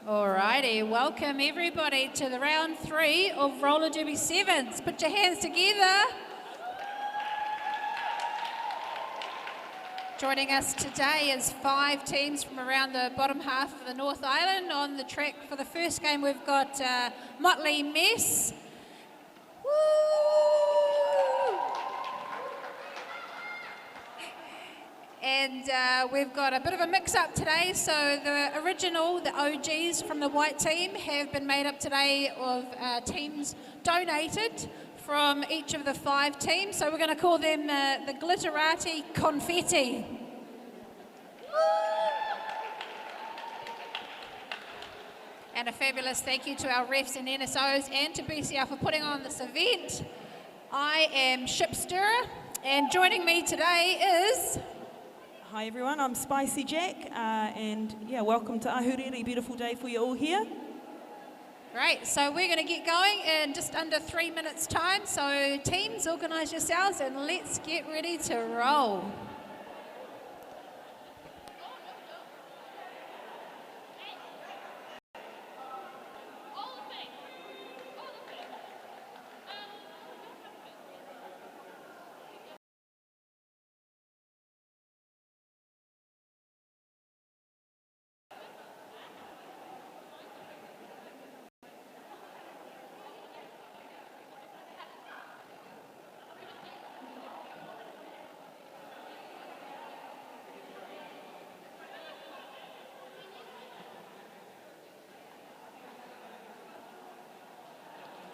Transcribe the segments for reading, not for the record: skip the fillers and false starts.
Alrighty, welcome everybody to the round 3 of Roller Derby Sevens. Put your hands together. Joining us today is 5 teams from around the bottom half of the North Island. On the track for the first game we've got Motley Mess. Woo! And we've got a bit of a mix-up today, so the original, the OGs from the white team have been made up today of teams donated from each of the 5 teams, so we're going to call them the Glitterati Confetti. And a fabulous thank you to our refs and NSOs and to BCR for putting on this event. I am Shipstirrer, and joining me today is... Hi everyone, I'm Spicy Jack, and yeah, welcome to Ahuriri. Beautiful day for you all here. Great, so we're going to get going in just under 3 minutes time, so teams, organise yourselves and let's get ready to roll.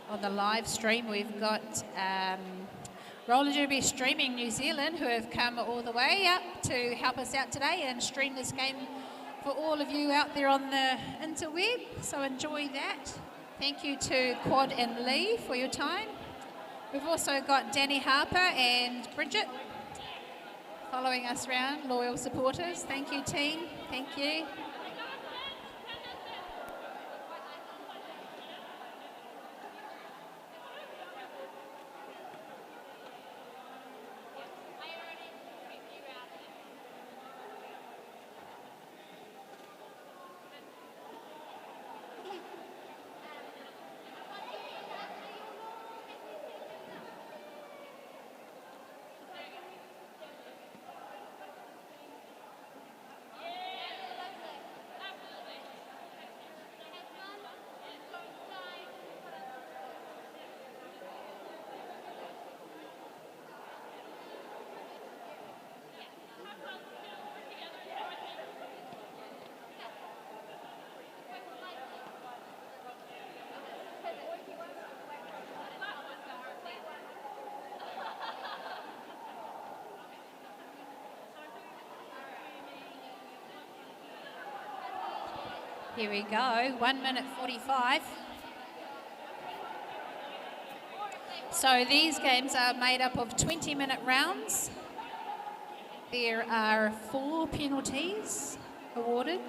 On the live stream, we've got Roller Derby Streaming New Zealand, who have come all the way up to help us out today and stream this game for all of you out there on the interweb. So enjoy that. Thank you to Quad and Lee for your time. We've also got Danny Harper and Bridget following us around, loyal supporters. Thank you, team. Thank you. Here we go, 1 minute 45. So these games are made up of 20-minute rounds. There are 4 penalties awarded.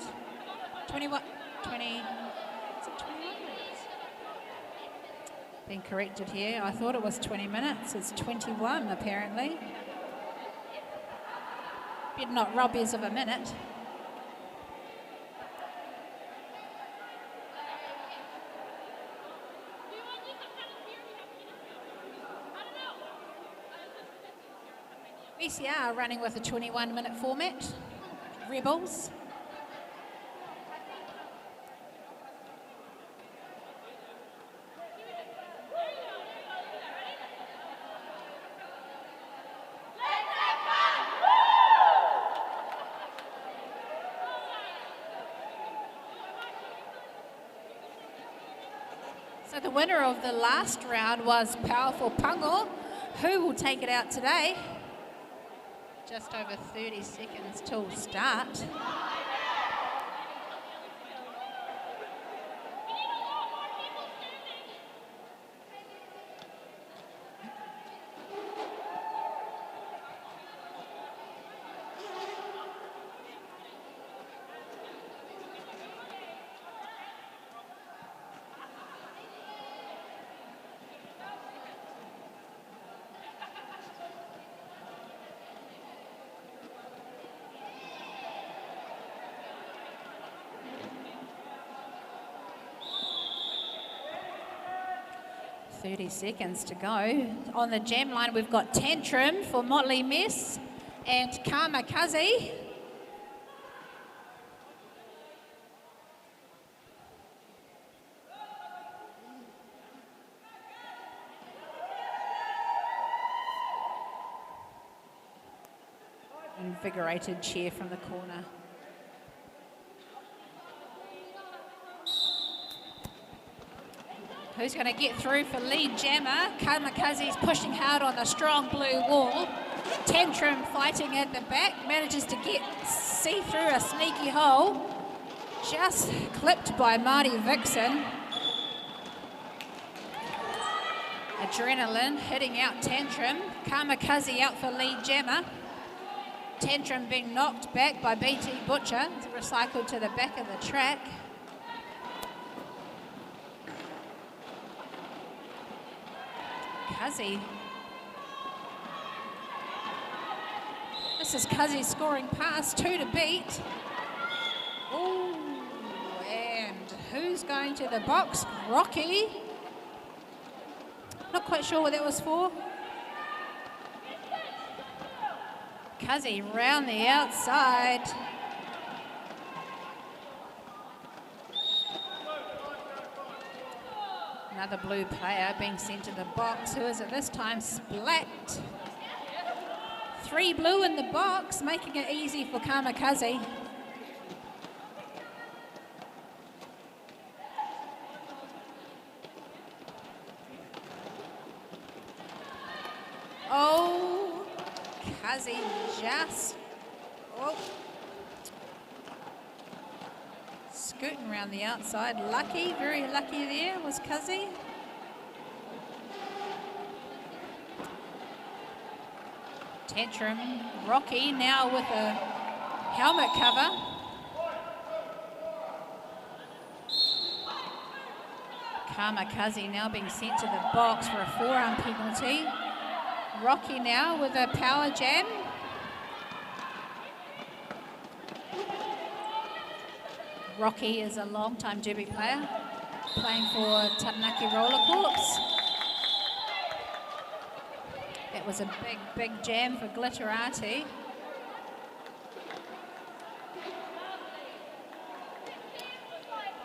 21, 20, is it 21 minutes? Been corrected here, I thought it was 20 minutes, it's 21 apparently. Better not rob us of a minute. BCR are running with a 21-minute format. Rebels. So the winner of the last round was Powerful Pango, who will take it out today. Just over 30 seconds till start. 30 seconds to go. On the jam line, we've got Tantrum for Motley Mess and Kamikaze. Invigorated cheer from the corner. Who's going to get through for lead jammer? Kamikaze's pushing hard on the strong blue wall. Tantrum fighting at the back, manages to see through a sneaky hole. Just clipped by Marty Vixen. Adrenaline hitting out Tantrum. Kamikaze out for lead jammer. Tantrum being knocked back by BT Butcher. It's recycled to the back of the track. Kazi. This is Kazi scoring pass, 2 to beat. Oh, and who's going to the box? Rocky. Not quite sure what that was for. Kazi round the outside. Another blue player being sent to the box. Who is it this time? Splat. 3 blue in the box, making it easy for Kamikaze. Oh, Kazi just scooting around the outside. Lucky, very lucky there was Kazi. Tantrum, Rocky now with a helmet cover. Kamikaze now being sent to the box for a forearm penalty. Rocky now with a power jam. Rocky is a long-time derby player, playing for Taranaki Roller Corps. That was a big, big jam for Glitterati.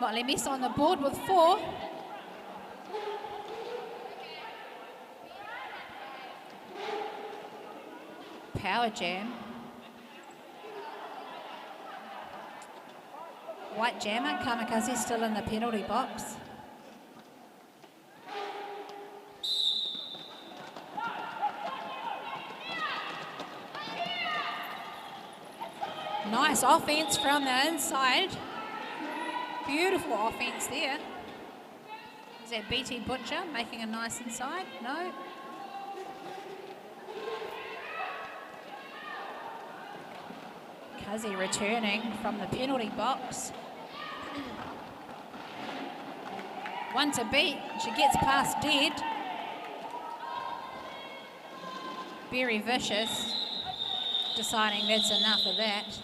Motley Mess on the board with 4. Power jam. White jammer, Kamikaze still in the penalty box. Nice offense from the inside. Beautiful offense there. Is that BT Butcher making a nice inside? No. Kazi returning from the penalty box. 1 to beat. She gets past dead. Very vicious. Deciding that's enough of that.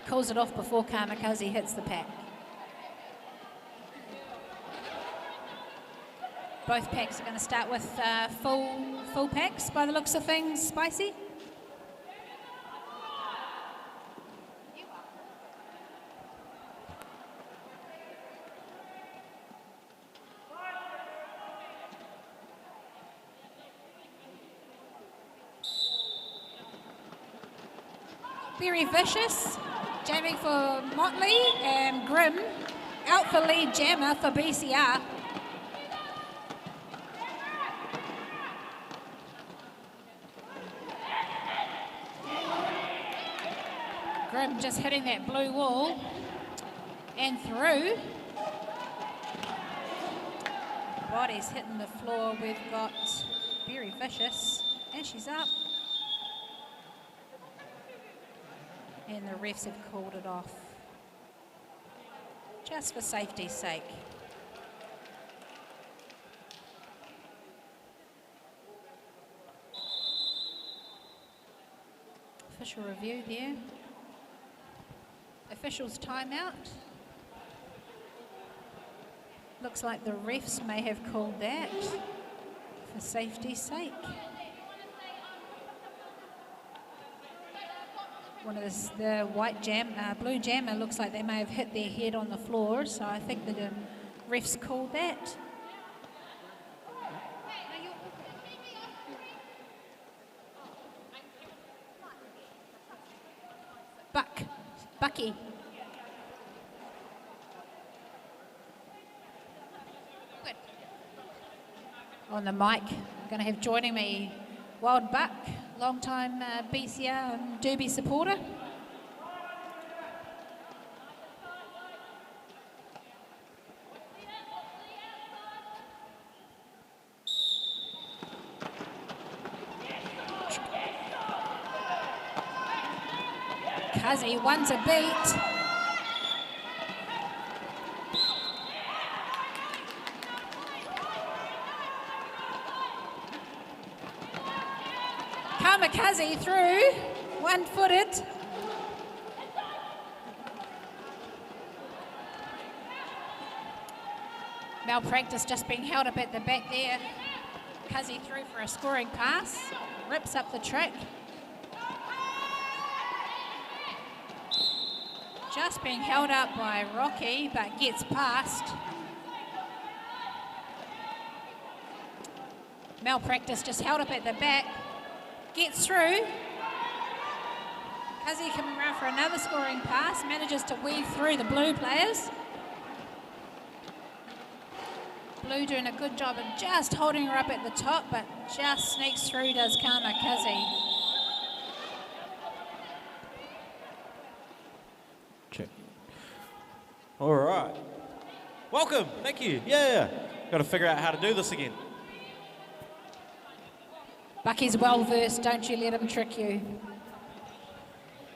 Calls it off before Kamikaze hits the pack. Both packs are going to start with full packs by the looks of things. Spicy. Very vicious. Jamming for Motley and Grim. Out for lead jammer for BCR. Grim just hitting that blue wall and through. Body's hitting the floor. We've got Very Vicious, and she's up. And the refs have called it off, just for safety's sake. Official review there. Officials timeout. Looks like the refs may have called that for safety's sake. One of the blue jammer looks like they may have hit their head on the floor, so I think the refs called that. Bucky. Good. On the mic, I'm going to have joining me Wild Buck, long-time BCR and Derby supporter. Cuzzy wants a beat. Kamikaze through, one-footed. Malpractice just being held up at the back there. Cuzzy through for a scoring pass, rips up the track. Just being held up by Rocky, but gets past. Malpractice just held up at the back, gets through. Cuzzy coming around for another scoring pass, manages to weave through the blue players. Blue doing a good job of just holding her up at the top, but just sneaks through does Kamikaze. Check. All right. Welcome. Thank you. Yeah. Got to figure out how to do this again. Bucky's well versed, don't you let him trick you.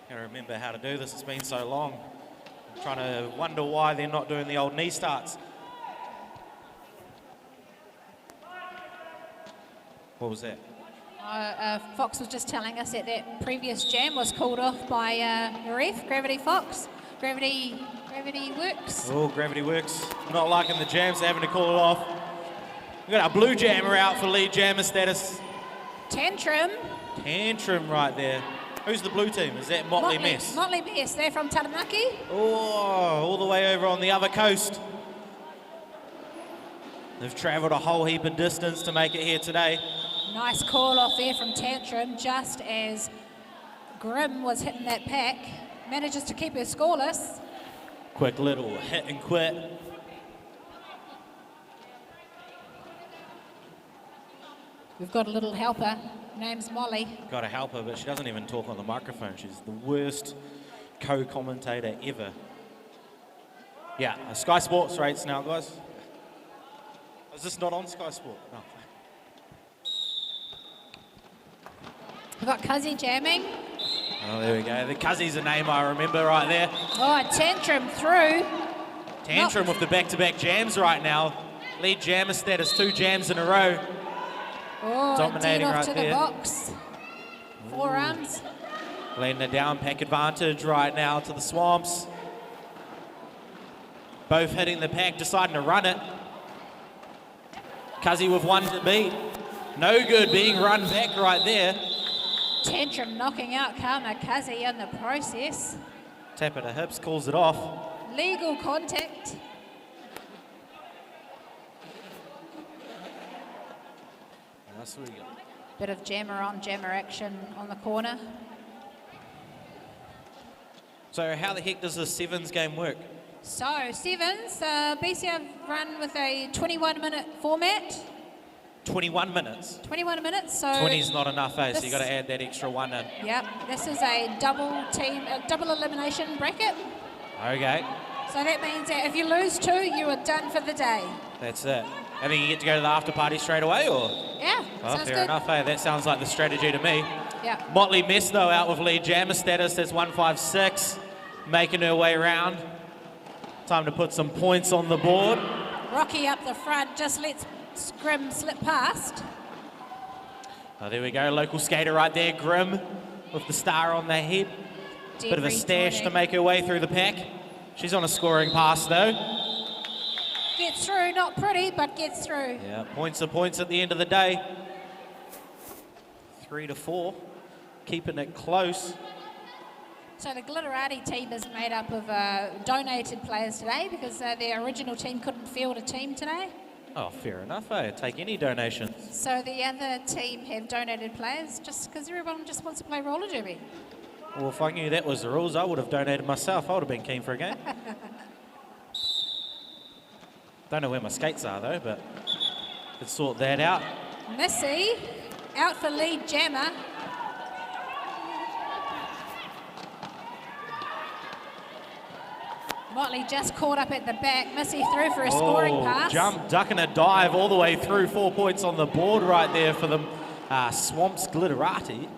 Got to remember how to do this. It's been so long. I'm trying to wonder why they're not doing the old knee starts. What was that? Fox was just telling us that that previous jam was called off by the ref, Gravity Fox. Gravity works. Oh, Gravity works. Not liking the jams, they're having to call it off. We've got our blue jammer out for lead jammer status. Tantrum right there. Who's the blue team? Is that Motley Mess? Motley Mess, they're from Taranaki. Oh, all the way over on the other coast. They've travelled a whole heap of distance to make it here today. Nice call off there from Tantrum, just as Grim was hitting that pack. Manages to keep her scoreless. Quick little hit and quit. We've got a little helper, name's Molly. Got to help her, but she doesn't even talk on the microphone. She's the worst co-commentator ever. Yeah, Sky Sports rates now, guys. Is this not on Sky Sport? No. We've got Cuzzy jamming. Oh, there we go. The Cuzzy's a name I remember right there. Oh, Tantrum through. Tantrum with the back-to-back jams right now. Lead jammer status, 2 jams in a row. Oh, dominating off right to there. The box. Forearms. Leading a down pack advantage right now to the Swamps. Both hitting the pack, deciding to run it. Cuzzy with one to beat. No good, being run back right there. Tantrum knocking out Kamikaze in the process. Tap at her hips, calls it off. Legal contact. That's what we got. Bit of jammer on jammer action on the corner. So how the heck does this sevens game work? So sevens, BCF run with a 21-minute format. 21 minutes. 21 minutes. So 20's not enough, eh? So you this- got to add that extra one in. Yep, this is a double elimination bracket. Okay, So that means that if you lose 2, you are done for the day. that's it. And then you get to go to the after party straight away, or? Yeah, Oh, sounds fair good. enough, eh? That sounds like the strategy to me. Yeah. Motley Mess, though, out with lead jammer status. That's 156, making her way around. Time to put some points on the board. Rocky up the front, just lets Grim slip past. Oh, there we go, local skater right there, Grim, with the star on the head. Bit of a Debris stash to joining. make her way through the pack. She's on a scoring pass, though. Gets through, not pretty, but gets through. Yeah, points are points at the end of the day. 3-4, keeping it close. So the Glitterati team is made up of donated players today because their original team couldn't field a team today. Oh, fair enough, eh? Take any donations. So the other team have donated players just because everyone just wants to play roller derby. Well, if I knew that was the rules, I would have donated myself. I would have been keen for a game. Don't know where my skates are, though, but could sort that out. Missy out for lead jammer. Motley just caught up at the back. Missy through for a scoring pass. Jump, duck and a dive all the way through. 4 points on the board right there for the Swamps Glitterati.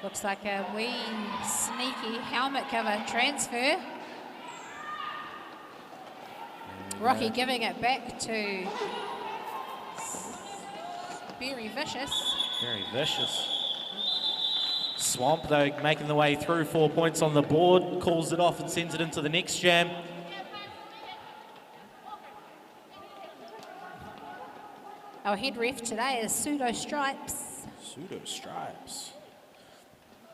Looks like a wee sneaky helmet cover transfer. Rocky giving it back to Very Vicious. Very vicious. Swamp, though, making the way through. 4 points on the board. Calls it off and sends it into the next jam. Our head ref today is Pseudo Stripes. Pseudo Stripes.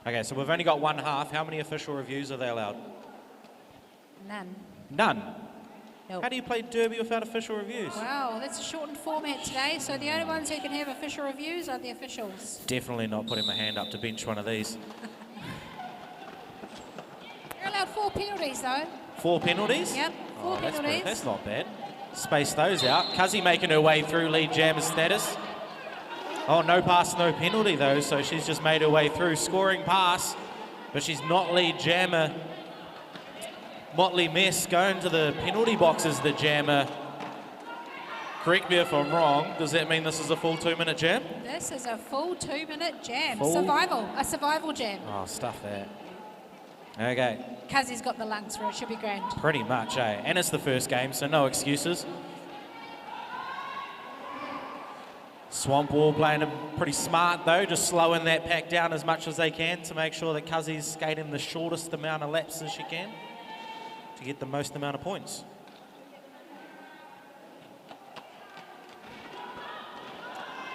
Okay, so we've only got one half. How many official reviews are they allowed? None. None. Nope. How do you play derby without official reviews? Wow, that's a shortened format today, so the only ones who can have official reviews are the officials. Definitely not putting my hand up to bench one of these. You're allowed 4 penalties though. 4 penalties? Yep, 4 That's penalties. good. That's not bad. Space those out. Cuzzy making her way through lead jammer status. Oh, no pass, no penalty though, so she's just made her way through. Scoring pass, but she's not lead jammer. Motley Mess going to the penalty boxes, the jammer. Correct me if I'm wrong. Does that mean this is a full 2-minute jam? This is a full 2-minute jam. Full- A survival jam. Oh, stuff that. Okay, Cuzzy's got the lungs for it, should be grand. pretty much, eh? And it's the first game, so no excuses. Swamp Wall playing them pretty smart though, just slowing that pack down as much as they can to make sure that Cuzzy's skating the shortest amount of laps as she can to get the most amount of points.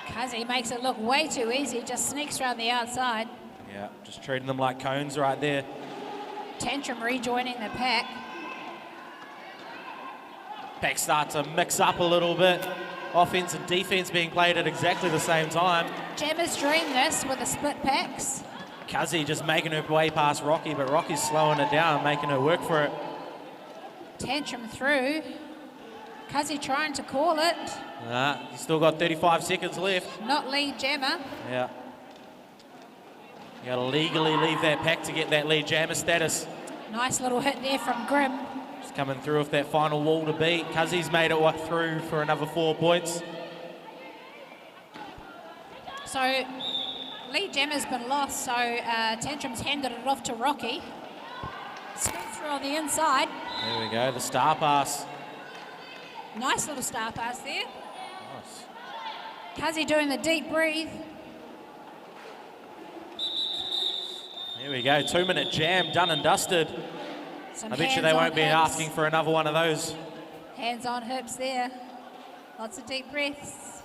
Cuzzy makes it look way too easy, just sneaks around the outside. Yeah, just treating them like cones right there. Tantrum rejoining the pack. Pack start to mix up a little bit. Offense and defense being played at exactly the same time. Jammers dream this with the split packs. Cuzzy just making her way past Rocky, but Rocky's slowing it down, making her work for it. Tantrum through. Cuzzy trying to call it. You still got 35 seconds left. Not lead jammer. Yeah. You gotta legally leave that pack to get that lead jammer status. Nice little hit there from Grimm. Just coming through with that final wall to beat. Cuzzy's made it through for another 4 points. So lead jammer's been lost, so Tantrum's handed it off to Rocky. Scoot through on the inside. There we go, the star pass. Nice little star pass there. Nice. Cuzzy doing the deep breathe. There we go, 2-minute jam, done and dusted. Some I bet you hands they on won't be hips. asking for another one of those. Hands on hips there. Lots of deep breaths.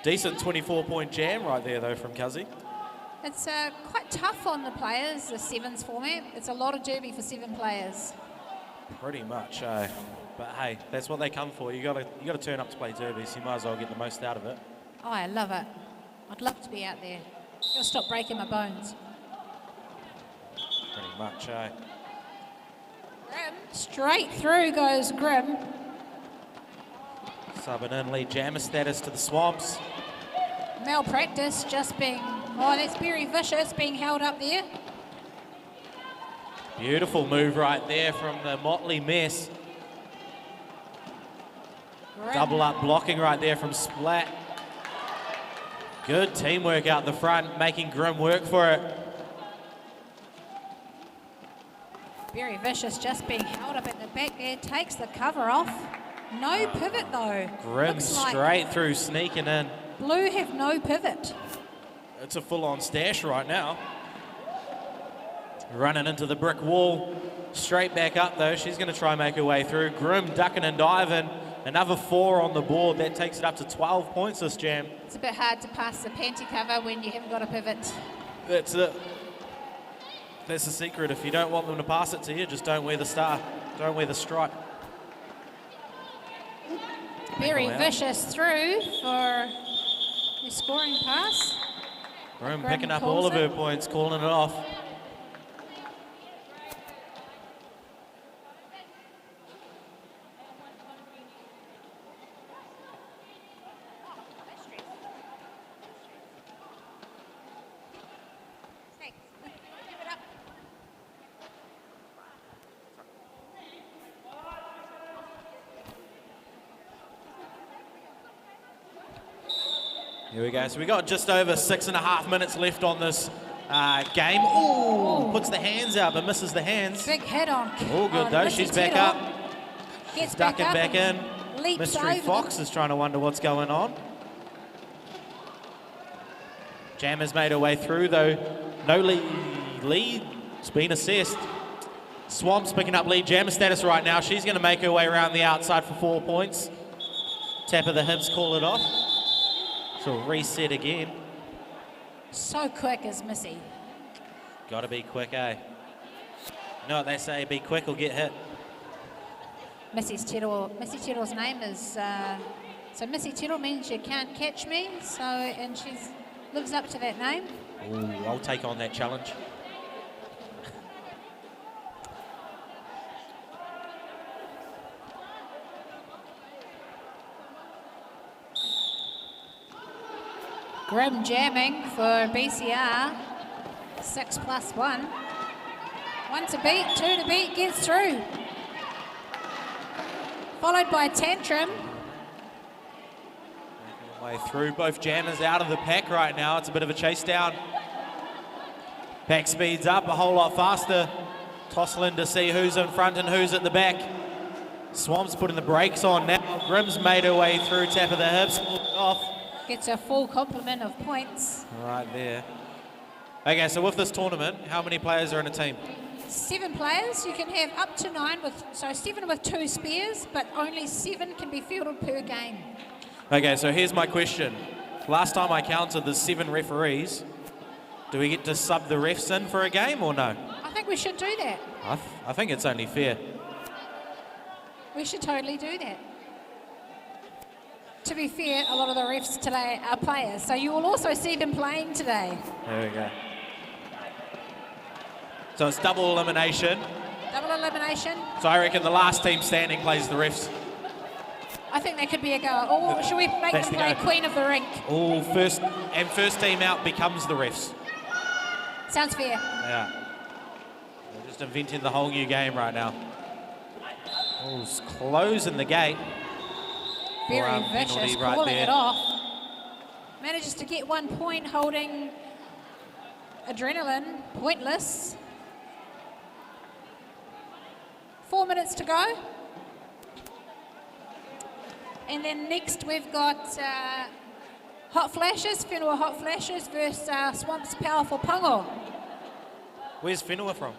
Decent 24-point jam right there though from Cuzzy. It's quite tough on the players, the sevens format. It's a lot of derby for 7 players. Pretty much, but hey, that's what they come for. You gotta turn up to play derby, so you might as well get the most out of it. Oh, I love it. I'd love to be out there. Gotta stop breaking my bones. Pretty much, Grimm, straight through goes Grimm. Subbing in lead jammer status to the Swamps. Malpractice just being, oh, that's very vicious, being held up there. Beautiful move right there from the Motley Mess. Grimm. Double up blocking right there from Splat. Good teamwork out the front, making Grimm work for it. Very vicious, just being held up at the back there, takes the cover off. No pivot though. Grimm Looks like straight through, sneaking in. Blue have no pivot. It's a full-on stash right now. Running into the brick wall. straight back up though. She's going to try and make her way through. Grimm ducking and diving. Another 4 on the board. That takes it up to 12 points this jam. It's a bit hard to pass the panty cover when you haven't got a pivot. That's it. That's the secret. If you don't want them to pass it to you, just don't wear the star. Don't wear the stripe. Very vicious through for the scoring pass. Grimm Grimm picking up calls all of it. her points, calling it off. Here we go. So we got just over 6.5 minutes left on this game. Ooh, puts the hands out but misses the hands. Big head on. Oh, good though. Missy She's back Tedor. up. Gets Ducking back in. leaps Mystery over Fox them. is trying to wonder what's going on. Jam has made her way through though. No lead's been assessed. Swamp's picking up lead jammer status right now. She's going to make her way around the outside for 4 points. Tap of the hips, call it off. She'll reset again. So quick is Missy. Got to be quick, eh? You know what they say, be quick or get hit. Missy Tedor's name is, so Missy Tedor means you can't catch me, so, and she lives up to that name. Ooh, I'll take on that challenge. Grimm jamming for BCR. 6+1. 1 to beat, 2 to beat, gets through. Followed by Tantrum. Way through, both jammers out of the pack right now. It's a bit of a chase down. Pack speeds up a whole lot faster. Tossling to see who's in front and who's at the back. Swamp's putting the brakes on now. Grimm's made her way through, tap of the hips, off. Gets a full complement of points. Right there. Okay, so with this tournament, how many players are in a team? 7 players. You can have up to 9 with, so 7 with 2 spears, but only 7 can be fielded per game. Okay, so here's my question. Last time I counted, there's 7 referees. Do we get to sub the refs in for a game or no? I think we should do that. I think it's only fair. We should totally do that. To be fair, a lot of the refs today are players, so you will also see them playing today. There we go. So it's double elimination. Double elimination. So I reckon the last team standing plays the refs. I think that could be a go. Or should we make That's them the play go. Queen of the Rink? Oh, first team out becomes the refs. Sounds fair. Yeah. They're just inventing the whole new game right now. Oh, it's closing the gate. Very Forearm vicious, penalty right calling there. it off. Manages to get 1 point, holding Adrenaline pointless. 4 minutes to go. And then next we've got Hot Flashes, Whenua Hot Flashes versus Swamp's Powerful Pango. Where's Whenua from?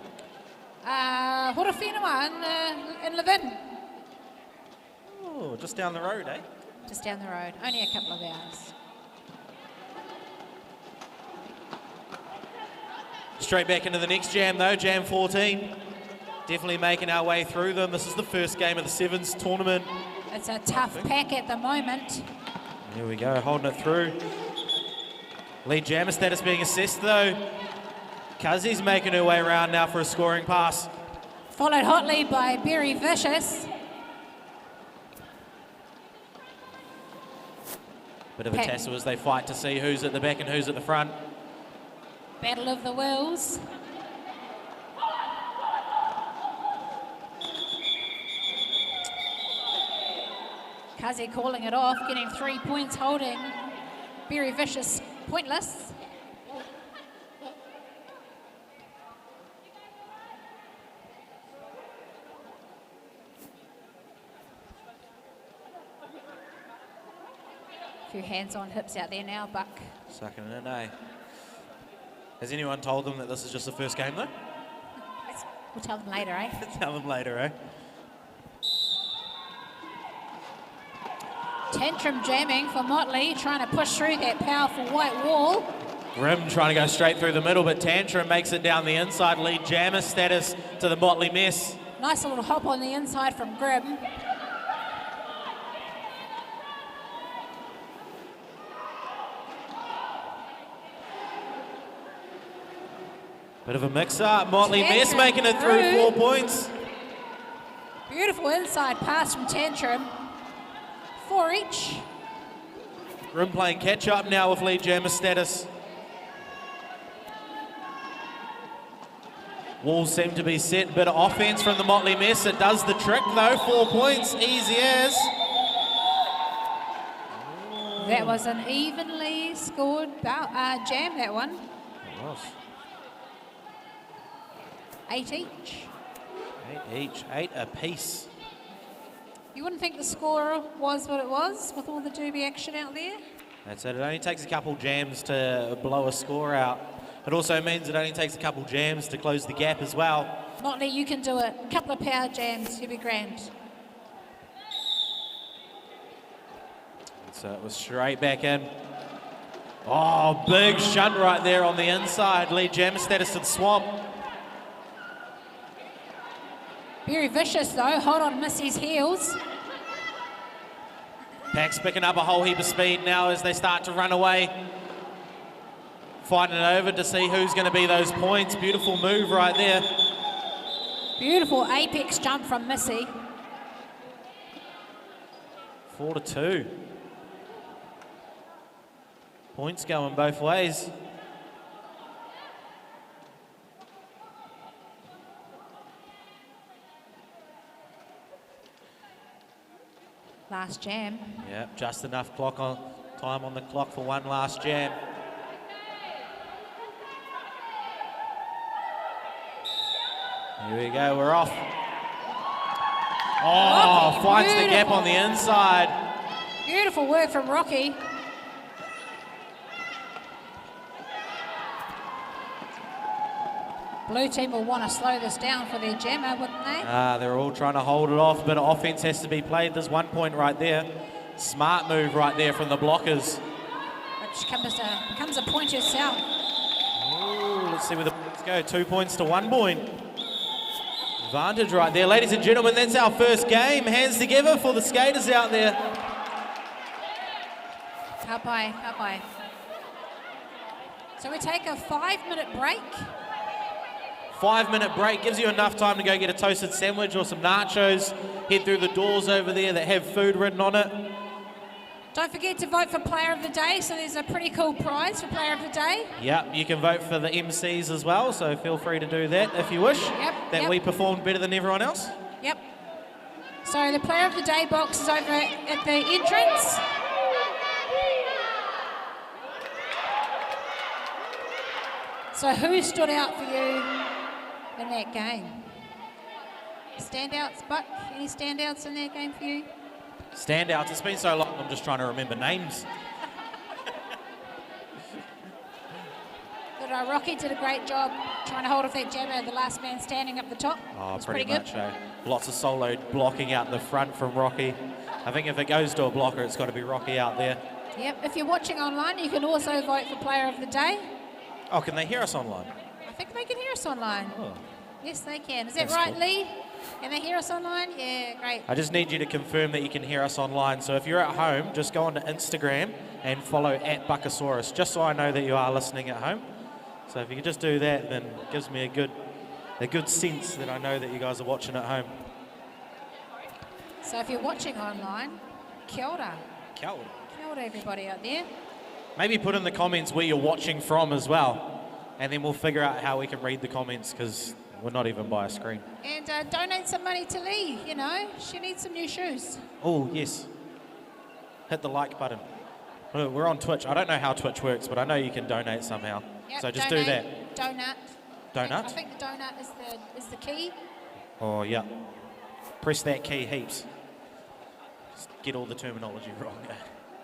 Hora Whenua in Levin. Oh, just down the road, eh? Just down the road, only a couple of hours. Straight back into the next jam though, jam 14. Definitely making our way through them. This is the first game of the Sevens tournament. It's a tough pack at the moment. Here we go, holding it through. Lead jammer status being assessed though. Kazi's making her way around now for a scoring pass. Followed hotly by Berry Vicious. Bit of a Okay. tussle as they fight to see who's at the back and who's at the front. Battle of the Wills. Kazi calling it off, getting 3 points, holding Berry Vicious pointless. A few hands on hips out there now, Buck. Sucking it in, eh? Has anyone told them that this is just the first game though? We'll tell them later, eh? Tell them later, eh? Tantrum jamming for Motley, trying to push through that powerful white wall. Grim trying to go straight through the middle, but Tantrum makes it down the inside. Lead jammer status to the Motley mess. Nice little hop on the inside from Grim. Bit of a mix-up. Motley Tantrum mess making it through through. 4 points. Beautiful inside pass from Tantrum. 4 each. Grim playing catch-up now with lead jammer status. Walls seem to be set. Bit of offense from the Motley mess. It does the trick though. 4 points, easy as. That was an evenly scored jam, that one. It was. 8 each. 8 each, 8 apiece. You wouldn't think the score was what it was with all the doobie action out there? That's it. It only takes a couple jams to blow a score out. It also means it only takes a couple jams to close the gap as well. Motley, you can do it. A couple of power jams, you'll be grand. So it was straight back in. Oh, big shunt right there on the inside. Lead jammer status to the swamp. Very vicious though, hold on Missy's heels. Pack's picking up a whole heap of speed now as they start to run away. Fighting it over to see who's going to be those points. Beautiful move right there. Beautiful apex jump from Missy. 4-2. Points going both ways. Last jam. Yep, just enough time on the clock for one last jam. Here we go, we're off. Oh, Rocky, finds the gap beautiful. on the inside. Beautiful work from Rocky. Blue team will want to slow this down for their jammer, wouldn't they? They're all trying to hold it off, but offense has to be played. There's 1 point right there. Smart move right there from the blockers. Which becomes a point yourself. Ooh, let's see where the points go. 2 points to 1 point. Advantage right there. Ladies and gentlemen, that's our first game. Hands together for the skaters out there. Kapai, kapai. So we take a 5-minute break. 5-minute break gives you enough time to go get a toasted sandwich or some nachos. Head through the doors over there that have food written on it. Don't forget to vote for Player of the Day, so there's a pretty cool prize for Player of the Day. Yep, you can vote for the MCs as well, so feel free to do that if you wish. Yep. We performed better than everyone else. Yep. So the Player of the Day box is over at the entrance. So who stood out for you in that game? Standouts, Buck? Any standouts in that game for you? Standouts, it's been so long, I'm just trying to remember names. But Rocky did a great job trying to hold off that jammer, the last man standing up the top. Oh, It's pretty good. much, eh? Lots of solo blocking out the front from Rocky. I think if it goes to a blocker, it's got to be Rocky out there. Yep, if you're watching online, you can also vote for Player of the Day. Oh, can they hear us online? I think they can hear us online. Oh. Yes, they can. Is that That's right, cool. Lee? Can they hear us online? Yeah, great. I just need you to confirm that you can hear us online. So if you're at home, just go onto Instagram and follow @Buckasaurus, just so I know that you are listening at home. So if you could just do that, then it gives me a good sense that I know that you guys are watching at home. So if you're watching online, kia ora. Kia ora. Kia ora, everybody out there. Maybe put in the comments where you're watching from as well, and then we'll figure out how we can read the comments because we're not even by a screen. And donate some money to Lee, you know. She needs some new shoes. Oh, yes. Hit the like button. We're on Twitch. I don't know how Twitch works, but I know you can donate somehow. Yep, So just donate, do that. Donut. Donut? I think the donut is the key. Oh, yeah. Press that key heaps. Just get all the terminology wrong.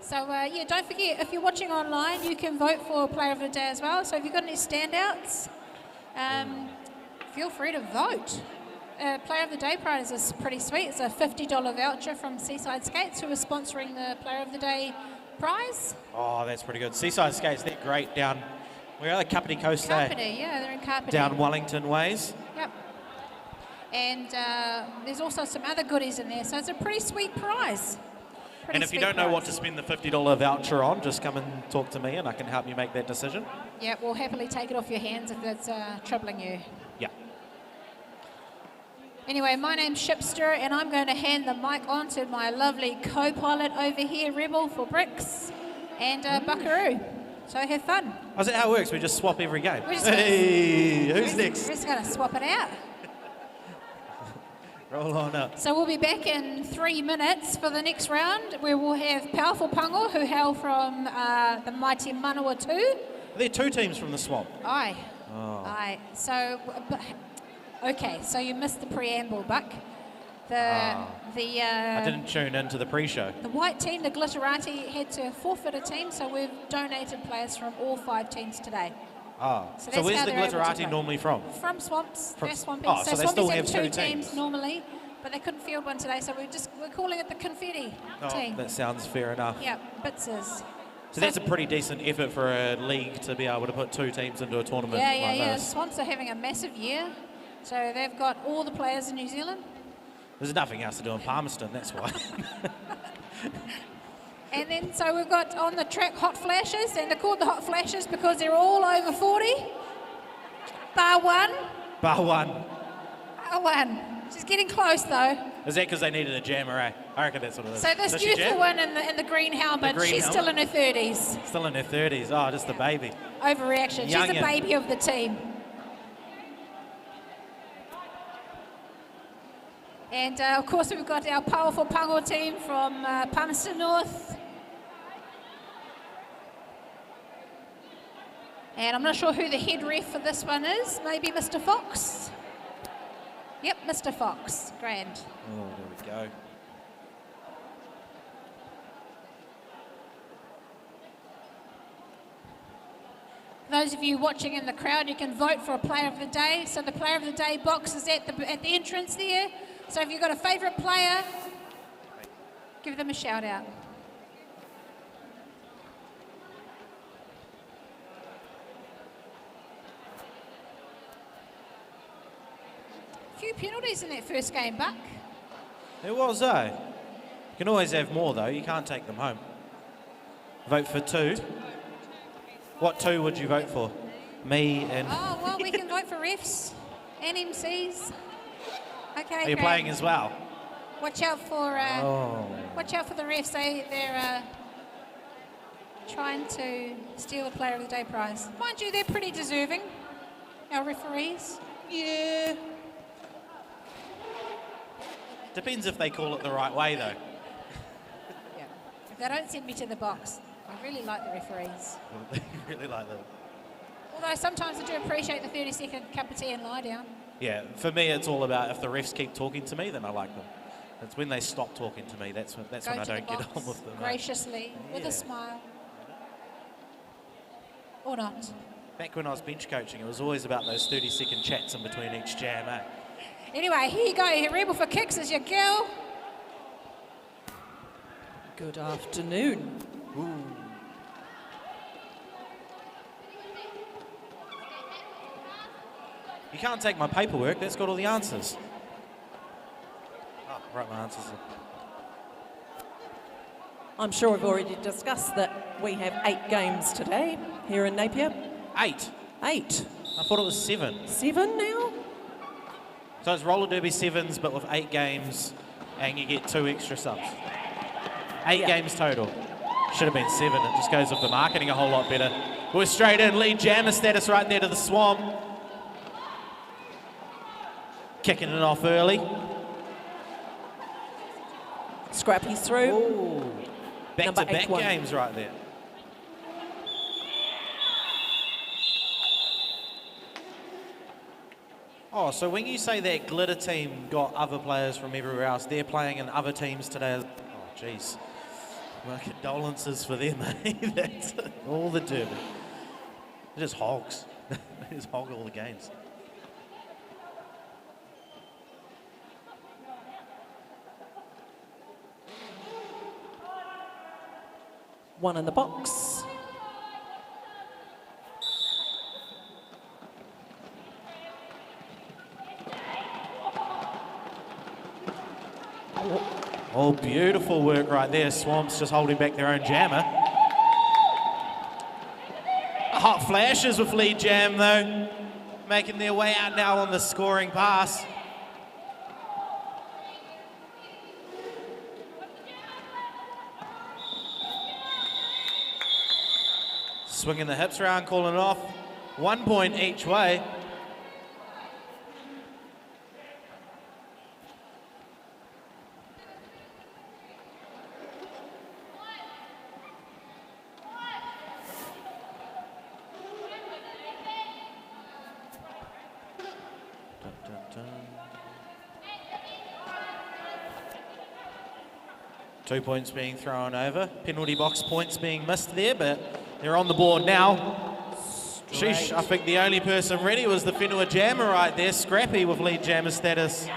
So, yeah, don't forget, if you're watching online, you can vote for Player of the Day as well. So if you've got any standouts, feel free to vote. Player of the Day prize is pretty sweet. It's a $50 voucher from Seaside Skates, who are sponsoring the Player of the Day prize. Oh, that's pretty good. Seaside Skates, they're great down, where are they? Kapiti Coast, Kapiti, yeah, they're in Kapiti. down Wellington ways. Yep. And there's also some other goodies in there, so it's a pretty sweet prize. Pretty And if you sweet don't know what to prize. spend the $50 voucher on, just come and talk to me and I can help you make that decision. Yeah, we'll happily take it off your hands if it's troubling you. Yeah. Anyway, my name's Shipster, and I'm going to hand the mic on to my lovely co-pilot over here, Rebel for Bricks, and Buckaroo. So have fun. Oh, is that how it works? We just swap every game? We just- Hey, who's We're next? just going to swap it out. Roll on up. So we'll be back in 3 minutes for the next round, where we'll have Powerful Pango, who hail from the mighty Manawatu. There are 2 teams from the swamp. Aye. Oh. Aye. So, okay, so you missed the preamble, Buck. I didn't tune into the pre-show. The white team, the Glitterati, had to forfeit a team, so we've donated players from all 5 teams today. Ah, So so that's where's how the they're able to Glitterati play. normally from? From Swamps, From- they're Swampy. oh, so they still Swampies have 2 teams teams. normally, but they couldn't field one today, so we're calling it the Confetti team. That sounds fair enough. Yeah, Bitzers. So that's a pretty decent effort for a league to be able to put 2 teams into a tournament Yeah, like yeah. this. Swamps are having a massive year, so they've got all the players in New Zealand. There's nothing else to do in Palmerston, that's why. And then, so we've got on the track Hot Flashes, and they're called the Hot Flashes because they're all over 40. Bar one. Bar 1. Bar one. She's getting close though. Is that because they needed a jammer, eh? I reckon that's what it is. So this Does she youthful jam? one in the green helmet, The green she's still in her 30s. Still in her 30s. Oh, just a baby. Overreaction. She's the Youngin. baby of the team. And of course we've got our Powerful Pango team from Palmerston North. And I'm not sure who the head ref for this one is. Maybe Mr. Fox? Yep, Mr. Fox. Grand. Oh, there we go. Those of you watching in the crowd, you can vote for a player of the day. So the player of the day box is at the entrance there. So if you've got a favourite player, give them a shout out. Few penalties in that first game, Buck. It was, eh? You can always have more, though. You can't take them home. Vote for 2. What 2 would you vote for? Me and... Oh, well, we can vote for refs and MCs. Okay. Are you great. playing as well? Watch out for Oh. watch out for the refs. They're trying to steal the Player of the Day prize. Mind you, they're pretty deserving. Our referees. Yeah. Depends if they call it the right way, though. Yeah. If they don't send me to the box, I really like the referees. They really like them. Although sometimes I do appreciate the 30-second cup of tea and lie down. Yeah, for me, it's all about if the refs keep talking to me, then I like them. It's when they stop talking to me, that's when Go I to the don't get box on with them. graciously with Yeah. a smile. Or not. Back when I was bench coaching, it was always about those 30-second chats in between each jam, eh? Anyway, here you go. Rebel for Kicks is your girl. Good afternoon. You can't take my paperwork, that's got all the answers. Oh, write my answers. I'm sure we've already discussed that we have 8 games today here in Napier. 8. 8. I thought it was 7. 7 now? So it's roller derby 7s, but with 8 games, and you get 2 extra subs. 8 Yeah. games total. Should have been 7. It just goes with the marketing a whole lot better. We're straight in. Lead jammer status right there to the Swamp. Kicking it off early. Scrappy's through. Ooh. Number Back-to-back 8-1. games right there. Oh, so when you say that Glitter team got other players from everywhere else, they're playing in other teams today. Oh, jeez. My condolences for them, eh? That's all the derby. They're just hogs. They just hog all the games. One in the box. Oh, beautiful work right there. Swamps just holding back their own jammer. Hot flashes with lead jam though, making their way out now on the scoring pass. Swinging the hips around, calling it off. 1 point each way. Dun, dun, dun. 2 points being thrown over. Penalty box points being missed there, but they're on the board now. Sheesh, I think the only person ready was the Whenua Jammer right there. Scrappy with lead jammer status.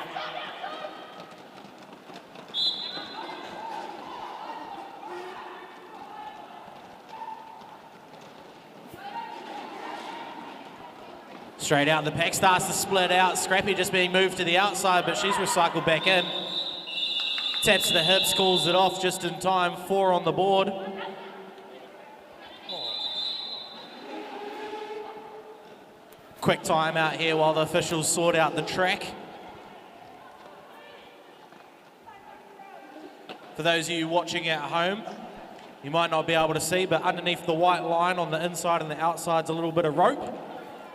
Straight out, the pack starts to split out. Scrappy just being moved to the outside, but she's recycled back in. Taps to the hips, calls it off just in time. 4 on the board. Quick time out here while the officials sort out the track. For those of you watching at home, you might not be able to see, but underneath the white line on the inside and the outside's a little bit of rope.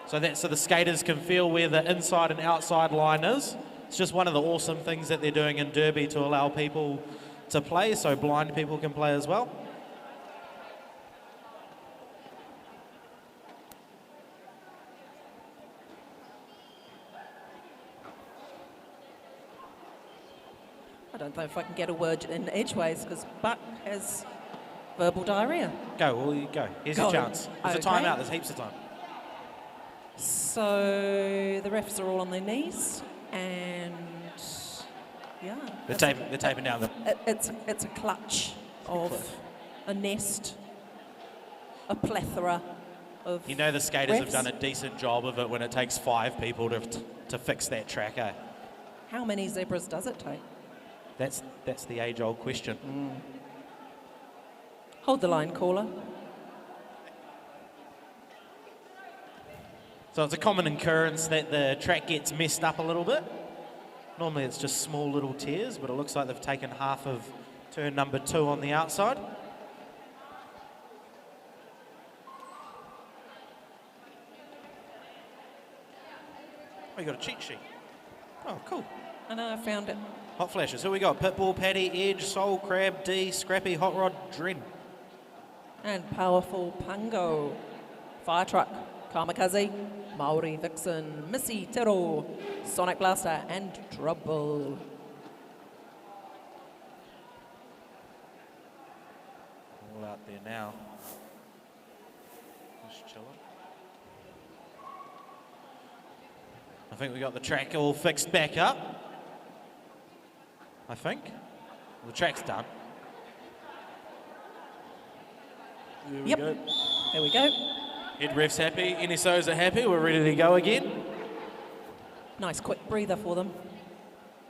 So the skaters can feel where the inside and outside line is. It's just one of the awesome things that they're doing in Derby to allow people to play, so blind people can play as well. I don't know if I can get a word in edgeways because Buck has verbal diarrhea. Go, well, you go. Here's Go. your chance. There's a Okay. timeout, there's heaps of time. So the refs are all on their knees and yeah. They're taping down the... It's a clutch of a nest, a plethora of You know the skaters have refs. done a decent job of it when it takes 5 people to fix that track, eh? How many zebras does it take? That's the age-old question. Hold the line, caller. So it's a common occurrence that the track gets messed up a little bit. Normally it's just small little tears, but it looks like they've taken half of turn number 2 on the outside. Oh, you got a cheat sheet. Oh, cool. I know, I found it. Hot flashes. Who we got? Pitbull, Paddy, Edge, Soul, Crab, D, Scrappy, Hot Rod, Dren. And powerful Pungo. Fire truck. Kamikaze. Maori Vixen. Missy Tero. Sonic Blaster. And Trouble. All out there now. Just chilling. I think we got the track all fixed back up. I think. The track's done. There we Yep. go. There we go. Head ref's happy, NSOs are happy, we're ready to go again. Nice quick breather for them.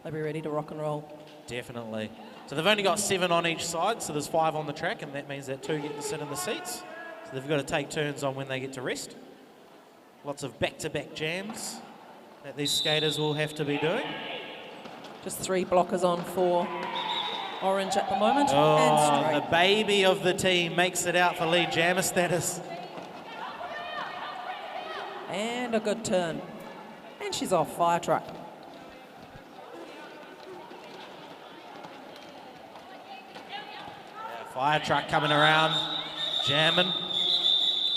They'll be ready to rock and roll. Definitely. So they've only got 7 on each side, so there's 5 on the track, and that means that 2 get to sit in the seats. So they've got to take turns on when they get to rest. Lots of back-to-back jams that these skaters will have to be doing. Just 3 blockers on for Orange at the moment. Oh, and the straight. baby of the team makes it out for lead jammer status. And a good turn. And she's off. Fire truck. Fire truck coming around, jamming,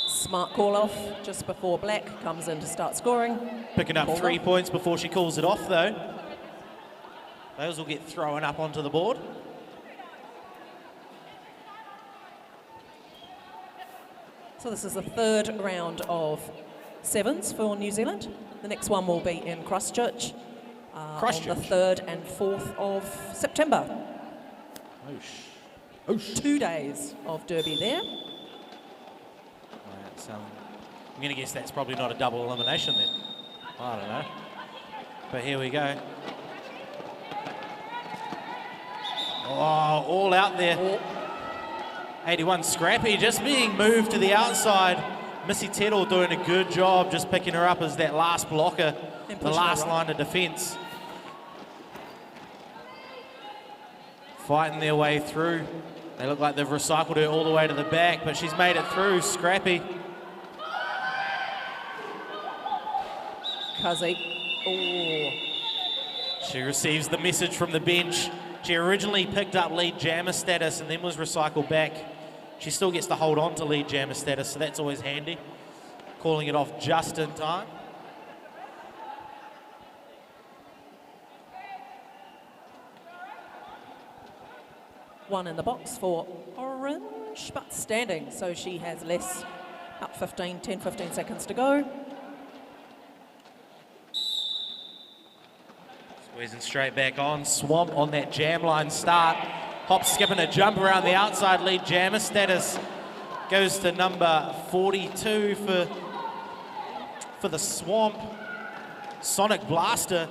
Smart call off just before Black comes in to start scoring. picking up Call 3 off. points before she calls it off though. Those will get thrown up onto the board. So this is the 3rd round of 7s for New Zealand. The next one will be in Christchurch. On Christchurch? the 3rd and 4th of September. Oosh. 2 days of derby there. Right, so I'm going to guess that's probably not a double elimination then. I don't know. But here we go. Oh, all out there. Oh, 81 Scrappy just being moved to the outside. Missy Tettle doing a good job just picking her up as that last blocker, And the pushing her last right. line of defence. Fighting their way through. They look like they've recycled her all the way to the back, but she's made it through. Scrappy. Kazi. Oh, She receives the message from the bench. She originally picked up lead jammer status and then was recycled back. She still gets to hold on to lead jammer status, so that's always handy. Calling it off just in time. one in the box for Orange, but standing, so she has less. Up 10, 15 seconds to go. Squeezing straight back on. Swamp on that jam line start. Hop skipping a jump around the outside. Lead jammer status goes to number 42 for the Swamp. Sonic Blaster.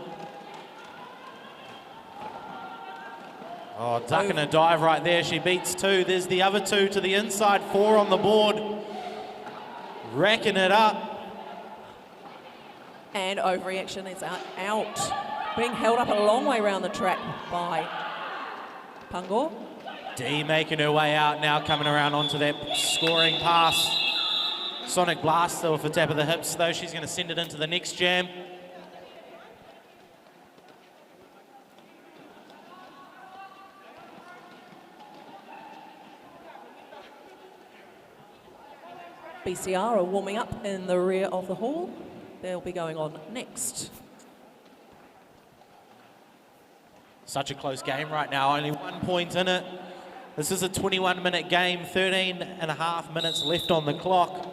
Oh, ducking a dive right there. She beats 2. There's the other 2 to the inside. 4 on the board. Racking it up. And overreaction is out. Being held up a long way around the track by Pangor. D making her way out now, coming around onto that scoring pass. Sonic Blaster with the tap of the hips, though. She's going to send it into the next jam. BCR are warming up in the rear of the hall. They'll be going on next. Such a close game right now, only 1 point in it. This is a 21-minute game, 13 and a half minutes left on the clock.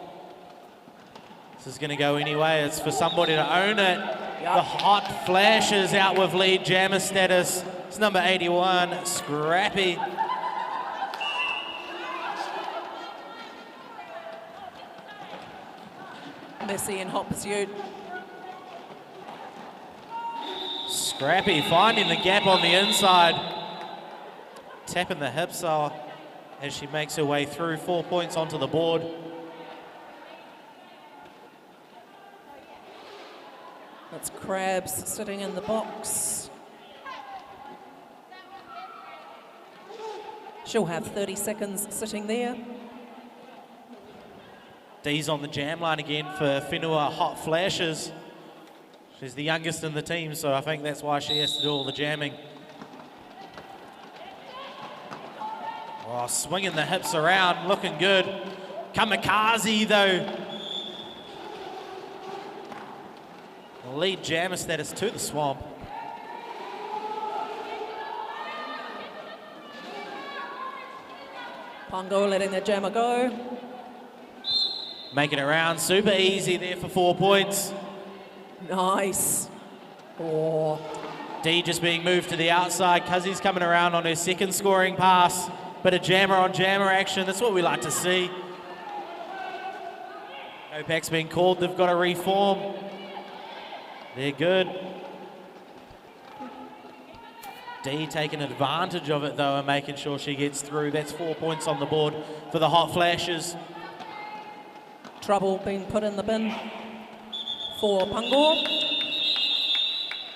This is going to go anyway. It's for somebody to own it. The hot flashes out with lead jammer status. It's number 81, Scrappy. Missy in hot pursuit. Scrappy finding the gap on the inside. Tapping the hips as she makes her way through. 4 points onto the board. That's Krabs sitting in the box. She'll have 30 seconds sitting there. D's on the jam line again for Whenua Hot Flashes. She's the youngest in the team, so I think that's why she has to do all the jamming. Oh, swinging the hips around, looking good. Kamikaze, though. Lead jammer status to the Swamp. Pongo letting the jammer go. Making it around, super easy there for 4 points. Nice. Oh, D just being moved to the outside. Cuzzy's coming around on her second scoring pass. Bit of jammer on jammer action. That's what we like to see. OPEC's been called. They've got to reform. They're good. D taking advantage of it, though, and making sure she gets through. That's 4 points on the board for the Hot Flashes. trouble being put in the bin for Pangor.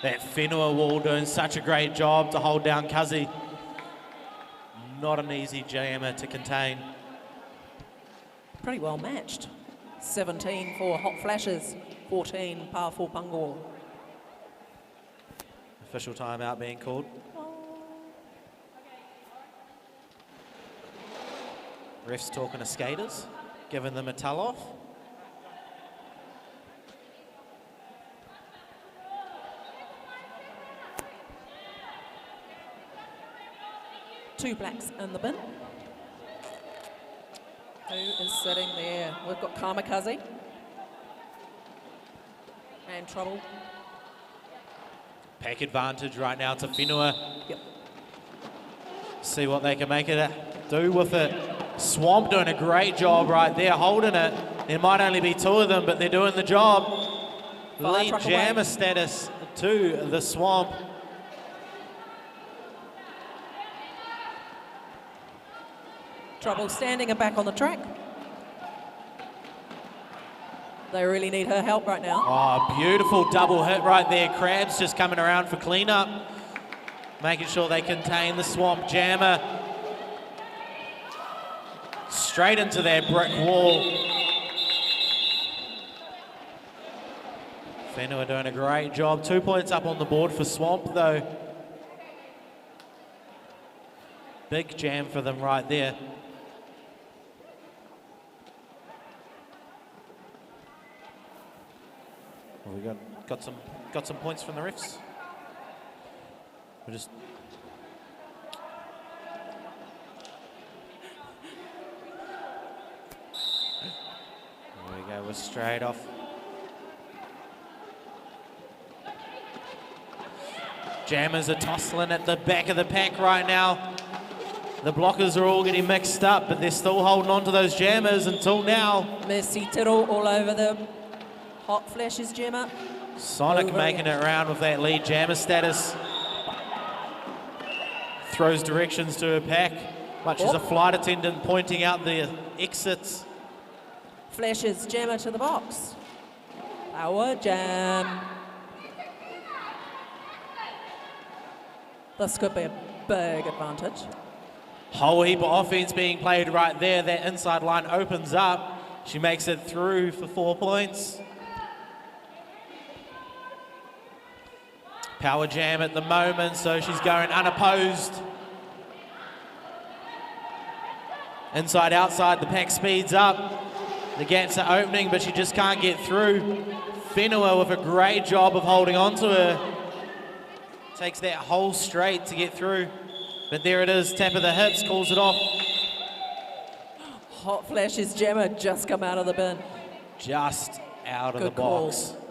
That Whenua wall doing such a great job to hold down Cuzzy. Not an easy jammer to contain. Pretty well matched. 17 for Hot Flashes, 14 powerful Pangor. Official timeout being called. Refs talking to skaters, giving them a tell-off. Two blacks in the bin. Who is sitting there? We've got Kamikaze. And trouble. Pack advantage right now to Whenua. Yep. See what they can make of it. do with it. Swamp doing a great job right there, holding it. There might only be 2 of them, but they're doing the job. Lead truck jammer away. status to the Swamp. Trouble standing and back on the track. They really need her help right now. Oh, beautiful double hit right there. Crabs just coming around for cleanup, making sure they contain the Swamp jammer. Straight into that brick wall. Whenua doing a great job. 2 points up on the board for Swamp though. Big jam for them right there. Well, we got some points from the refs. We're just there we go. We're straight off. Jammers are tossing at the back of the pack right now. The blockers are all getting mixed up, but they're still holding on to those jammers until now. Mercy Tittle all over the Hot Flashes jammer. Sonic Over making it around with that lead jammer status. Throws directions to her pack, much as a flight attendant pointing out the exits. Flashes jammer to the box. Power jam. This could be a big advantage. Whole heap of offense being played right there. That inside line opens up. She makes it through for 4 points. Power jam at the moment, so she's going unopposed. Inside, outside, the pack speeds up. The gaps are opening, but she just can't get through. Whenua with a great job of holding on to her. Takes that hole straight to get through. But there it is, tap of the hips, calls it off. Hot Flashes jammer just come out of the bin. Just out of Good the box. call.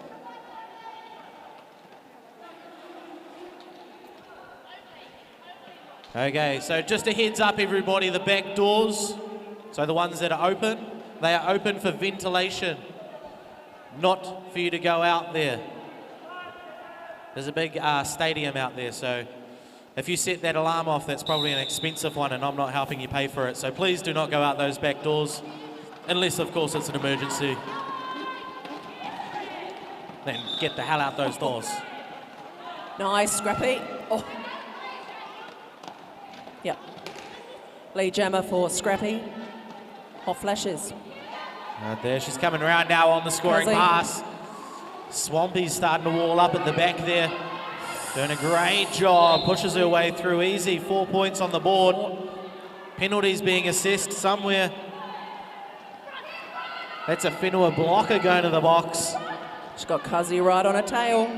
Okay, so just a heads up everybody, the back doors, so the ones that are open, they are open for ventilation, not for you to go out there. There's a big stadium out there, so if you set that alarm off, that's probably an expensive one and I'm not helping you pay for it. So please do not go out those back doors, unless of course it's an emergency. Then get the hell out those doors. Nice, Scrappy. Oh. Yep. Lead jammer for Scrappy. Hot Flashes. Right there, she's coming around now on the scoring Fuzzy. pass. Swampy's starting to wall up at the back there. Doing a great job, pushes her way through easy. 4 points on the board. Penalties being assessed somewhere. That's a Whenua blocker going to the box. She's got Kazi right on her tail.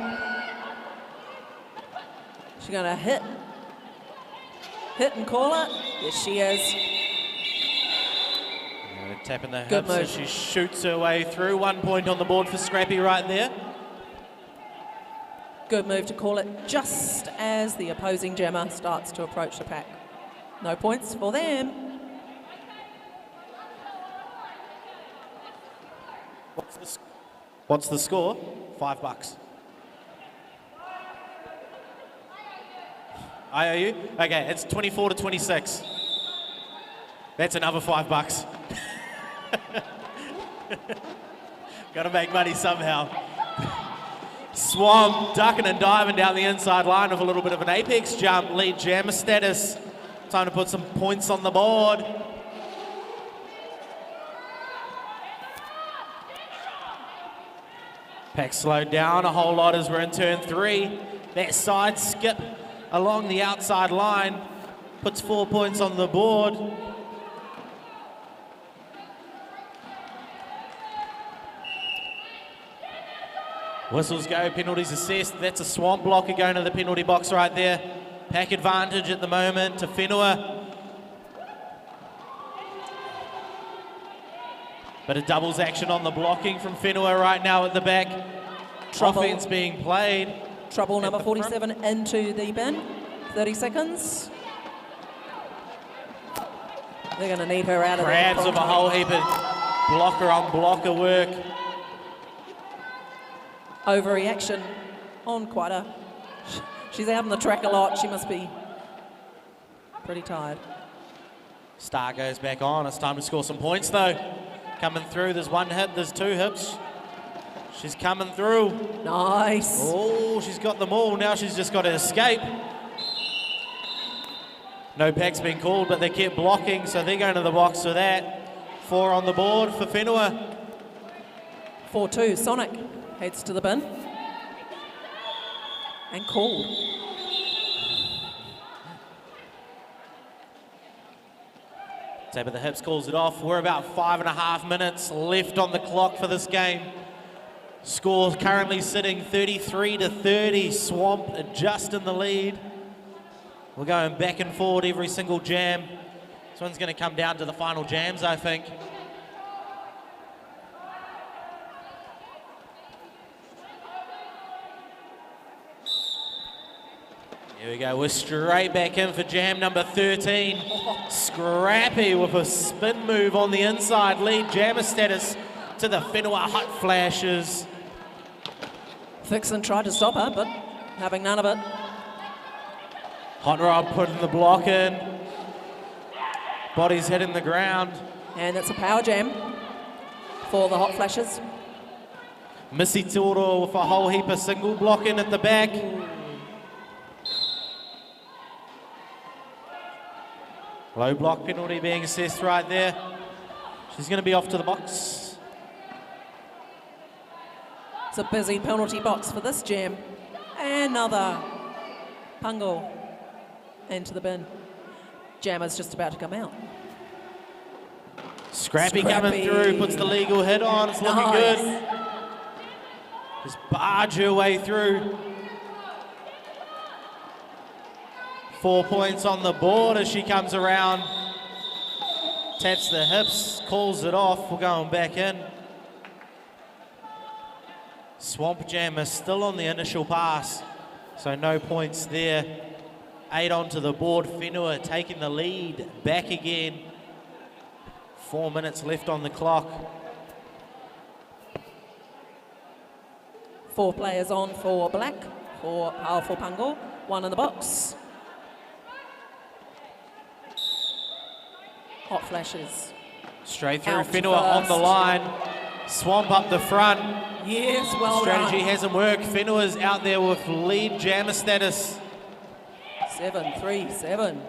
She's going to hit and call it. Yes, she is. Tapping the Good hips as move. she shoots her way through. 1 point on the board for Scrappy right there. Good move to call it just as the opposing jammer starts to approach the pack. No points for them. What's the score? $5. IOU? Okay, it's 24-26. That's another $5. Gotta make money somehow. Swamp ducking and diving down the inside line with a little bit of an apex jump. Lead jammer status. Time to put some points on the board. Pack slowed down a whole lot as we're in turn 3. That side skip along the outside line puts 4 points on the board. Whistles go, penalties assessed. That's a Swamp blocker going to the penalty box right there. Pack advantage at the moment to Whenua. Bit of doubles action on the blocking from Whenua right now at the back. Trouble. Offense being played. Trouble number the front. 47 into the bin. 30 seconds. They're going to need her out of there. Grabs of a whole heap of blocker on blocker work. Overreaction on Quetta. She's out on the track a lot. She must be pretty tired. Star goes back on. It's time to score some points though. Coming through. There's one hit. There's two hips. She's coming through. Nice. Oh, she's got them all. Now she's just got to escape. No pack's been called, but they kept blocking, so they're going to the box for that. 4 on the board for Whenua. 4-2. Sonic heads to the bin. And called. Tap of the hips calls it off. We're about 5.5 minutes left on the clock for this game. Score currently sitting 33-30. Swamp just in the lead. We're going back and forward every single jam. This one's going to come down to the final jams, I think. Here we go. We're straight back in for jam number 13. Scrappy with a spin move on the inside. Lead jammer status to the Whenua hot flashes. Vixen tried to stop her, but having none of it. Hot Rod putting the block in. Body's hitting the ground. And it's a power jam for the hot flashes. Missy Toro with a whole heap of single block in at the back. Low block penalty being assessed right there. She's going to be off to the box. It's a busy penalty box for this jam. Another Pungle into the bin. Jammer's just about to come out. Scrappy coming through, puts the legal hit on. It's looking good. Just barge her way through. 4 points on the board as she comes around. Taps the hips, calls it off. We're going back in. Swamp Jammer still on the initial pass, so no points there. 8 onto the board. Whenua taking the lead back again. 4 minutes left on the clock. 4 players on for black, for powerful Pungle. 1 in the box. Hot flashes. Straight through. Out Whenua on the first. line. Swamp up the front. Yes, well Strategy done. hasn't worked. Whenua's out there with lead jammer status. 7-3-7.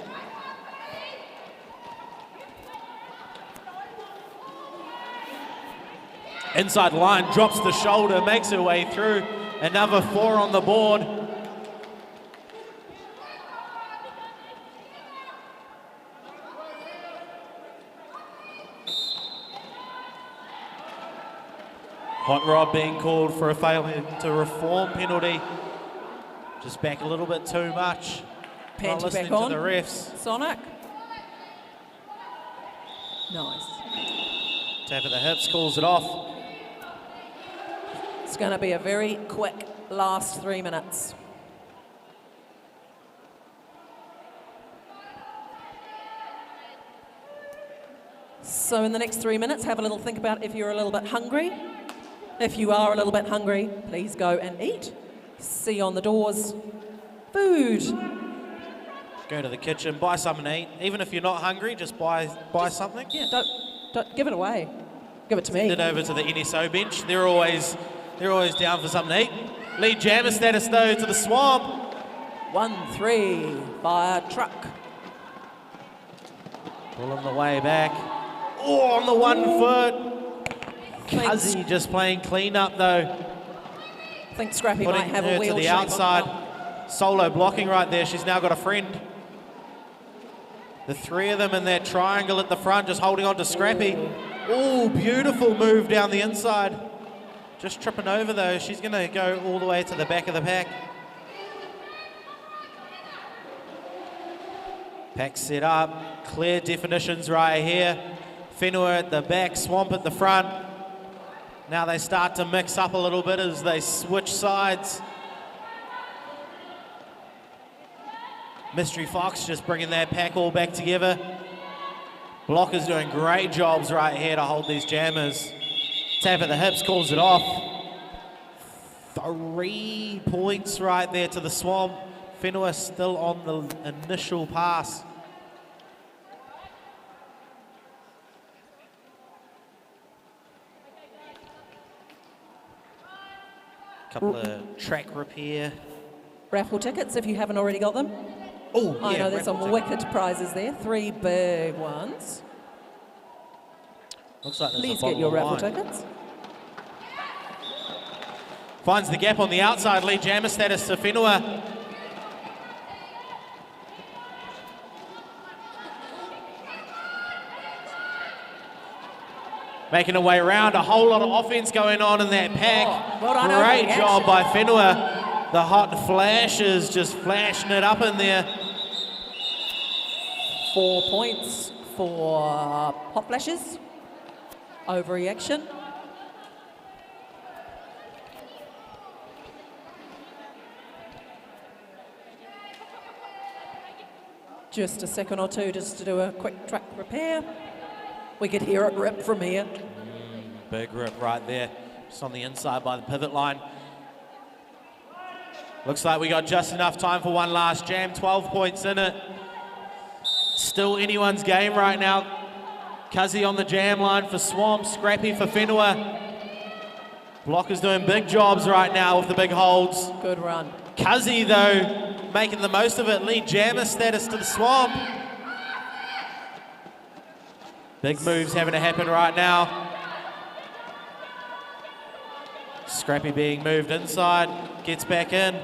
Inside line, drops the shoulder, makes her way through. Another 4 on the board. Hot Rod being called for a failure to reform penalty. Just back a little bit too much. Not Panty listening back to on. the refs. Sonic. Nice. Tap of the hips, calls it off. It's going to be a very quick last 3 minutes. So in the next 3 minutes, have a little think about if you're a little bit hungry. If you are a little bit hungry, please go and eat. See on the doors. Food. Go to the kitchen, buy something to eat. Even if you're not hungry, just buy something. Yeah, don't give it away. Give it to me. Head over to the NSO bench. They're always down for something to eat. Lead jammer status though to the Swamp. 1-3, fire truck. Pulling the way back. Oh, on the 1 foot. Cuzzy just playing clean up though. I think Scrappy Putting might have her a wheel to the shape on outside. top. Solo blocking right there. She's now got a friend. The 3 of them in that triangle at the front, just holding on to Scrappy. Oh, beautiful move down the inside. Just tripping over though. She's going to go all the way to the back of the pack. Pack set up. Clear definitions right here. Whenua at the back, Swamp at the front. Now they start to mix up a little bit as they switch sides. Mystery Fox just bringing that pack all back together. Blockers doing great jobs right here to hold these jammers. Tap at the hips calls it off. 3 points right there to the Swamp. Whenua still on the initial pass. Couple of track repair. Raffle tickets if you haven't already got them. Oh, I yeah, know there's some raffle ticket. wicked prizes there. 3 big ones. Looks like there's Please a bottle get your of raffle wine. tickets. Finds the gap on the outside, lead jammer status to Whenua. Making a way around, a whole lot of offense going on in that pack. Oh, well done, Great Oakley, job action. by Whenua. The hot flashes just flashing it up in there. 4 points for hot flashes. Overreaction. Just a second or two just to do a quick track repair. We could hear it rip from here. Big rip right there, just on the inside by the pivot line. Looks like we got just enough time for one last jam, 12 points in it. Still anyone's game right now. Cuzzy on the jam line for Swamp, Scrappy for Whenua. Blockers doing big jobs right now with the big holds. Good run. Cuzzy though, making the most of it, lead jammer status to the Swamp. Big moves having to happen right now. Scrappy being moved inside, gets back in.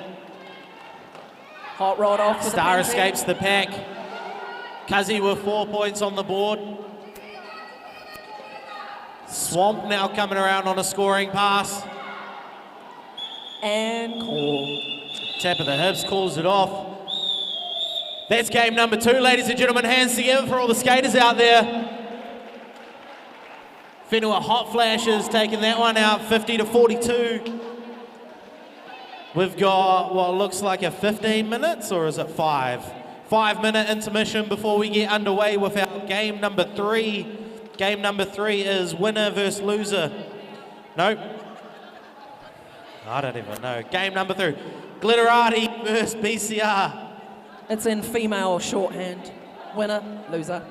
Hot rod off. Star escapes the pack. Cuzzy with 4 points on the board. Swamp now coming around on a scoring pass. And called. Tap of the hips calls it off. That's game number 2, ladies and gentlemen. Hands together for all the skaters out there. Whenua hot flashes taking that one out, 50-42. We've got what looks like a 15 minutes, or is it 5? 5-minute intermission before we get underway with our game number 3. Game number 3 is winner versus loser. Nope. I don't even know. Game number 3. Glitterati versus BCR. It's in female shorthand. Winner, loser.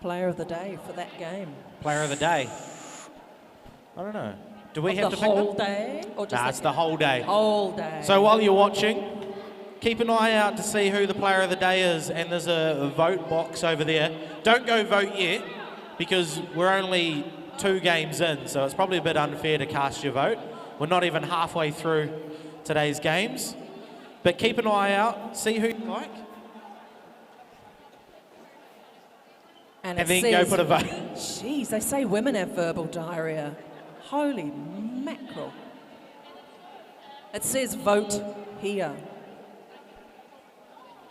player of the day for that game? Player of the day. I don't know. Do we Of have the to pick whole them? day? Or just Nah, that it's the whole day. whole day? So while you're watching, keep an eye out to see who the player of the day is, and there's a vote box over there. Don't go vote yet, because we're only 2 games in, so it's probably a bit unfair to cast your vote. We're not even halfway through today's games. But keep an eye out, see who you like, and and it then go says- put a vote. Jeez, they say women have verbal diarrhea. Holy mackerel. It says vote here.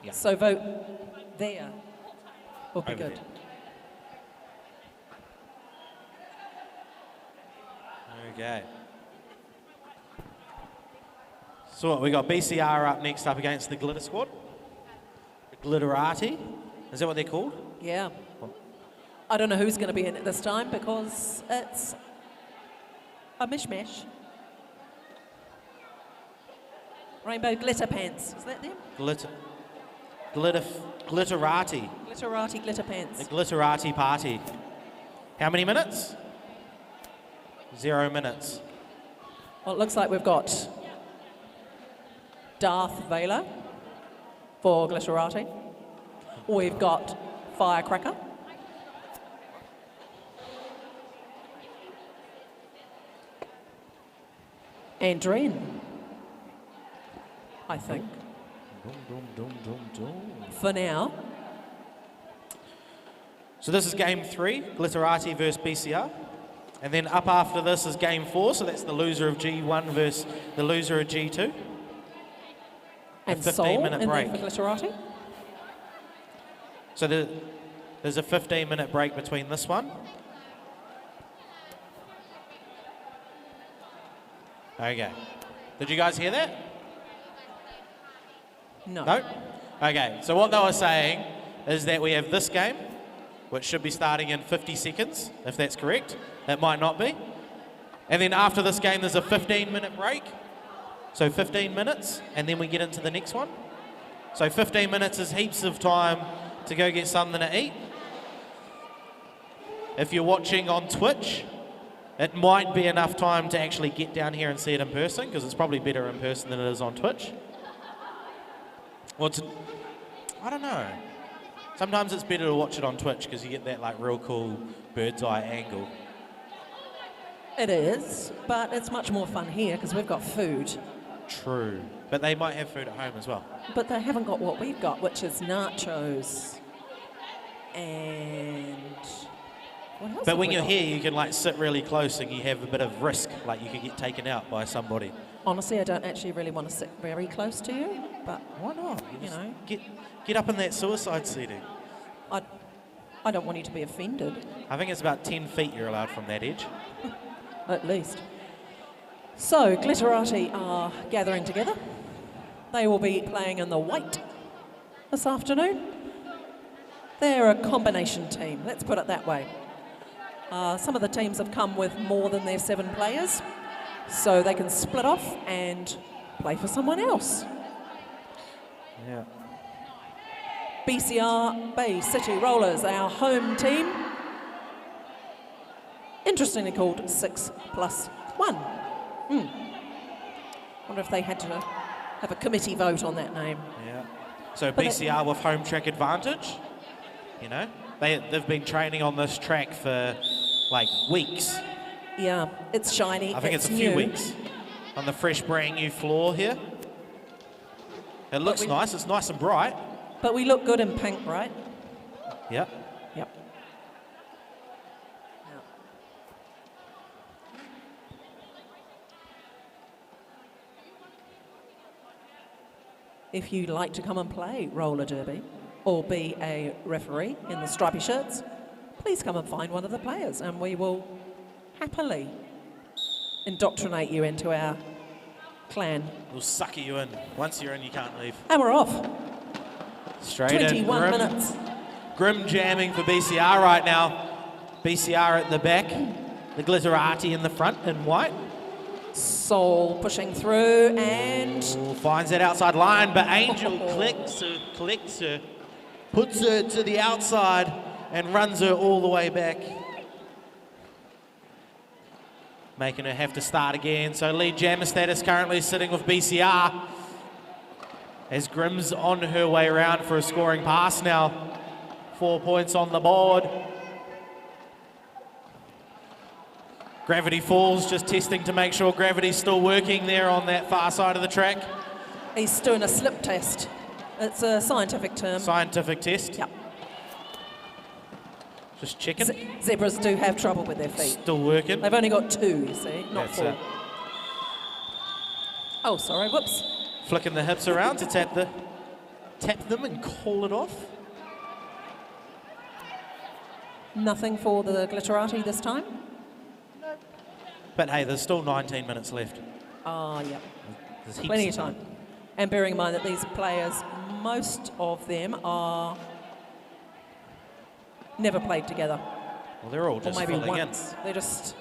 Yeah. So vote there. Will be Over good. there. Okay. So what, we got BCR up next up against the Glitter Squad. The Glitterati. Is that what they're called? Yeah. I don't know who's going to be in it this time because it's a mishmash. Rainbow glitter pants. Is that them? Glitterati. Glitterati glitter pants. The Glitterati party. How many minutes? 0 minutes. Well, it looks like we've got Darth Vader for Glitterati. We've got Firecracker. And Dren, I think, for now. So this is game 3, Glitterati versus BCR. And then up after this is game 4, so that's the loser of G1 versus the loser of G2. And 15 Soul minute in break. there for Glitterati. So there's a 15-minute break between this one. Okay. Did you guys hear that? No. No? Okay, so what they were saying is that we have this game, which should be starting in 50 seconds, if that's correct. It might not be. And then after this game, there's a 15-minute break. So 15 minutes, and then we get into the next one. So 15 minutes is heaps of time to go get something to eat. If you're watching on Twitch, it might be enough time to actually get down here and see it in person, because it's probably better in person than it is on Twitch. Well, I don't know. Sometimes it's better to watch it on Twitch because you get that like real cool bird's eye angle. It is, but it's much more fun here because we've got food. True. But they might have food at home as well. But they haven't got what we've got, which is nachos. And what else But have when we you're got? here, you can like sit really close and you have a bit of risk, like you could get taken out by somebody. Honestly, I don't actually really want to sit very close to you, but Why not? You just know. Get up in that suicide seating. I don't want you to be offended, I think it's about 10 feet you're allowed from that edge. at least. So, Glitterati are gathering together. They will be playing in the white this afternoon. They're a combination team, let's put it that way. Some of the teams have come with more than their 7 players, so they can split off and play for someone else. Yeah. BCR Bay City Rollers, our home team. Interestingly called 6+1. Wonder if they had to have a committee vote on that name. Yeah. So But BCR with home track advantage. You know, they've been training on this track for like weeks. Yeah, it's shiny. I think it's a few new. weeks on the fresh brand new floor here. It looks nice. It's nice and bright. But we look good in pink, right? Yep. Yep. If you'd like to come and play roller derby or be a referee in the stripy shirts, please come and find one of the players and we will happily indoctrinate you into our clan. We'll sucker you in. Once you're in, you can't leave. And we're off. Straight in. 21 Grim, minutes. Grim jamming for BCR right now. BCR at the back. The Glitterati in the front in white. Soul pushing through and Ooh, finds that outside line, but Angel collects her, puts her to the outside, and runs her all the way back. Making her have to start again. So lead jammer status currently sitting with BCR. As Grimm's on her way around for a scoring pass now. 4 points on the board. Gravity Falls just testing to make sure gravity's still working there on that far side of the track. He's doing a slip test. It's a scientific term. Scientific test. Yep. Just checking. Zebras do have trouble with their feet. Still working. They've only got 2, you see, not That's 4. it. Oh, sorry, whoops. Flicking the hips around to tap them and call it off. Nothing for the Glitterati this time. But hey, there's still 19 minutes left. Ah, yeah. There's heaps Plenty of time. And bearing in mind that these players, most of them are never played together. Well, they're all Or just maybe filling once. They're just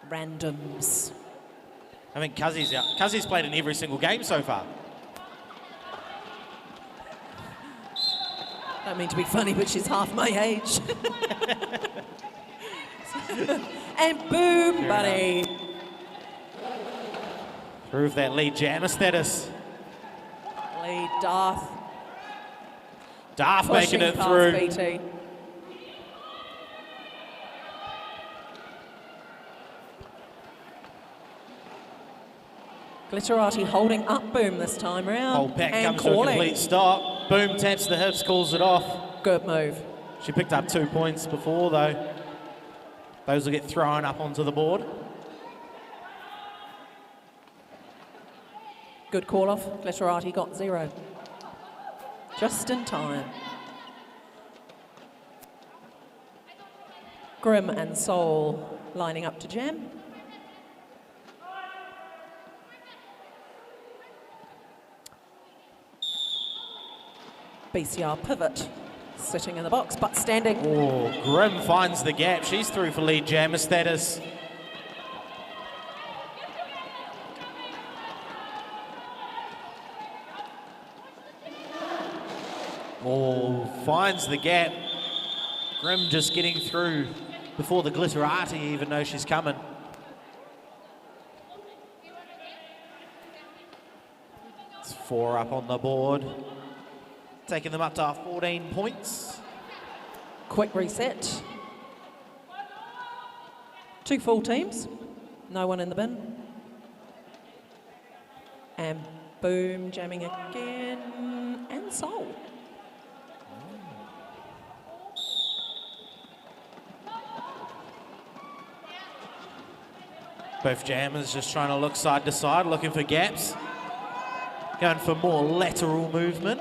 randoms. in. I think Cuzzy's out. Cuzzy's played in every single game so far. Don't mean to be funny, but she's half my age. And boom, Fair buddy. Prove that lead jammer status. Lead Darth. Darth making Pushing it past through. BT. Glitterati holding up Boom this time round. Whole pack and comes to a calling. complete stop. Boom taps the hips, calls it off. Good move. She picked up 2 points before though. Those will get thrown up onto the board. Good call off. Glitterati got 0. Just in time. Grimm and Soul lining up to jam. BCR pivot, sitting in the box, but standing. Oh, Grimm finds the gap. She's through for lead jammer status. Oh, finds the gap. Grimm just getting through before the Glitterati even knows she's coming. It's 4 up on the board. Taking them up to 14 points. Quick reset. 2 full teams. No one in the bin. And Boom jamming again. And Soul. Both jammers just trying to look side to side, looking for gaps. Going for more lateral movement.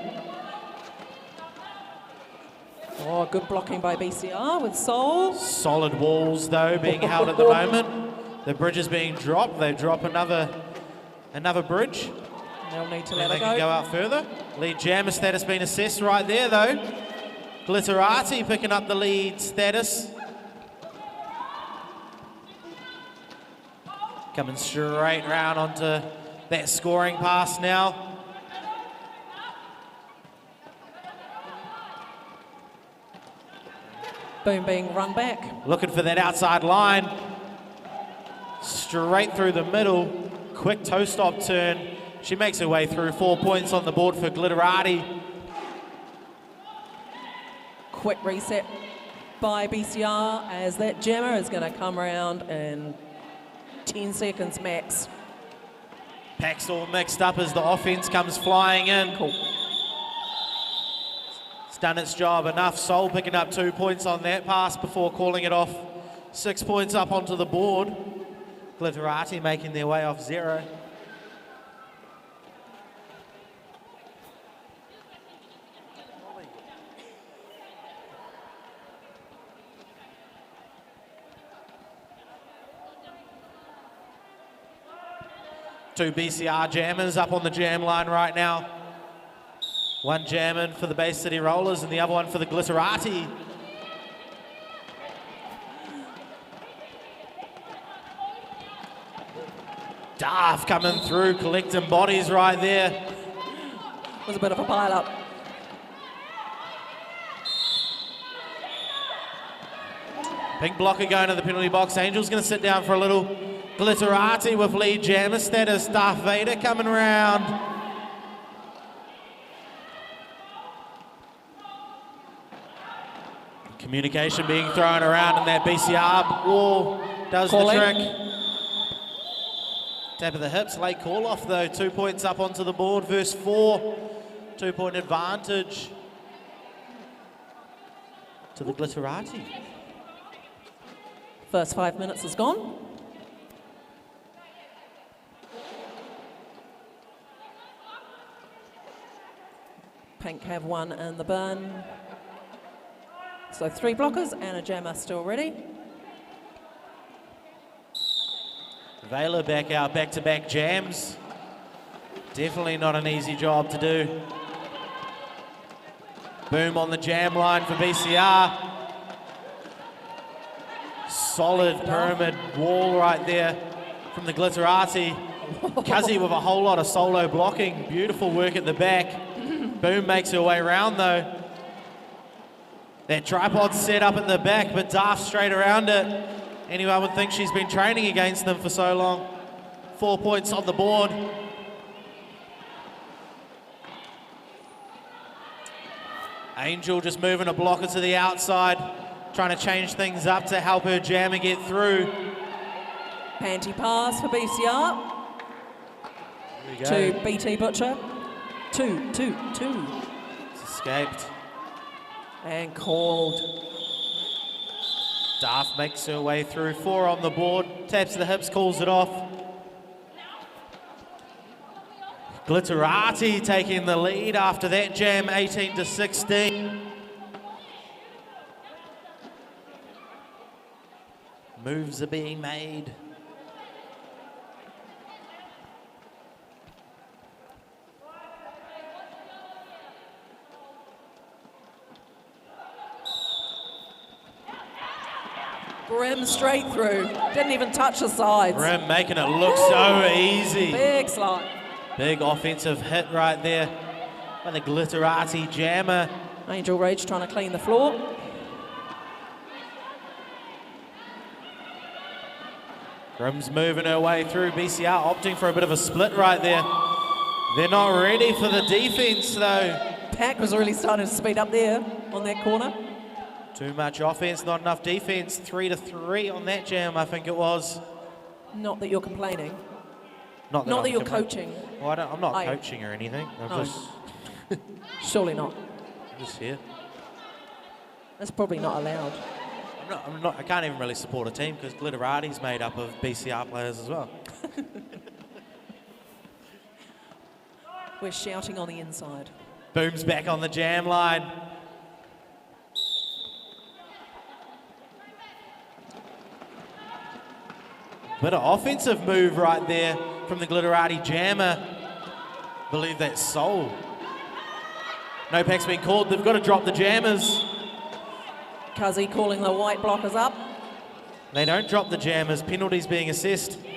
Oh, good blocking by BCR with Soul. Solid walls, though, being held at the moment. The bridge is being dropped. They drop another bridge. They'll need to And let they it can go go. out further. Lead jammer status being assessed right there, though. Glitterati picking up the lead status. Coming straight round onto that scoring pass now. Boom being run back. Looking for that outside line. Straight through the middle. Quick toe stop turn. She makes her way through. 4 points on the board for Glitterati. Quick reset by BCR as that jammer is going to come around in 10 seconds max. Pack's all mixed up as the offense comes flying in. Cool. It's done its job enough. Soul picking up 2 points on that pass before calling it off. 6 points up onto the board. Glitterati making their way off 0. Two BCR jammers up on the jam line right now. One jamming for the Bay City Rollers and the other one for the Glitterati. Darth coming through, collecting bodies right there. Was a bit of a pile up. Pink blocker going to the penalty box. Angel's going to sit down for a little. Glitterati with lead jammer status. Darth Vader coming round. Communication being thrown around, and that BCR wall does the trick. Tap of the hips, late call off though. 2 points up onto the board, verse 4. 2-point advantage to the Glitterati. First 5 minutes is gone. Pink have one in the bin. So 3 blockers and a jammer still ready. Vela back out, back-to-back jams. Definitely not an easy job to do. Boom on the jam line for BCR. Solid pyramid wall right there from the Glitterati. Cuzzy with a whole lot of solo blocking. Beautiful work at the back. Boom makes her way around though. That tripod's set up at the back, but Darth straight around it. Anyone would think she's been training against them for so long. 4 points on the board. Angel just moving a blocker to the outside, trying to change things up to help her jammer get through. Panty pass for BCR. To BT Butcher. 2, 2, 2. It's escaped. And called. Darth makes her way through. 4 on the board. Taps the hips, calls it off. Glitterati taking the lead after that jam, 18-16. Moves are being made. Grim straight through. Didn't even touch the sides. Grim making it look so easy. Big slide. Big offensive hit right there by the Glitterati jammer. Angel Rage trying to clean the floor. Grim's moving her way through. BCR opting for a bit of a split right there. They're not ready for the defense though. Pack was really starting to speed up there on that corner. Too much offense, not enough defense. 3-3 on that jam, I think it was. Not that you're complaining. Not that I'm you're coaching. Well, I'm not coaching or anything. I'm Surely not. just here. That's probably not allowed. I can't even really support a team because Glitterati's made up of BCR players as well. We're shouting on the inside. Boom's back on the jam line. Bit of offensive move right there from the Glitterati jammer. Believe that's Soul. No pack's been called. They've got to drop the jammers. Cuzzy calling the white blockers up. They don't drop the jammers. Penalties being assessed. There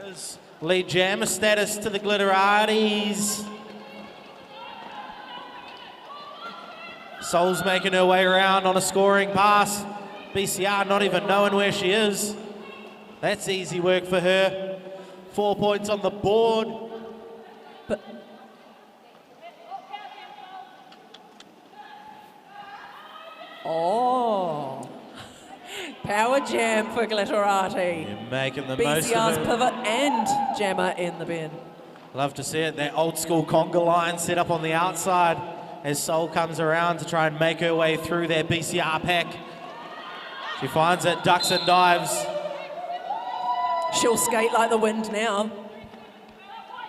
it is. Lead jammer status to the Gliteratis. Soul's making her way around on a scoring pass. BCR not even knowing where she is. That's easy work for her. 4 points on the board. But power jam for Glitterati. You're making the most of BCR's it. pivot and jammer in the bin. Love to see it. That old school conga line set up on the outside as Soul comes around to try and make her way through that BCR pack. She finds it, ducks and dives. She'll skate like the wind now.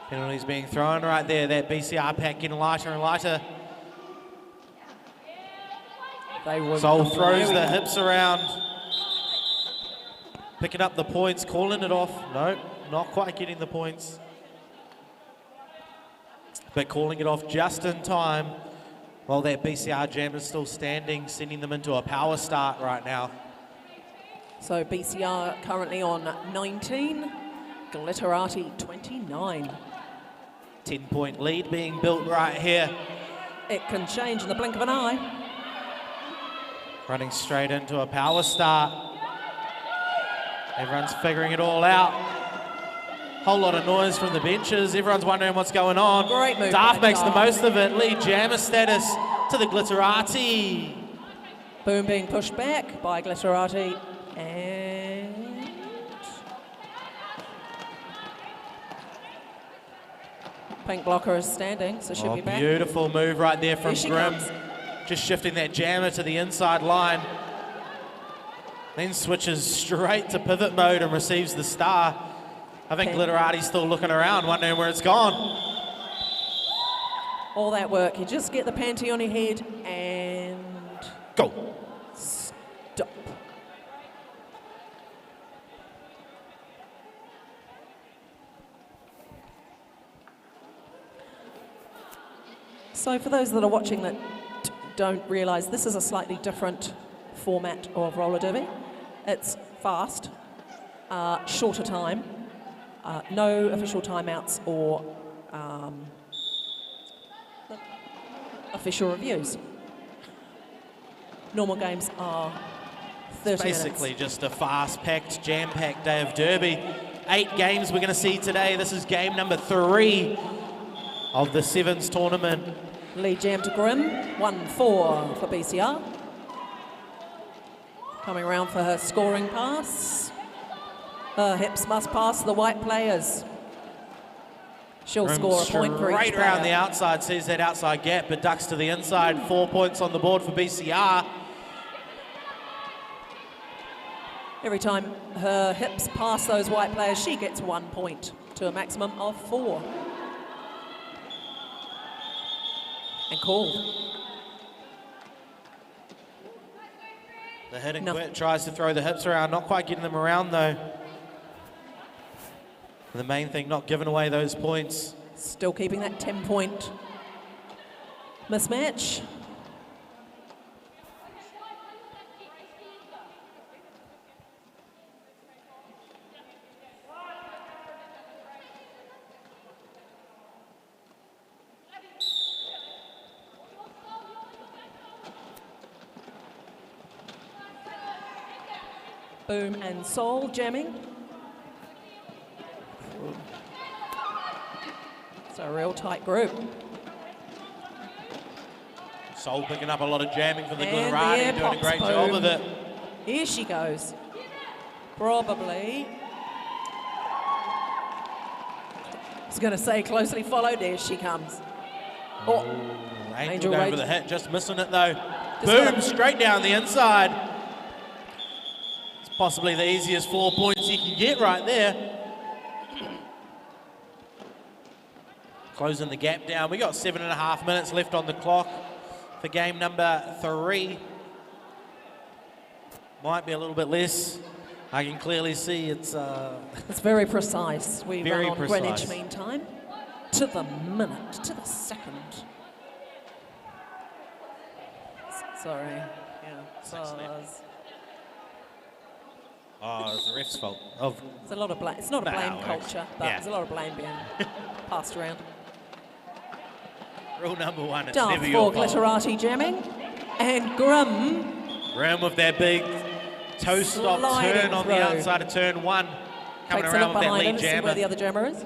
Penalties being thrown right there. That BCR pack getting lighter and lighter. Soul throws the hips around. Picking up the points, calling it off. No, not quite getting the points. But calling it off just in time while that BCR jam is still standing, sending them into a power start right now. So BCR currently on 19, Glitterati 29. 10-point lead being built right here. It can change in the blink of an eye. Running straight into a power start. Everyone's figuring it all out. Whole lot of noise from the benches. Everyone's wondering what's going on. Great move Daft by makes the Daft. most of it. Lead jammer status to the Glitterati. Boom being pushed back by Glitterati. And pink blocker is standing, so she'll be back. Beautiful move right there from Here she Grimm. comes. Just shifting that jammer to the inside line. Then switches straight to pivot mode and receives the star. I think Okay. Glitterati's still looking around, wondering where it's gone. All that work. You just get the panty on your head and Go. stop. So for those that are watching that don't realise, this is a slightly different format of roller derby. It's fast, shorter time, no official timeouts or official reviews. Normal games are 30 Basically minutes. just a fast-packed, jam-packed day of derby. 8 games we're going to see today. This is game number 3 of the Sevens tournament. Lead jam to Grimm, 1-4 for BCR. Coming around for her scoring pass. Her hips must pass the white players. She'll score a point for each Straight around the player. outside, sees that outside gap, but ducks to the inside. 4 points on the board for BCR. Every time her hips pass those white players, she gets 1 point to a maximum of 4. And called. The hit and No. quit tries to throw the hips around, not quite getting them around though. The main thing, not giving away those points. Still keeping that 10-point mismatch. Boom and Soul jamming. It's a real tight group. Soul picking up a lot of jamming from the And the Glitterati, air doing a pops, great job boom. of it. Here she goes. Probably. I was going to say closely followed. There she comes. Oh, Angel Angel going Rage. for the hit, just missing it though. Just Boom, gotta- straight down the inside. It's possibly the easiest 4 points you can get right there. Closing the gap down. We got 7.5 minutes left on the clock for game number 3. Might be a little bit less. I can clearly see it's it's very precise. We Very run on precise. Greenwich Mean Time. To the minute, to the second. Sorry. Yeah. Six left. it's it's the ref's fault. Of a lot of blame. It's not a No, blame it's- culture, but yeah. there's a lot of blame being passed around. rule number 1, it's Daft never for your fault. Glitterati jamming. And Grimm Round with that big toe stop Sliding turn on through. the outside of turn 1. Coming takes a around look with that behind him lead to see where jammer. the other jammer is.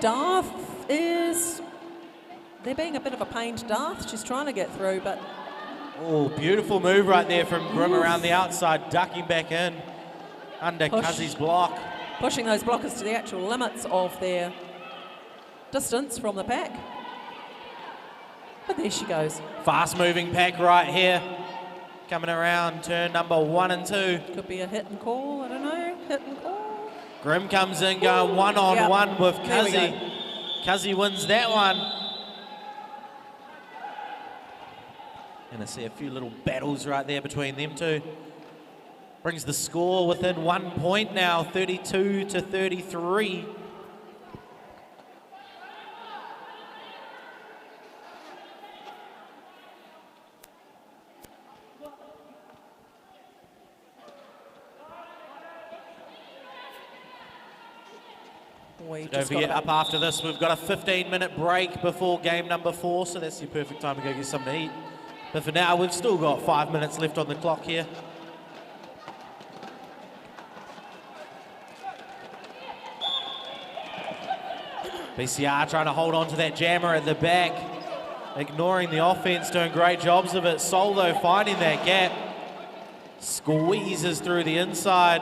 Darth is... They're being a bit of a pain to Darth. She's trying to get through, but Oh, beautiful move right there from Grimm around the outside, ducking back in under Push. Cuzzy's block. pushing those blockers to the actual limits of their distance from the pack. But there she goes. Fast moving pack right here. Coming around turn number 1 and 2. Could be a hit and call, I don't know. Hit and call. Grimm comes in going 1-on-1 Yep. with There we Cuzzy. go. Cuzzy wins that one. And I see a few little battles right there between them two. Brings the score within 1 point now, 32-33. We Don't just got forget, about up after this, we've got a 15-minute break before game number 4, so that's your perfect time to go get something to eat. But for now, we've still got 5 minutes left on the clock here. BCR trying to hold on to that jammer at the back, ignoring the offense, doing great jobs of it. Sol, though, finding that gap, squeezes through the inside.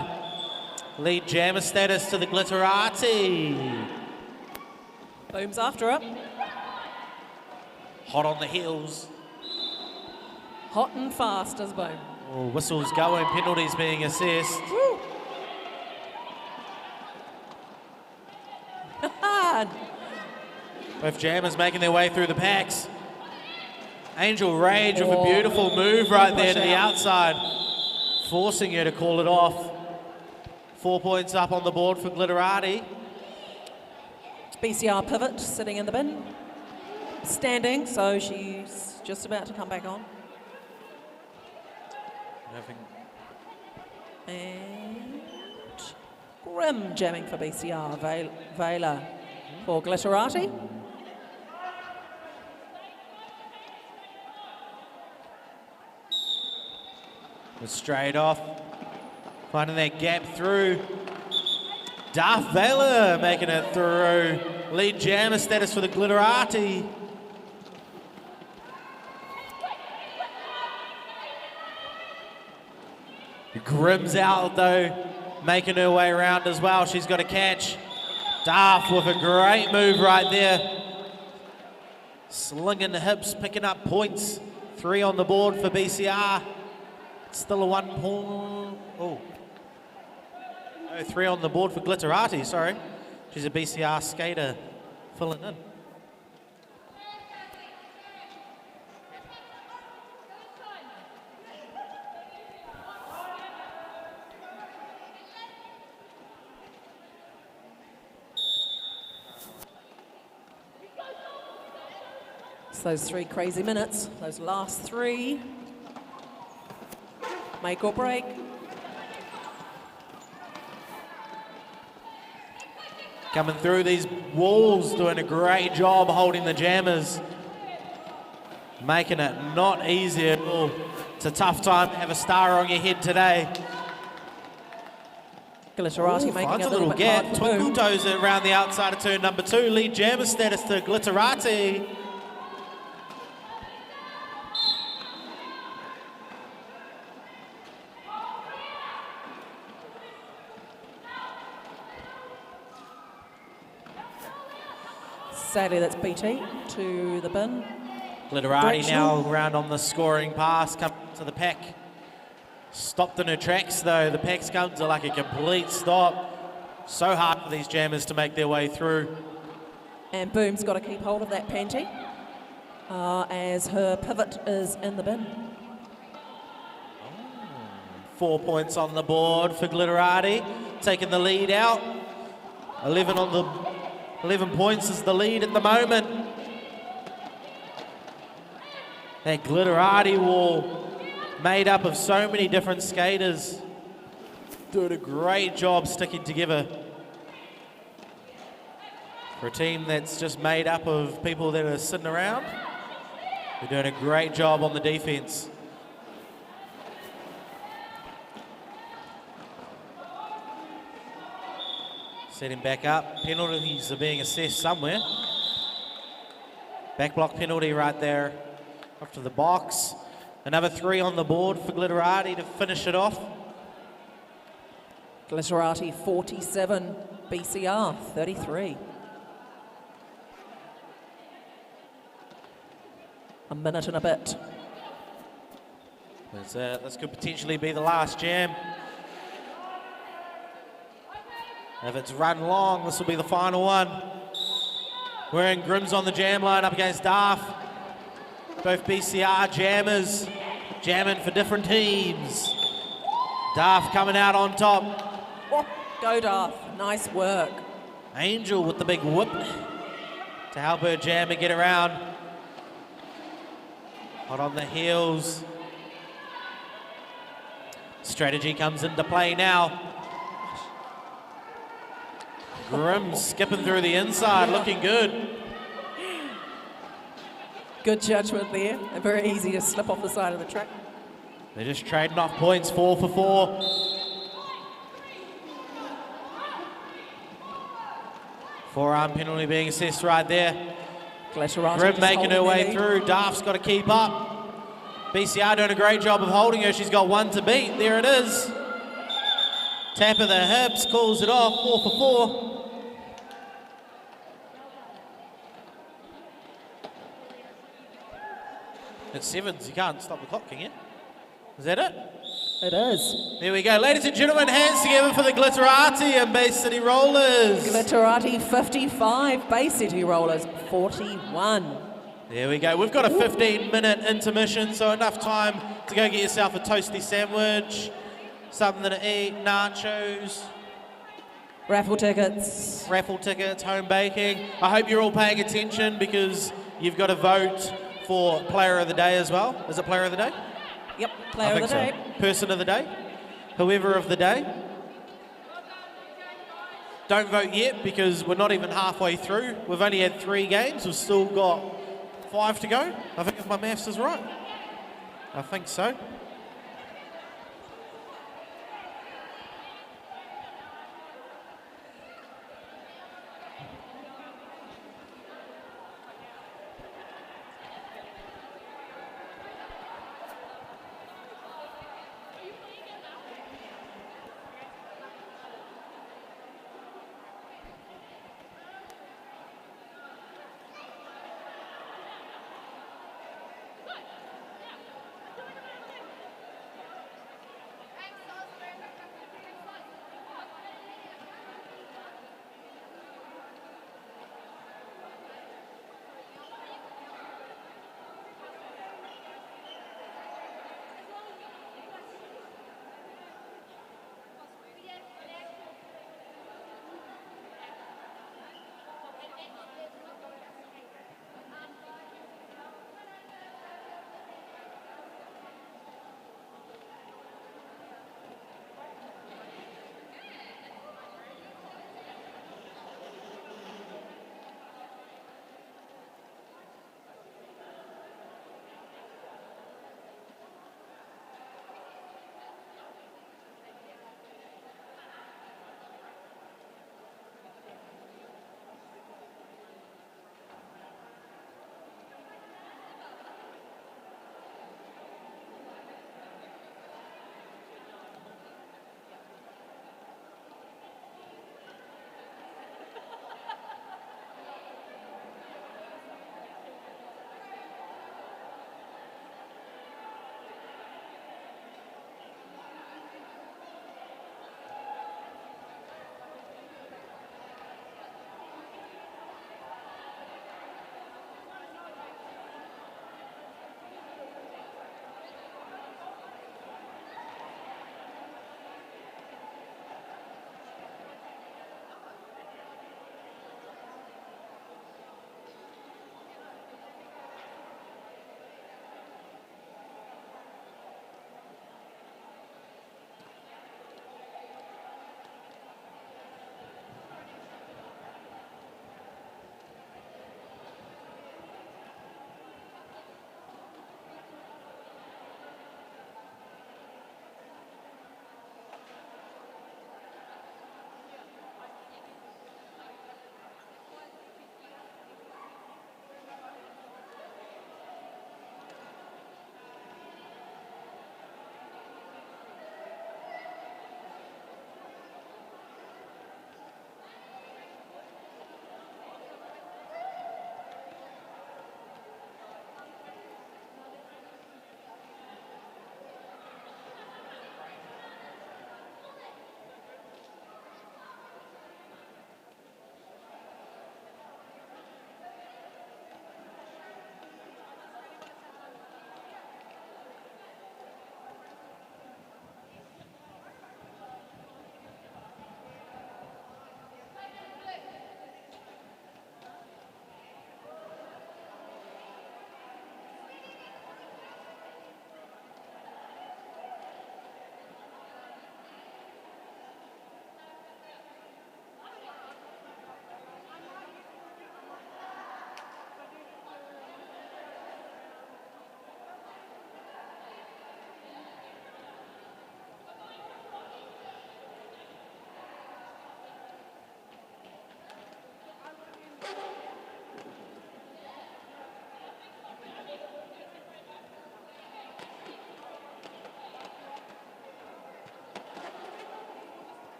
Lead jammer status to the Glitterati. Boom's after it. Hot on the heels. Hot and fast as Boom. Oh, whistles going, penalties being assessed. Woo. Both jammers making their way through the packs. Angel Rage with a beautiful move right there to the outside, forcing her to call it off. 4 points up on the board for Glitterati. BCR pivot sitting in the bin. Standing, so she's just about to come back on. And Grim jamming for BCR. Vela for Glitterati. Straight off, finding that gap through. Darth Vader making it through. Lead jammer status for the Glitterati. Grim's out though, making her way around as well. She's got a catch. Darth with a great move right there. Slinging the hips, picking up points. 3 on the board for BCR. Still a 1 point. Oh. No, 3 on the board for Glitterati, sorry. She's a BCR skater filling in. It's those 3 crazy minutes, those last 3. Make or break. Coming through these walls, doing a great job holding the jammers. Making it not easy at all. It's a tough time to have a star on your head today. Glitterati making Finds it a little bit gap. hard for Boom. Twinkle toes it around the outside of turn number 2. Lead jammer status to Glitterati. Sadly, that's BT to the bin. Glitterati Directional. now around on the scoring pass, come to the pack. Stopped in her tracks though. The packs come to like a complete stop. So hard for these jammers to make their way through. And Boom's got to keep hold of that panty as her pivot is in the bin. 4 points on the board for Glitterati, taking the lead out. 11 points is the lead at the moment. That Glitterati wall made up of so many different skaters, doing a great job sticking together. For a team that's just made up of people that are sitting around, they're doing a great job on the defense. Setting back up. Penalties are being assessed somewhere. Back block penalty right there up to the box. Another 3 on the board for Glitterati to finish it off. Glitterati 47, BCR 33. A minute and a bit. This could potentially be the last jam. If it's run long, this will be the final one. We're in Grim's on the jam line up against Darth. Both BCR jammers, jamming for different teams. Darth coming out on top. Oh, go Darth, nice work. Angel with the big whip to help her jammer get around. Hot on the heels. Strategy comes into play now. Grim skipping through the inside, looking good. Good judgment there. And very easy to slip off the side of the track. They're just trading off points, 4 for 4. Forearm penalty being assessed right there. Glitterati Grim just making her holding way their lead. through. Daft's got to keep up. BCR doing a great job of holding her. She's got one to beat. There it is. Tap of the hips, calls it off, 4 for 4. It's sevens, you can't stop the clock, can you? Is that it? It is. There we go. Ladies and gentlemen, hands together for the Glitterati and Bay City Rollers. Glitterati 55, Bay City Rollers 41. There we go. We've got a 15-minute intermission, so enough time to go get yourself a toasty sandwich, something to eat, nachos, Raffle tickets. raffle tickets, home baking. I hope you're all paying attention because you've got to vote for Player of the Day as well. Is it Player of the Day? Yep, player I of think the day. so. Person of the Day? Whoever of the day? Don't vote yet because we're not even halfway through. We've only had 3 games. We've still got 5 to go. I think if my maths is right. I think so.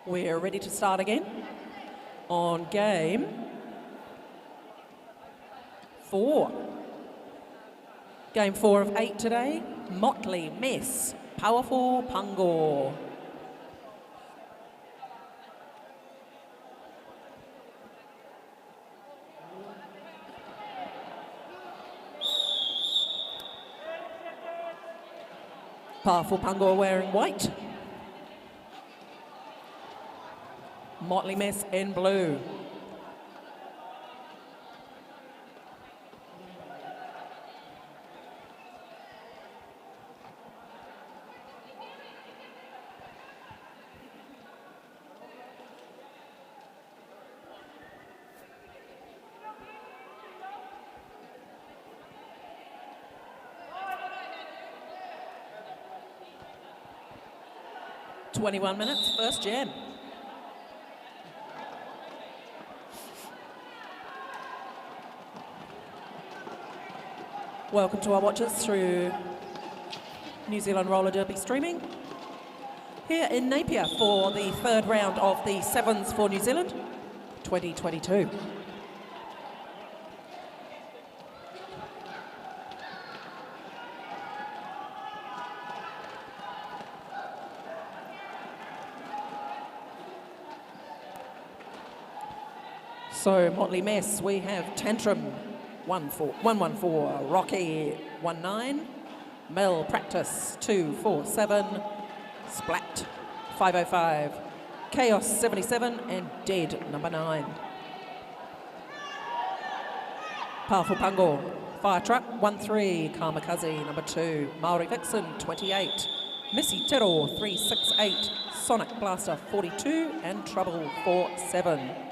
We're ready to start again on game 4. Game 4 of 8 today, Motley Mess, Powerful Pangor. Powerful Pangor wearing white. Motley Mess in blue. "21 minutes, first jam." Welcome to our watchers through New Zealand Roller Derby streaming. Here in Napier for the third round of the Sevens for New Zealand 2022. So Motley Mess, we have Tantrum 114, Rocky 19, Mel Practice 247, Splat 505, Chaos 77, and Dead number 9. Powerful Pangor, Fire Truck 13, Kamikaze number 2, Maori Vixen 28, Missy Tero 368, Sonic Blaster 42, and Trouble 47.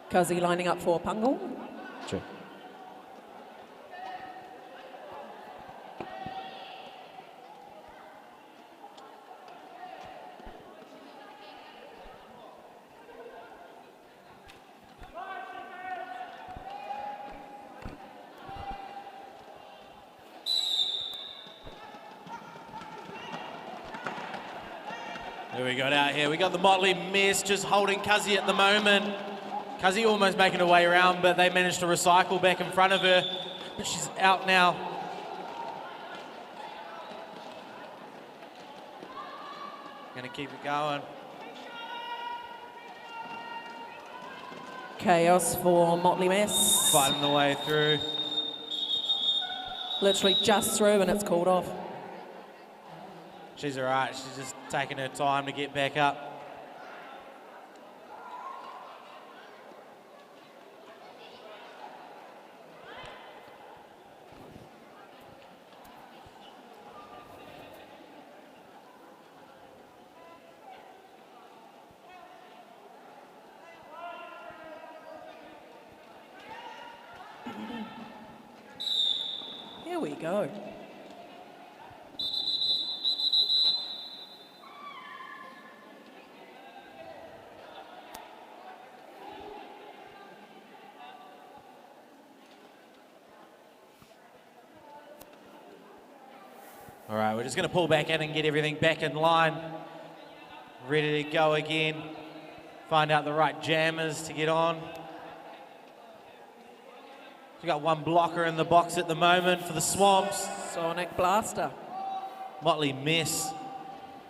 Kazi lining up for Pangor. Sure. There we go out here. We got the Motley Mess just holding Kazi at the moment. Kazi almost making her way around, but they managed to recycle back in front of her. But she's out now. Gonna keep it going. Chaos for Motley Mess. Fighting the way through. Literally just through and it's called off. She's all right. She's just taking her time to get back up. Here we go. All right, we're just going to pull back in and get everything back in line. Ready to go again. Find out the right jammers to get on. We've got one blocker in the box at the moment for the Swamps. Sonic Blaster. Motley Mess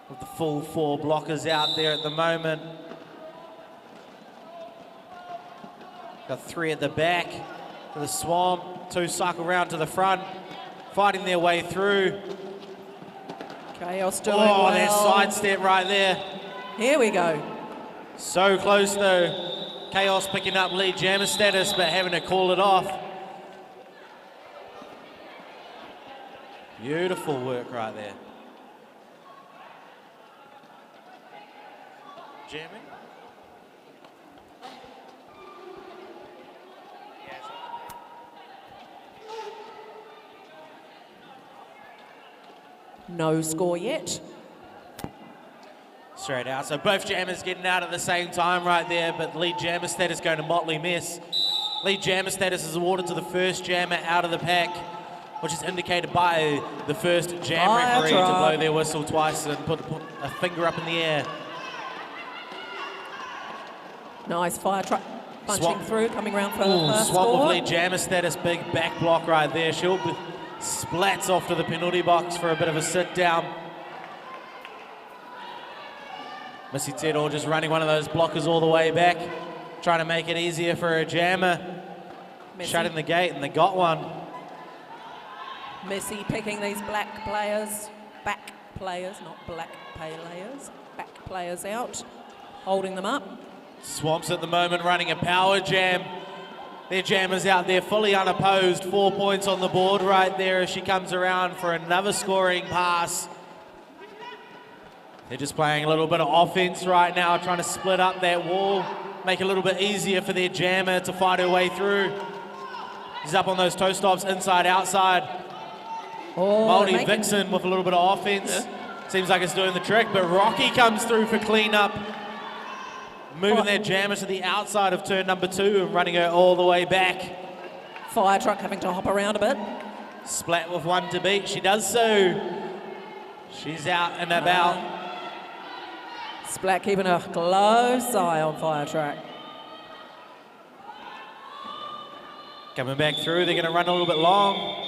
with the full 4 blockers out there at the moment. Got 3 at the back for the Swamp. 2 cycle round to the front, fighting their way through. Chaos doing well. Their sidestep right there. Here we go. So close though. Chaos picking up lead jammer status, but having to call it off. Beautiful work right there. Jamming. No score yet. Straight out. So both jammers getting out at the same time right there, but lead jammer status going to Motley Mess. Lead jammer status is awarded to the first jammer out of the pack, which is indicated by the first jam Fire referee to truck. blow their whistle twice and put a finger up in the air. Nice fire truck punching Swap. through, coming round for the Ooh, first swap score. with lead jammer status, big back block right there. She'll be splats off to the penalty box for a bit of a sit down. Missy Tedor just running one of those blockers all the way back, trying to make it easier for a jammer. Messy. Shutting the gate, and they got one. Messy picking these back players, not black players, back players out, holding them up. Swamps at the moment running a power jam. Their jammer's out there fully unopposed. 4 points on the board right there as she comes around for another scoring pass. They're just playing a little bit of offense right now, trying to split up that wall, make it a little bit easier for their jammer to fight her way through. He's up on those toe stops, inside, outside. Oh, Moldy making- Vixen with a little bit of offense. Seems like it's doing the trick, but Rocky comes through for cleanup. Moving their jammer to the outside of turn number 2 and running her all the way back. Fire truck having to hop around a bit. Splat with one to beat. She does so. She's out and about. Splat keeping a close eye on fire truck. Coming back through, they're going to run a little bit long.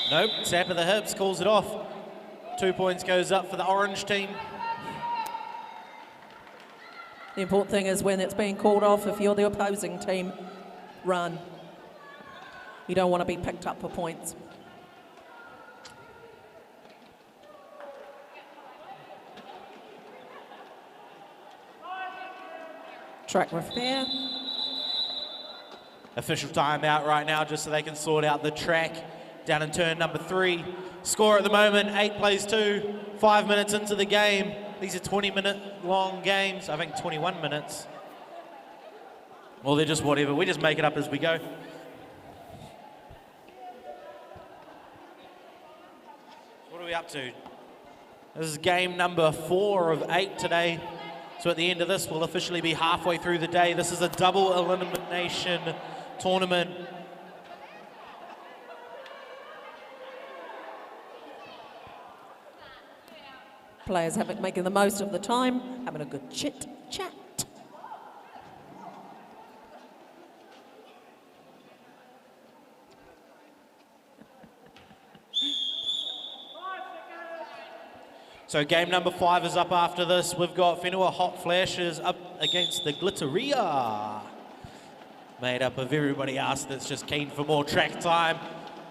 Nope, tap of the hips, calls it off. 2 points goes up for the orange team. The important thing is when it's being called off, if you're the opposing team, run. You don't want to be picked up for points. Track repair. Official timeout right now just so they can sort out the track down in turn number 3. Score at the moment, 8 plays 2, 5 minutes into the game. These are 20-minute long games, I think 21 minutes. Well, they're just whatever, we just make it up as we go. What are we up to? This is game number 4 of 8 today. So at the end of this, we'll officially be halfway through the day. This is a double elimination tournament. Players making the most of the time, having a good chit chat. So game number 5 is up after this. We've got Whenua Hot Flashes up against the Glitteria. Made up of everybody else that's just keen for more track time.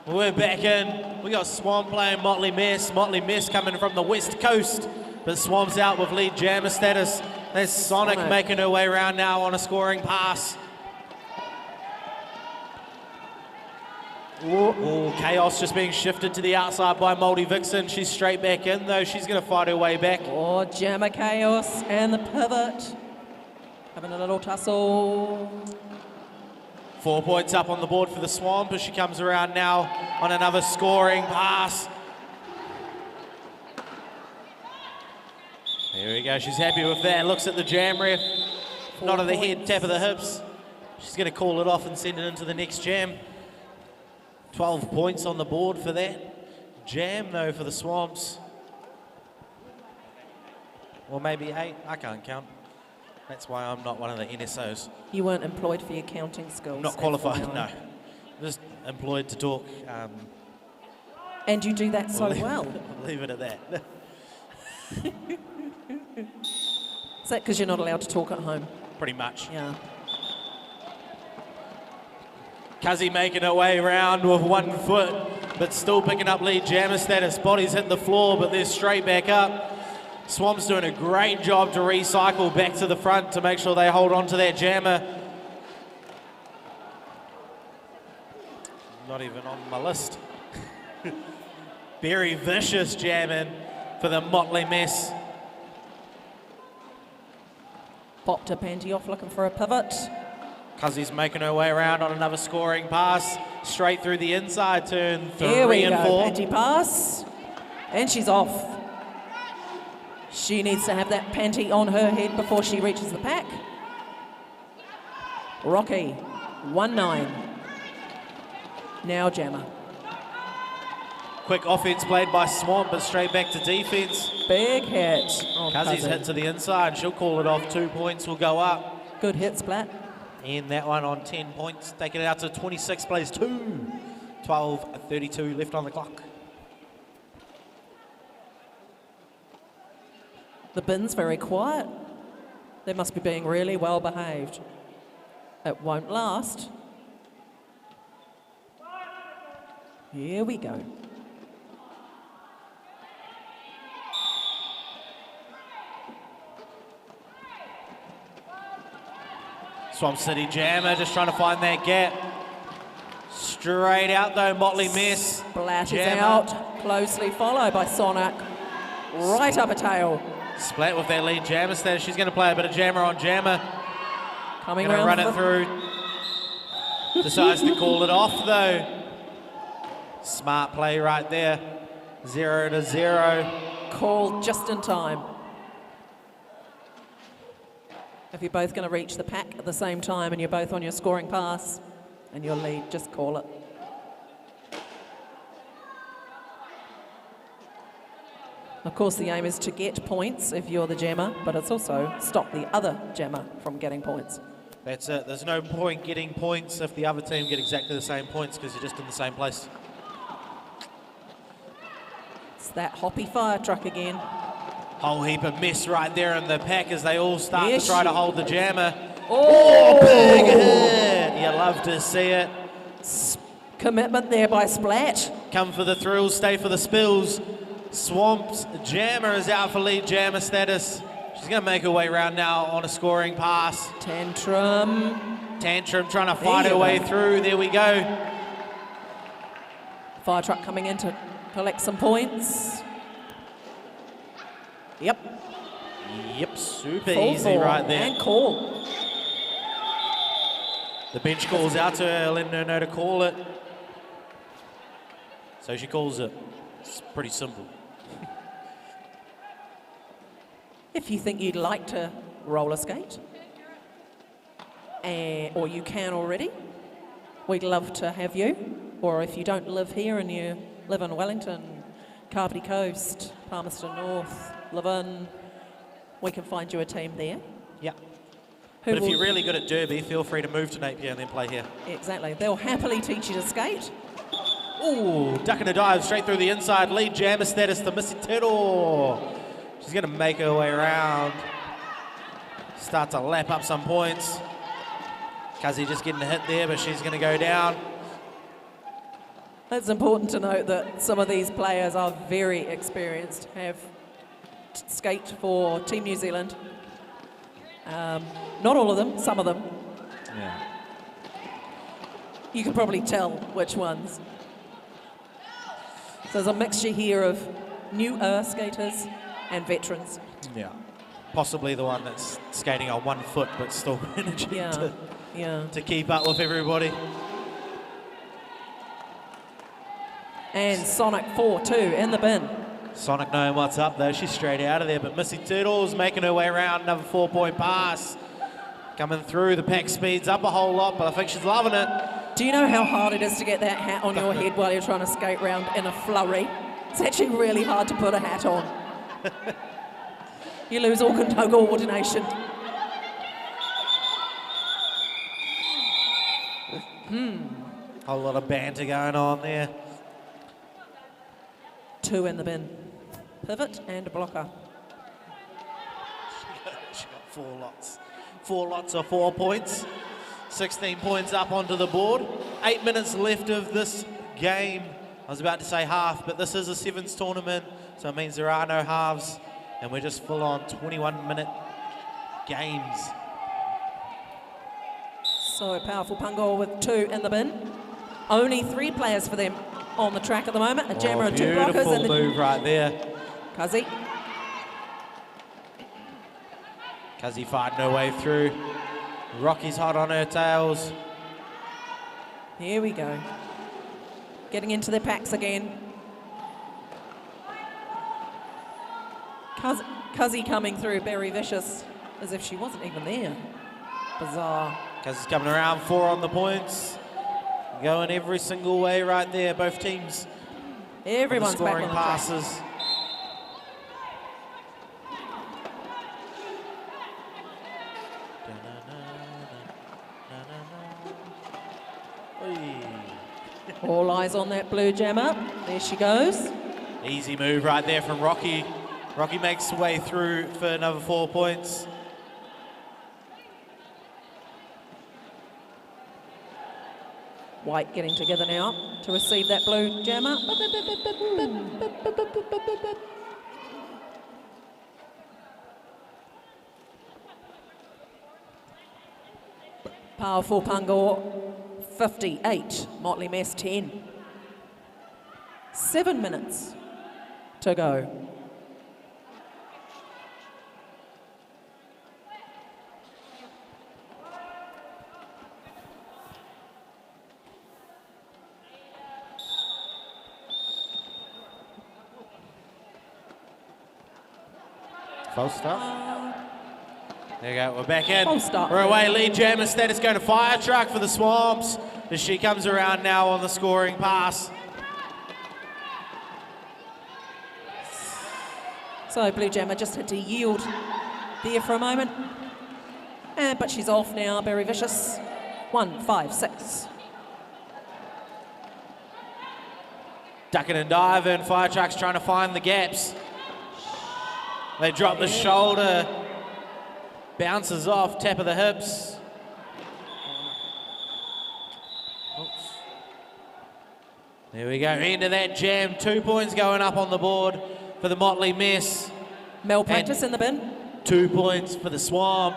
We're back in. We got Swamp playing Motley Mess. Motley Mess coming from the west coast, but Swamp's out with lead jammer status. There's Sonic making her way around now on a scoring pass. Ooh, Chaos just being shifted to the outside by Moldy Vixen. She's straight back in though. She's going to fight her way back. Oh, Jammer Chaos and the pivot. Having a little tussle. 4 points up on the board for the Swamp as she comes around now on another scoring pass. There we go, she's happy with that. Looks at the jam ref. Nod of the head, tap of the hips. She's going to call it off and send it into the next jam. 12 points on the board for that. Jam though for the Swamps. Or maybe 8, I can't count. That's why I'm not one of the NSOs. You weren't employed for your counting skills. I'm not qualified, no. Just employed to talk. And you do that so well. Leave it at that. Is that because you're not allowed to talk at home? Pretty much. Yeah. Cuzzy making her way around with 1 foot, but still picking up lead jammer status. Body's hit the floor, but they're straight back up. Swamp's doing a great job to recycle back to the front to make sure they hold on to that jammer. Not even on my list. Very vicious jamming for the Motley Mess. Popped her panty off looking for a pivot. Cuzzy's making her way around on another scoring pass. Straight through the inside turn, Here we 3 and go, 4. panty pass. And she's off. She needs to have that panty on her head before she reaches the pack. Rocky, 1-9. Now Jammer. Quick offense played by Swamp, but straight back to defense. Big hit. Oh, Kazi's hit to the inside. She'll call it off. 2 points will go up. Good hit, Splat. And that one on 10 points. Taking it out to 26, plays 2. 12:32 left on the clock. The bin's very quiet. They must be being really well behaved. It won't last. Here we go. Swamp City Jammer just trying to find that gap. Straight out though, Motley Mess. Splat is Jammer. out, closely followed by Sonic. Right up a tail. Splat with that lead Jammer status. She's going to play a bit of Jammer on Jammer. Coming Going to around run it for through. Decides to call it off though. Smart play right there. 0-0. call just in time. If you're both going to reach the pack at the same time and you're both on your scoring pass and your lead, just call it. Of course, the aim is to get points if you're the jammer, but it's also stop the other jammer from getting points. That's it. There's no point getting points if the other team get exactly the same points because you're just in the same place. It's that hoppy fire truck again. Whole heap of mess right there in the pack as they all start Yes, to try to she- hold the jammer. Oh, Big hit! You love to see it. Commitment there by Splat. Come for the thrills, stay for the spills. Swamp's jammer is out for lead jammer status. She's going to make her way around now on a scoring pass. Tantrum. Tantrum trying to fight There her you way go. through. There we go. Fire truck coming in to collect some points. Yep. Yep, super Full easy ball right there. And call. The bench calls out to her, letting her know to call it. So she calls it. It's pretty simple. If you think you'd like to roller skate, or you can already, we'd love to have you. Or if you don't live here and you live in Wellington, Carvety Coast, Palmerston North, Levin, we can find you a team there. Yeah. Who But if will- you're really good at Derby, feel free to move to Napier and then play here. Exactly. They'll happily teach you to skate. Ooh, duck and a dive straight through the inside. Lead jammer status to Missy Tittle. She's going to make her way around. Start to lap up some points. Kazi just getting a hit there, but she's going to go down. It's important to note that some of these players are very experienced, have skate for Team New Zealand. Not all of them, some of them. Yeah. You can probably tell which ones. So there's a mixture here of newer skaters and veterans. Yeah. Possibly the one that's skating on 1 foot, but still managing Yeah, yeah. to keep up with everybody. And Sonic 4-2 in the bin. Sonic knowing what's up though, she's straight out of there, but Missy Turtle's making her way around, another 4-point pass. Coming through, the pack speeds up a whole lot, but I think she's loving it. Do you know how hard it is to get that hat on your head while you're trying to skate around in a flurry? It's actually really hard to put a hat on. You lose all coordination. Whole lot of banter going on there. 2 in the bin. Pivot and a blocker. She got 4 lots. 4 lots of 4 points. 16 points up onto the board. 8 minutes left of this game. I was about to say half, but this is a sevens tournament, so it means there are no halves, and we're just full on 21-minute games. So a powerful Pungol with 2 in the bin. Only 3 players for them on the track at the moment. A jammer and 2 blockers. Beautiful And move right there. Kazi. Kazi fighting her way through. Rocky's hot on her tails. Here we go. Getting into their packs again. Cuzzy coming through, Berry Vicious, as if she wasn't even there. Bizarre. Cuzzy's coming around, 4 on the points. Going every single way right there, both teams. Everyone's back scoring on the track. passes. All eyes on that blue jammer. There she goes. Easy move right there from Rocky. Rocky makes her way through for another 4 points. White getting together now to receive that blue jammer. Powerful Pangor, 58. Motley Mess, 10. 7 minutes to go. False start. There you go, we're back in. False start. We're away, lead jammer status going to fire truck for the Swamps as she comes around now on the scoring pass. So Blue Jammer just had to yield there for a moment. But she's off now, Berry Vicious. 1-5-6. Ducking and diving, fire truck's trying to find the gaps. They drop the shoulder, bounces off, tap of the hips. Oops. There we go, into that jam. 2 points going up on the board for the Motley Mess. Malpractice in the bin. 2 points for the Swamp.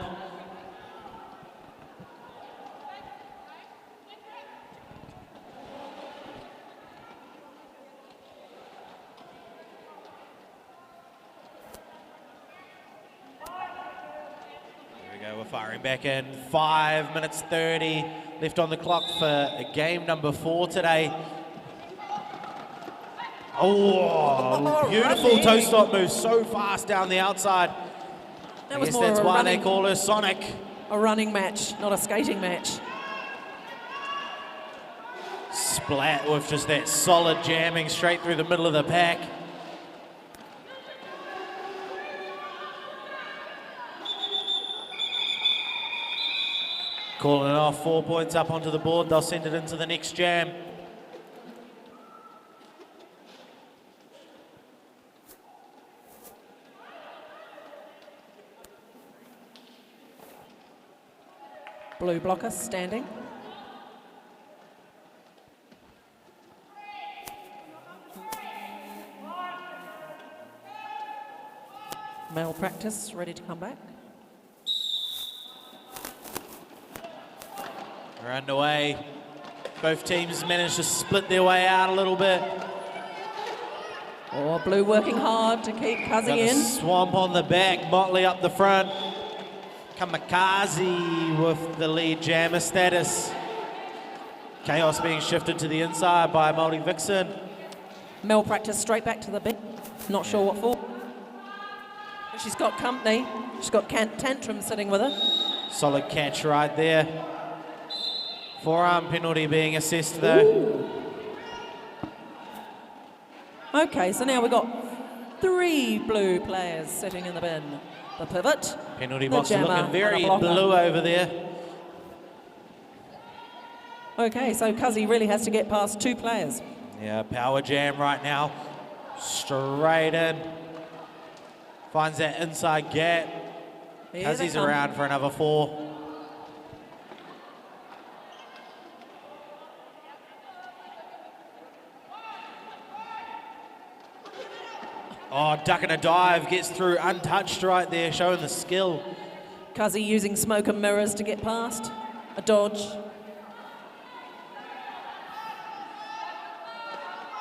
We're firing back in. 5 minutes 30 left on the clock for game number 4 today. Oh, beautiful toe stop move, so fast down the outside. That I was guess more that's of a why they running, call her Sonic. a running match, not a skating match. Splat with just that solid jamming straight through the middle of the pack. Calling it off, 4 points up onto the board. They'll send it into the next jam. Blue blocker standing. Malpractice ready to come back. We're underway. Both teams managed to split their way out a little bit. Oh, Blue working hard to keep Got Cuzzy the in. Swamp on the back, Motley up the front. Kamikaze with the lead jammer status. Chaos being shifted to the inside by Moldy Vixen. Malpractice straight back to the bit. Not sure what for. But she's got company. She's got Tantrum sitting with her. Solid catch right there. Forearm penalty being assessed though. Ooh. Okay, so now we've got 3 blue players sitting in the bin. The pivot, Penalty the box is jammer, looking and very a blocker. blue over there. Okay, so Cuzzy really has to get past 2 players. Yeah, power jam right now. Straight in. Finds that inside gap. Here they Cuzzy's come. around for another 4. Oh, duck and a dive, gets through untouched right there, showing the skill. Cuzzy using smoke and mirrors to get past. A dodge.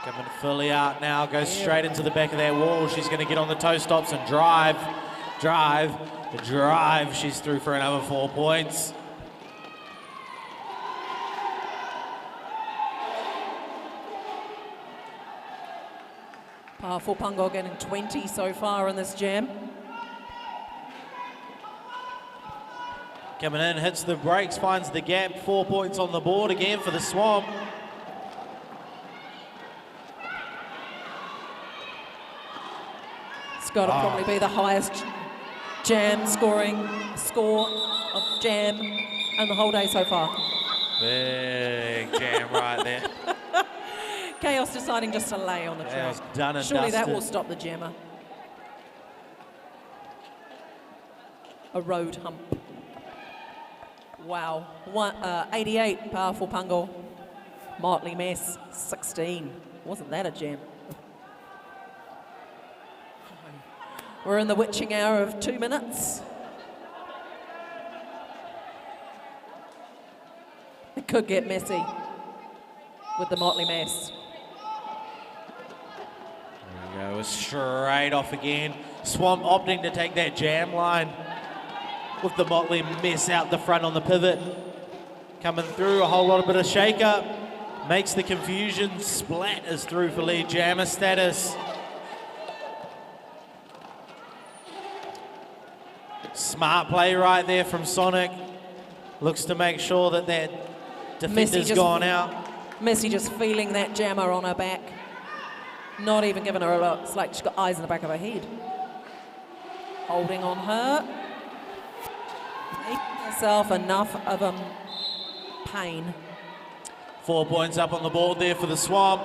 Coming fully out now, goes straight into the back of that wall. She's going to get on the toe stops and drive. She's through for another 4 points. Powerful Pungo getting 20 so far in this jam. Coming in, hits the brakes, finds the gap. 4 points on the board again for the Swamp. It's got to probably be the highest jam score of jam in the whole day so far. Big jam right there. Chaos deciding just to lay on the track. Chaos done and Surely that dusted. will stop the jammer. A road hump. Wow. 88, Powerful Pungo. Motley Mess, 16. Wasn't that a jam? We're in the witching hour of 2 minutes. It could get messy with the Motley Mess. There we go, straight off again. Swamp opting to take that jam line with the Motley Mess out the front on the pivot. Coming through, a whole lot of bit of shake-up. Makes the confusion. Splat is through for lead jammer status. Smart play right there from Sonic. Looks to make sure that that defender's gone out. Missy just feeling that jammer on her back. Not even giving her a look. It's like she's got eyes in the back of her head. Holding on her. Making herself enough of a pain. 4 points up on the board there for the Swamp.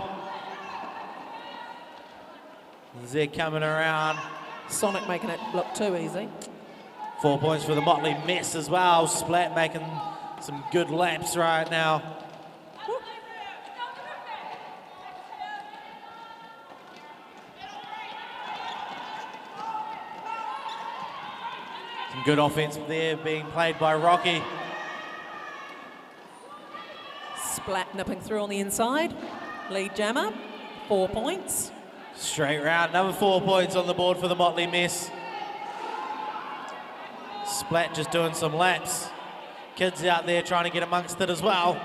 Zed coming around. Sonic making it look too easy. 4 points for the Motley Mess as well. Splat making some good laps right now. Some good offense there being played by Rocky. Splat nipping through on the inside. Lead jammer, 4 points. Straight round, another 4 points on the board for the Motley Mess. Splat just doing some laps. Kids out there trying to get amongst it as well.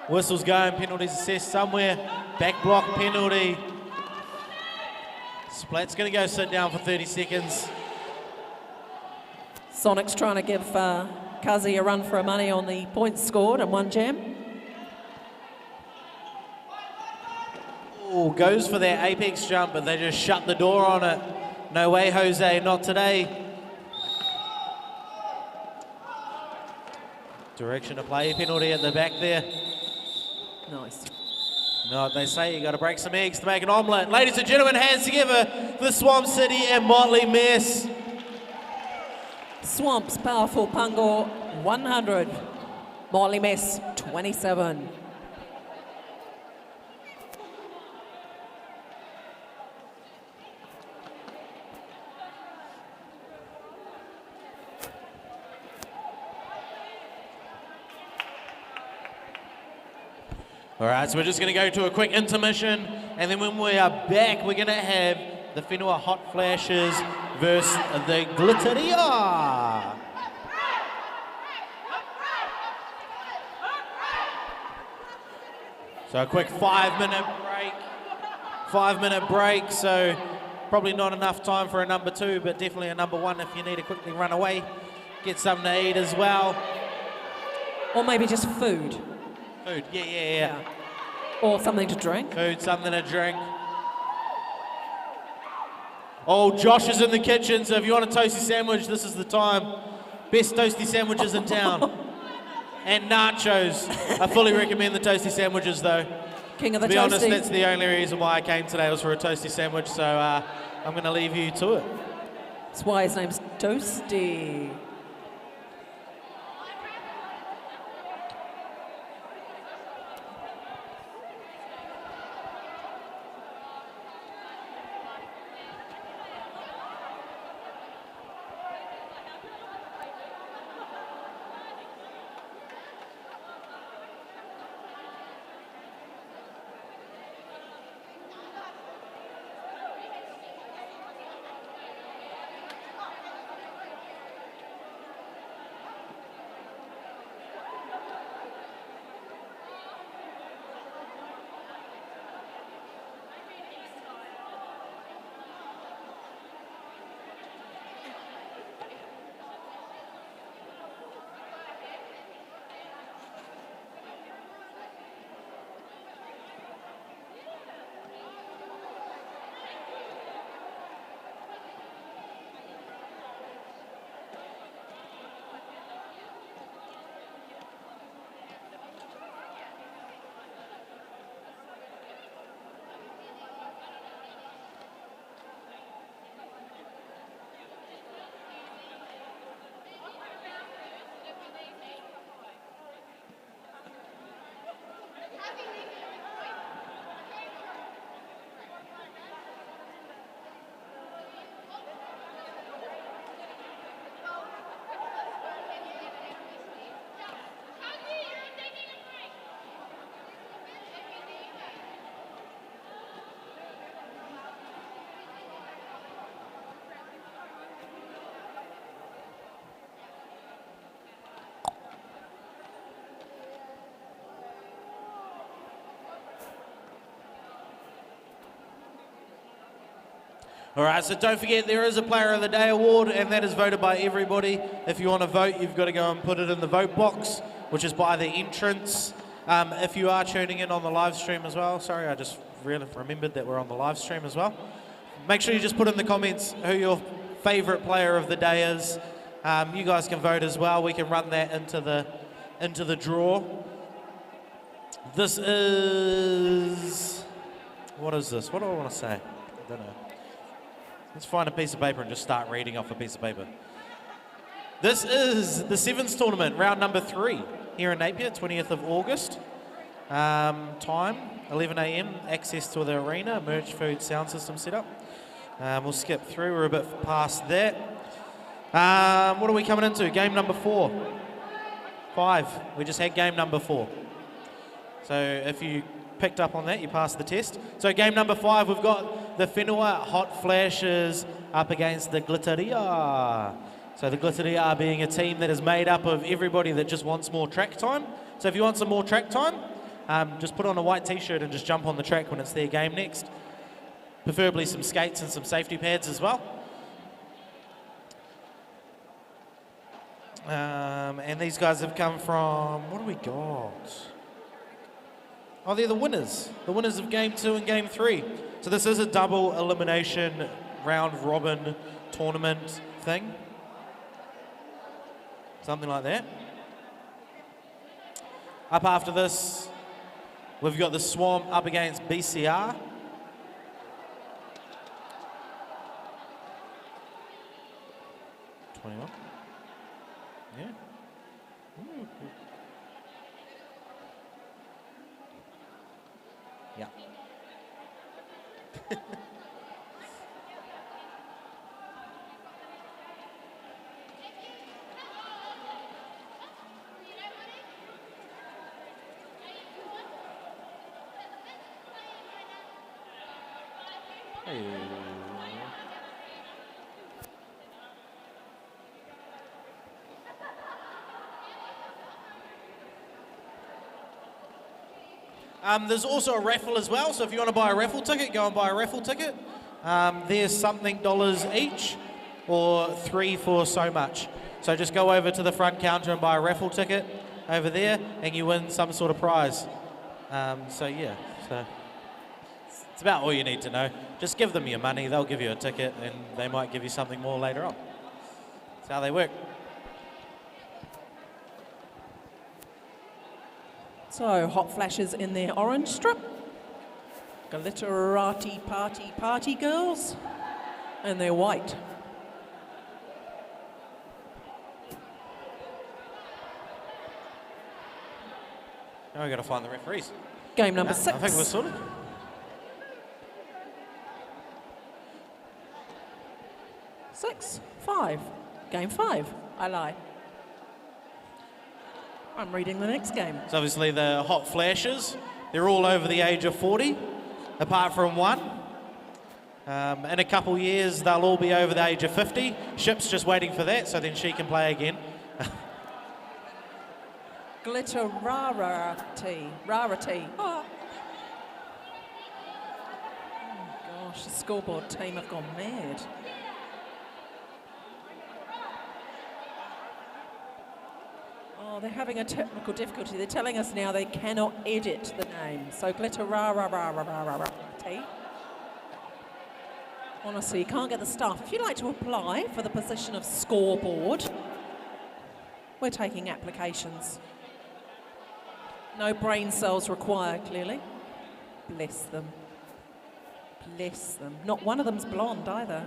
Whistle's going, penalties assessed somewhere. Back block penalty. Splat's going to go sit down for 30 seconds. Sonic's trying to give Kazi a run for her money on the points scored in one jam. Ooh, goes for that apex jump, but they just shut the door on it. No way, Jose, not today. Direction of play penalty at the back there. Nice. No, they say you got to break some eggs to make an omelette. Ladies and gentlemen, hands together for Swamp City and Motley Mess. Swamp's Powerful Pungo, 100. Motley Mess, 27. All right, so we're just going to go to a quick intermission, and then when we are back, we're going to have the Whenua Hot Flashes versus the Glitteria. So a quick 5 minute break. 5 minute break, so probably not enough time for a number two, but definitely a number one if you need to quickly run away. Get something to eat as well. Or maybe just food. Food, yeah. Or something to drink. Food, something to drink. Oh, Josh is in the kitchen, so if you want a toasty sandwich, this is the time. Best toasty sandwiches in town. And nachos. I fully recommend the toasty sandwiches, though. King of the To be honest, toasties. that's the only reason why I came today was for a toasty sandwich, so I'm going to leave you to it. That's why his name's Toasty. All right, so don't forget there is a Player of the Day award, and that is voted by everybody. If you want to vote, you've got to go and put it in the vote box, which is by the entrance. If you are tuning in on the live stream as well, sorry, I just really remembered that we're on the live stream as well. Make sure you just put in the comments who your favourite Player of the Day is. You guys can vote as well. We can run that into the draw. This is... What is this? What do I want to say? I don't know. Let's find a piece of paper and just start reading off a piece of paper. This is the Sevens tournament, round number 3, here in Napier, 20th of August. Time, 11 a.m, access to the arena, merch, food, sound system set up. We'll skip through, we're a bit past that. What are we coming into? Game number 4. 5. We just had game number 4. So if you picked up on that, you passed the test. So game number 5, we've got the Whenua Hot Flashes up against the Glitteria. So the Glitteria being a team that is made up of everybody that just wants more track time. So if you want some more track time, just put on a white t-shirt and just jump on the track when it's their game next. Preferably some skates and some safety pads as well. And these guys have come from, what do we got? Oh, they're the winners of Game 2 and Game 3. So this is a double elimination round robin tournament thing. Something like that. Up after this, we've got the Swamp up against BCR. Yeah. Yeah. There's also a raffle as well, so if you want to buy a raffle ticket, go and buy a raffle ticket. There's something dollars each, or 3 for so much. So just go over to the front counter and buy a raffle ticket over there, and you win some sort of prize. So it's about all you need to know. Just give them your money, they'll give you a ticket, and they might give you something more later on. That's how they work. So, Hot Flashes in their orange strip. Glitterati Party Girls. And they're white. Now we've got to find the referees. Game number 6. I think we're sorted. Six, 5. Game 5. I lie. I'm reading the next game. So obviously the Hot Flashes, they're all over the age of 40, apart from one. In a couple years, they'll all be over the age of 50. Ship's just waiting for that, so then she can play again. Rarity. Oh gosh, the scoreboard team have gone mad. Oh, they're having a technical difficulty. They're telling us now they cannot edit the name. So Glitterati. Honestly, you can't get the staff. If you'd like to apply for the position of scoreboard, we're taking applications. No brain cells required, clearly. Bless them. Bless them. Not one of them's blonde either.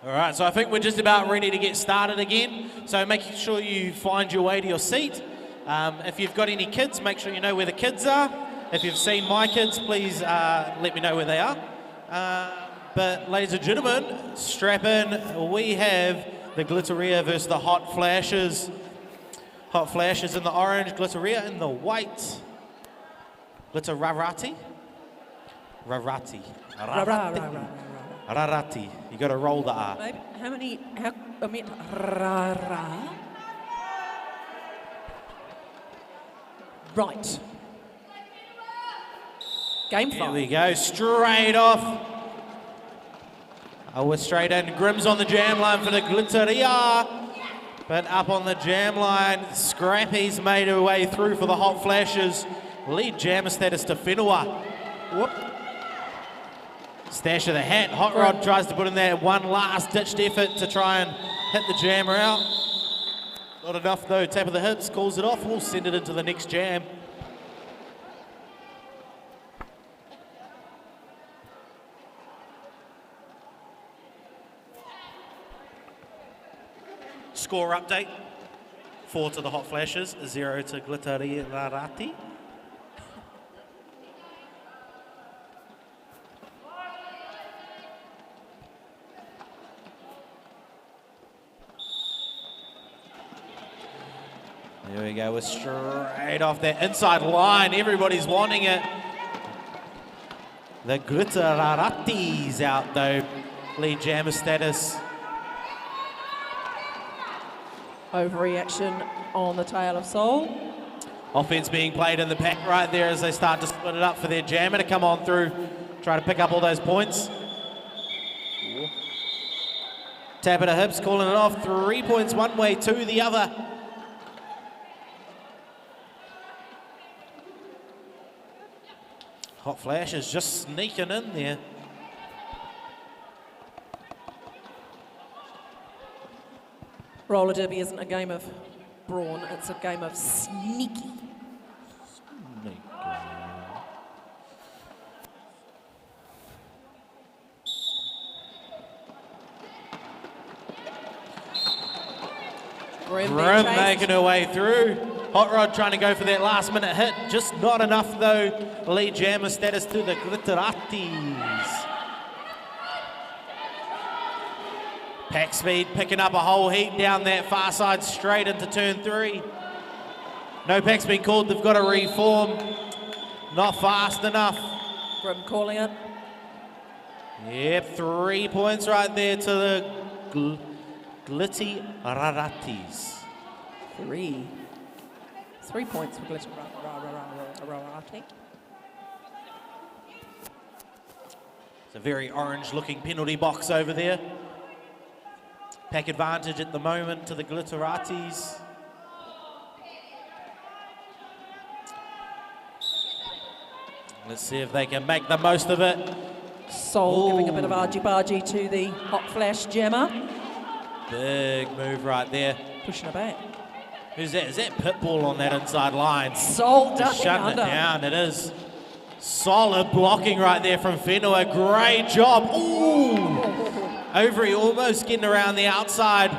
All right, so I think we're just about ready to get started again. So make sure you find your way to your seat. If you've got any kids, make sure you know where the kids are. If you've seen my kids, please let me know where they are. But ladies and gentlemen, strap in. We have the Glitteria versus the Hot Flashes. Hot Flashes in the orange, Glitteria in the white. Rarati. Rarati. You got to roll the R. Maybe, Right. Game 5. Here we go, straight off. we're straight in. Grimm's on the jam line for the Glitteria. But up on the jam line, Scrappy's made her way through for the Hot Flashes. Lead jammer status to Whenua. Whoop. Stash of the hat. Hot Rod tries to put in that one last ditched effort to try and hit the jammer out. Not enough though. Tap of the hips, calls it off. We'll send it into the next jam. Score update. 4 to the Hot Flashes, 0 to Glitteria. There we go, we're straight off that inside line. Everybody's wanting it. The Glitteraratis out though. Lead jammer status. Overreaction on the tail of Soul. Offense being played in the pack right there as they start to split it up for their jammer to come on through, try to pick up all those points. Tap it to hips, calling it off. 3 points one way, 2 the other. Hot Flash is just sneaking in there. Roller derby isn't a game of brawn, it's a game of sneaky. Grim making her way through. Hot Rod trying to go for that last minute hit. Just not enough though. Lead jammer status to the Glitteraratis. Pack speed picking up a whole heap down that far side straight into turn 3. No pack's been called. They've got to reform. Not fast enough. Grim calling it. Yep, 3 points right there to the Glitteraratis. 3 points for Glitterati. It's a very orange looking penalty box over there. Pack advantage at the moment to the Glitteraratis. Let's see if they can make the most of it. Soul giving a bit of argy-bargy to the Hot Flash jammer. Big move right there. Pushing her back. Who's that? Is that Pitbull on that inside line? Soul Just ducking shutting under. it down. It is solid blocking right there from Whenua. Great job. Ooh! Overy almost getting around the outside.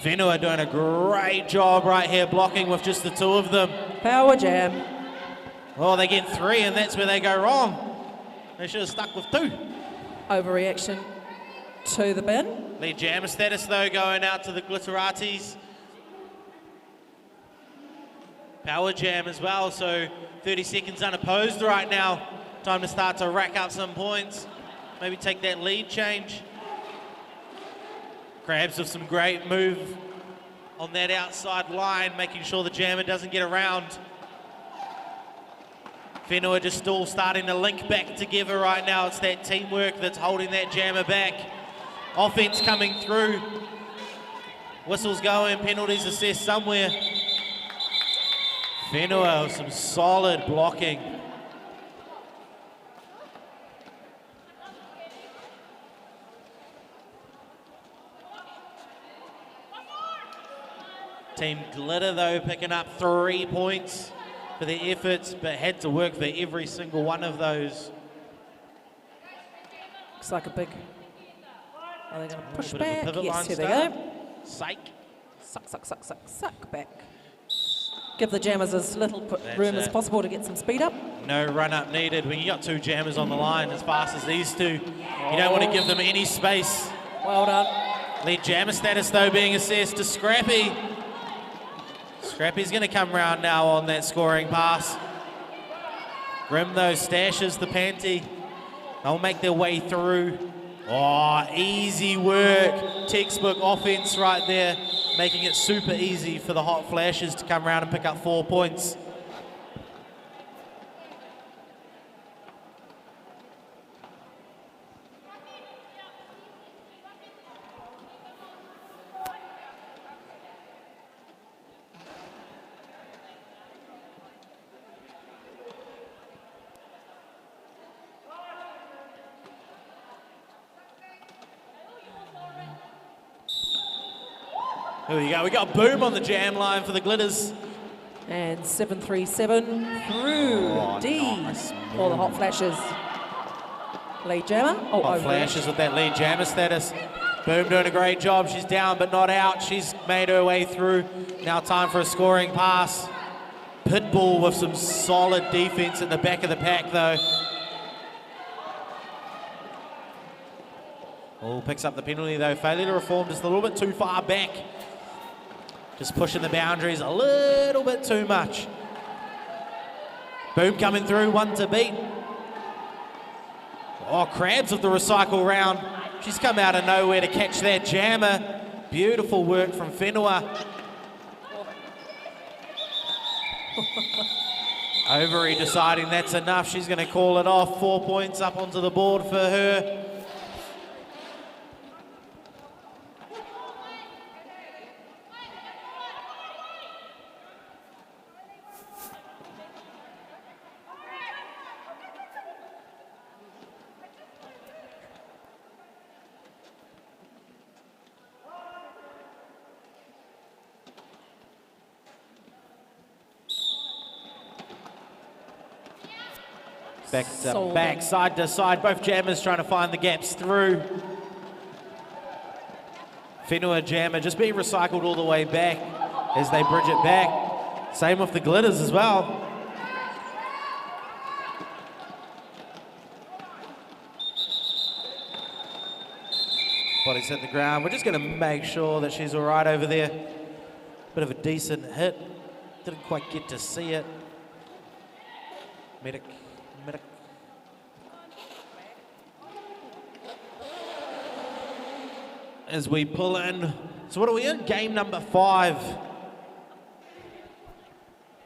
Whenua doing a great job right here blocking with just the 2 of them. Power jam. Oh, they get 3 and that's where they go wrong. They should have stuck with 2. Overreaction to the bin. Lead jammer status though going out to the Glitteraratis. Power jam as well, so 30 seconds unopposed right now. Time to start to rack up some points. Maybe take that lead change. Crabs with some great move on that outside line, making sure the jammer doesn't get around. Whenua just still starting to link back together right now. It's that teamwork that's holding that jammer back. Offense coming through. Whistles going, penalties assessed somewhere. Whenua with some solid blocking. Team Glitter though picking up 3 points for their efforts, but had to work for every single one of those. Looks like a big... Are they going to push Bit of a back? pivot Yes, line here they start. go. Psych. Suck back. Give the jammers as little That's room as it. possible to get some speed up. No run up needed. When you got 2 jammers on the line as fast as these 2, you don't want to give them any space. Well done. Lead jammer status though being assessed to Scrappy. Scrappy's going to come round now on that scoring pass. Grim though stashes the panty. They'll make their way through. Oh, easy work. Textbook offense right there, making it super easy for the Hot Flashes to come around and pick up 4 points. Here we go. We got Boom on the jam line for the Glitters. And 737 through Oh, D nice for the move. Hot Flashes. Lead jammer. Oh, Hot over Flashes with that lead jammer status. Boom doing a great job. She's down but not out. She's made her way through. Now time for a scoring pass. Pitbull with some solid defense at the back of the pack though. Oh, picks up the penalty though. Failure to reform just a little bit too far back. Just pushing the boundaries a little bit too much. Boom coming through, one to beat. Oh, Krabs with the recycle round. She's come out of nowhere to catch that jammer. Beautiful work from Whenua. Overy deciding that's enough. She's going to call it off. 4 points up onto the board for her. Back to Sold back, it. side to side. Both jammers trying to find the gaps through. Whenua jammer just being recycled all the way back as they bridge it back. Same with the Glitters as well. Body's hit the ground. We're just going to make sure that she's all right over there. Bit of a decent hit. Didn't quite get to see it. Medic. As we pull in. So what are we in? Game number 5.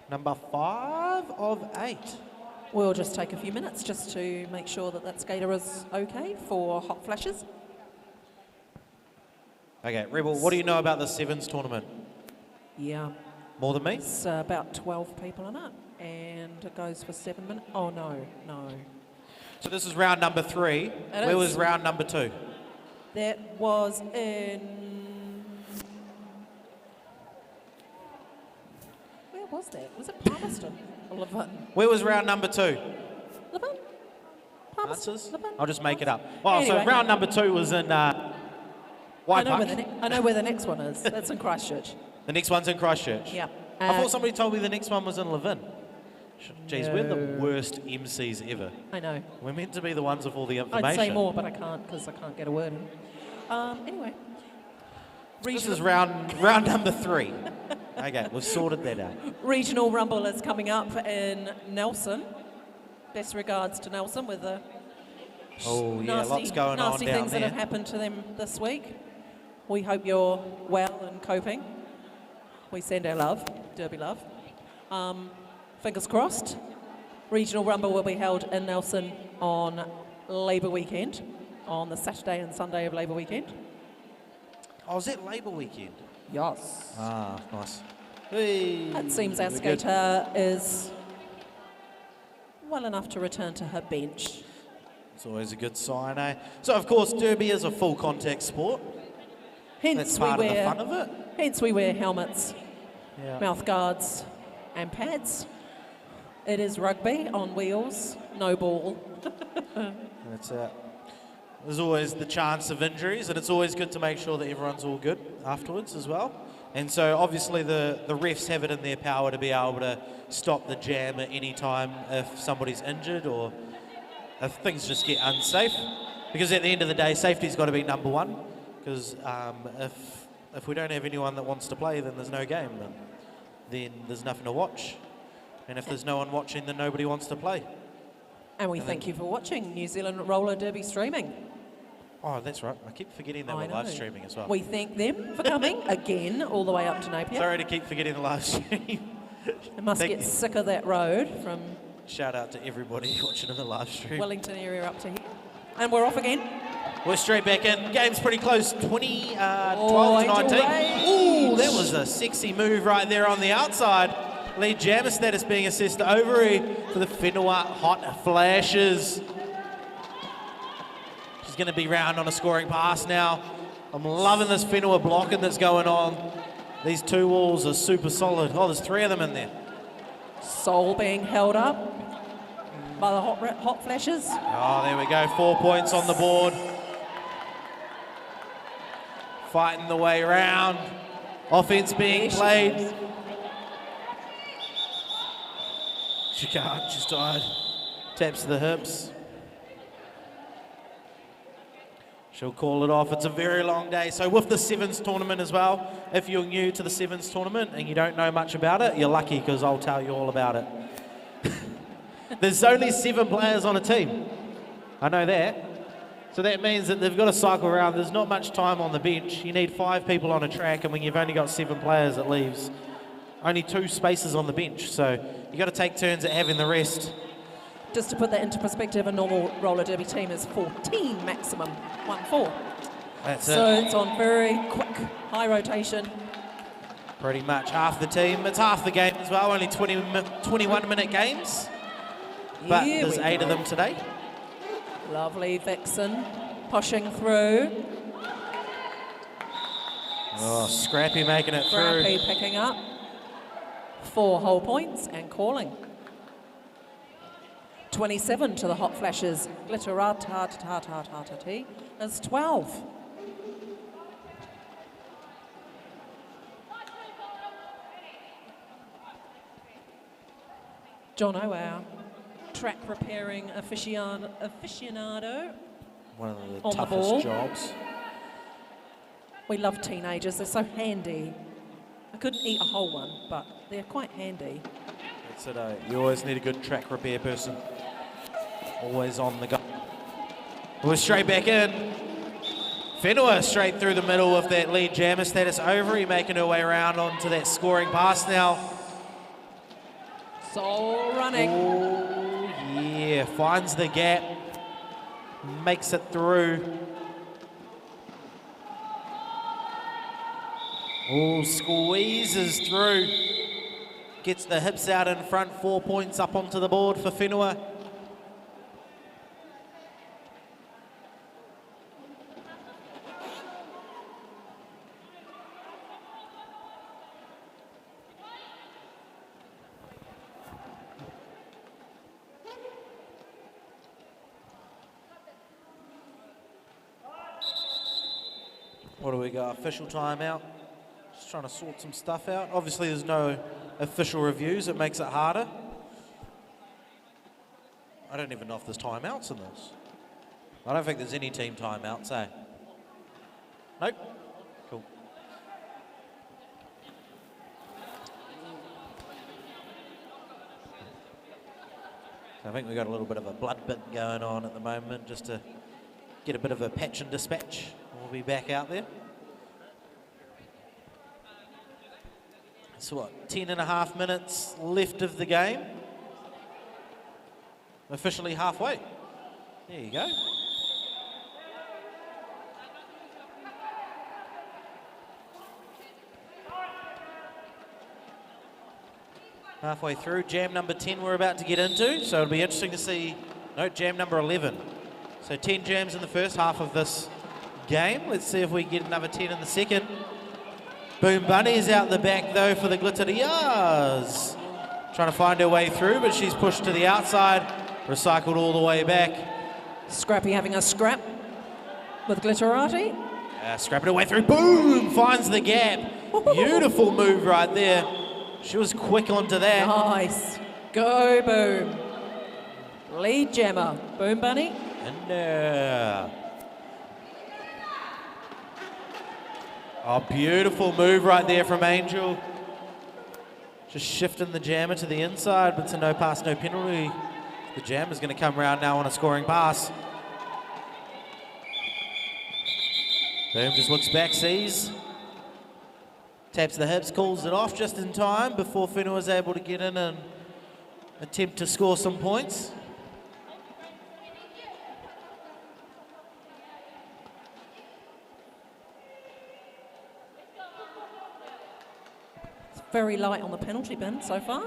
Number 5 of 8. We'll just take a few minutes just to make sure that that skater is okay for Hot Flashes. Okay, Rebel, what do you know about the Sevens tournament? Yeah, More than me? it's about 12 people in it, and it goes for 7 minutes. Oh, no. So this is round number 3. Where is. was round number 2? That was in... Where was that? Was it Palmerston or Levin? Where was round number 2? Levin? Palmerston? Answers? Levin? I'll just make it up. Well, Anyway. so round number 2 was in I know, Waipak. I know where the next one is. That's in Christchurch. The next one's in Christchurch. Yeah. I thought somebody told me the next one was in Levin. Jeez, we're the No. worst MCs ever. I know. We're meant to be the ones with all the information. I'd say more, but I can't because I can't get a word in. Anyway. This is round number 3. Okay, we've sorted that out. Regional Rumble is coming up in Nelson. Best regards to Nelson with the Oh yeah, nasty, lots going on nasty down things that there. have happened to them this week. We hope you're well and coping. We send our love, Derby love. Fingers crossed. Regional Rumble will be held in Nelson on Labour weekend, on the Saturday and Sunday of Labour weekend. Oh, is it Labour weekend? Yes. Ah, nice. Hey, It seems our we're good. skater is well enough to return to her bench. It's always a good sign, eh? So, of course, Derby is a full contact sport. That's Hence part of the fun of it. Hence we wear helmets, Yeah. mouth guards and pads. It is rugby on wheels, no ball. That's it. There's always the chance of injuries, and it's always good to make sure that everyone's all good afterwards as well. And so, obviously, the refs have it in their power to be able to stop the jam at any time if somebody's injured or if things just get unsafe. Because at the end of the day, safety's got to be number one. Because if we don't have anyone that wants to play, then there's no game. Then there's nothing to watch. And if there's no one watching, then nobody wants to play. And we thank you for watching New Zealand Roller Derby streaming. Oh, that's right. I keep forgetting that I we're live know. streaming as well. We thank them for coming again all the way up to Napier. Sorry to keep forgetting the live stream. I must Thank get you. sick of that road from Shout out to everybody watching in the live stream. Wellington area up to here. And we're off again. We're straight back in. Game's pretty close. 12 to Angel 19. Rage. Ooh, that was a sexy move right there on the outside. Lead jammer status being assessed to Overy for the Whenua Hot Flashes. She's going to be round on a scoring pass now. I'm loving this Whenua blocking that's going on. These two walls are super solid. Oh, there's 3 of them in there. Soul being held up by the hot flashes. Oh, there we go. 4 points on the board. Fighting the way around. Offense being played. She can't. She's tired. Taps to the hips. She'll call it off. It's a very long day. So with the Sevens tournament as well, if you're new to the Sevens tournament and you don't know much about it, you're lucky because I'll tell you all about it. There's only 7 players on a team. I know that. So that means that they've got to cycle around. There's not much time on the bench. You need 5 people on a track, and when you've only got 7 players, it leaves only 2 spaces on the bench. So you've got to take turns at having the rest. Just to put that into perspective, a normal roller derby team is 14 maximum, 1-4. That's So it. it's on very quick, high rotation. Pretty much half the team. It's half the game as well, only 21-minute games. But Here there's we 8 of go. them today. Lovely Vixen pushing through. Oh, Scrappy making it Scrappy through. picking up 4 whole points and calling. 27 to the hot flashes. Glitterati is 12. Jono, our track repairing aficionado. One of the On the ball. toughest jobs. We love teenagers, they're so handy. I couldn't eat a whole one, but they're quite handy. That's it, you always need a good track repair person. Always on the go. We're straight back in. Whenua straight through the middle with that lead jammer status over. Making her way around onto that scoring pass now. Soul running. Oh, yeah. Finds the gap. Makes it through. Oh, squeezes through. Gets the hips out in front. 4 points up onto the board for Whenua. What do we got? Official timeout. Just trying to sort some stuff out. Obviously, there's no official reviews. It makes it harder. I don't even know if there's timeouts in this. I don't think there's any team timeouts, eh? Nope. Cool. I think we've got a little bit of a blood bit going on at the moment, just to get a bit of a patch and dispatch. We'll be back out there. So what, 10.5 minutes left of the game. Officially halfway. There you go. Halfway through, jam number 10 we're about to get into, so it'll be interesting to see, no, jam number 11. So 10 jams in the first half of this game. Let's see if we can get another 10 in the second. Boom Bunny's out the back though for the Glitterias. Trying to find her way through, but she's pushed to the outside, recycled all the way back. Scrappy having a scrap with Glitterati. Scrapping her way through, boom, finds the gap. Beautiful move right there. She was quick onto that. Nice. Go Boom. Lead jammer. Boom Bunny. And oh, beautiful move right there from Angel. Just shifting the jammer to the inside, but it's a no pass, no penalty. The jammer's going to come around now on a scoring pass. Boom just looks back, sees. Taps the hips, calls it off just in time before Whenua was able to get in and attempt to score some points. It's very light on the penalty bin so far.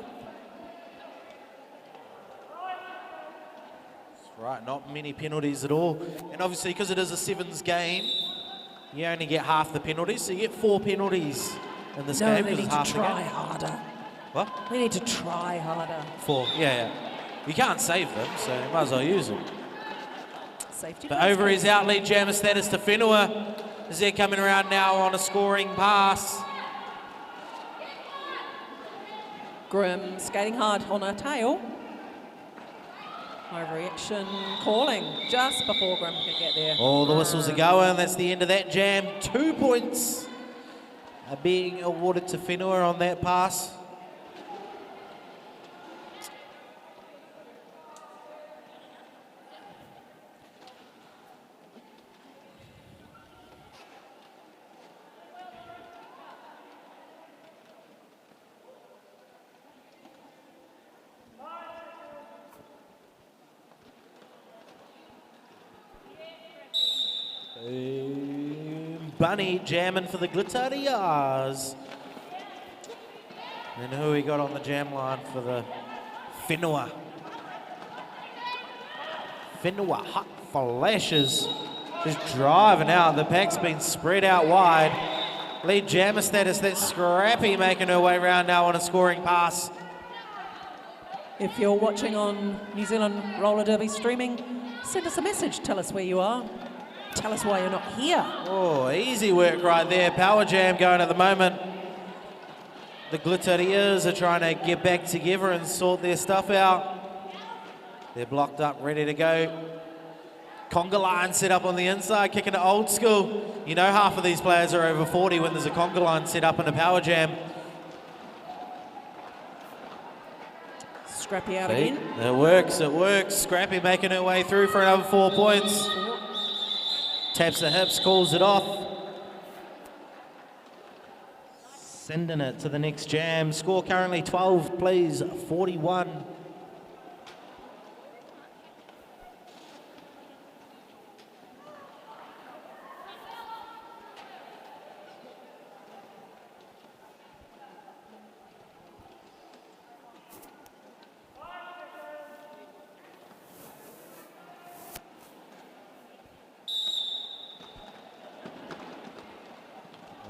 Right, not many penalties at all. And obviously, because it is a sevens game, you only get half the penalties, so you get 4 penalties in this No, game. they 'cause need it's to half the try game. harder. What? They need to try harder. 4, yeah. You can't save them, so you might as well use them. Safety But first, over please. his out lead jammer status to Whenua, as they're coming around now on a scoring pass. Grimm skating hard on her tail. Overreaction calling just before Grimm can get there. All the whistles are going. That's the end of that jam. 2 points are being awarded to Whenua on that pass. Bunny jamming for the Glitterias. And who we got on the jam line for the Whenua? Whenua hot flashes. Just driving out. The pack's been spread out wide. Lead jammer status. That's Scrappy making her way around now on a scoring pass. If you're watching on New Zealand Roller Derby streaming, send us a message. Tell us where you are. Tell us why you're not here. Oh, easy work right there. Power jam going at the moment. The Glitterias are trying to get back together and sort their stuff out. They're blocked up, ready to go. Conga line set up on the inside, kicking it old school. You know half of these players are over 40 when there's a conga line set up in a power jam. Scrappy out See? again. It works, it works. Scrappy making her way through for another 4 points. Taps the hips, calls it off. Sending it to the next jam. Score currently 12 plays 41.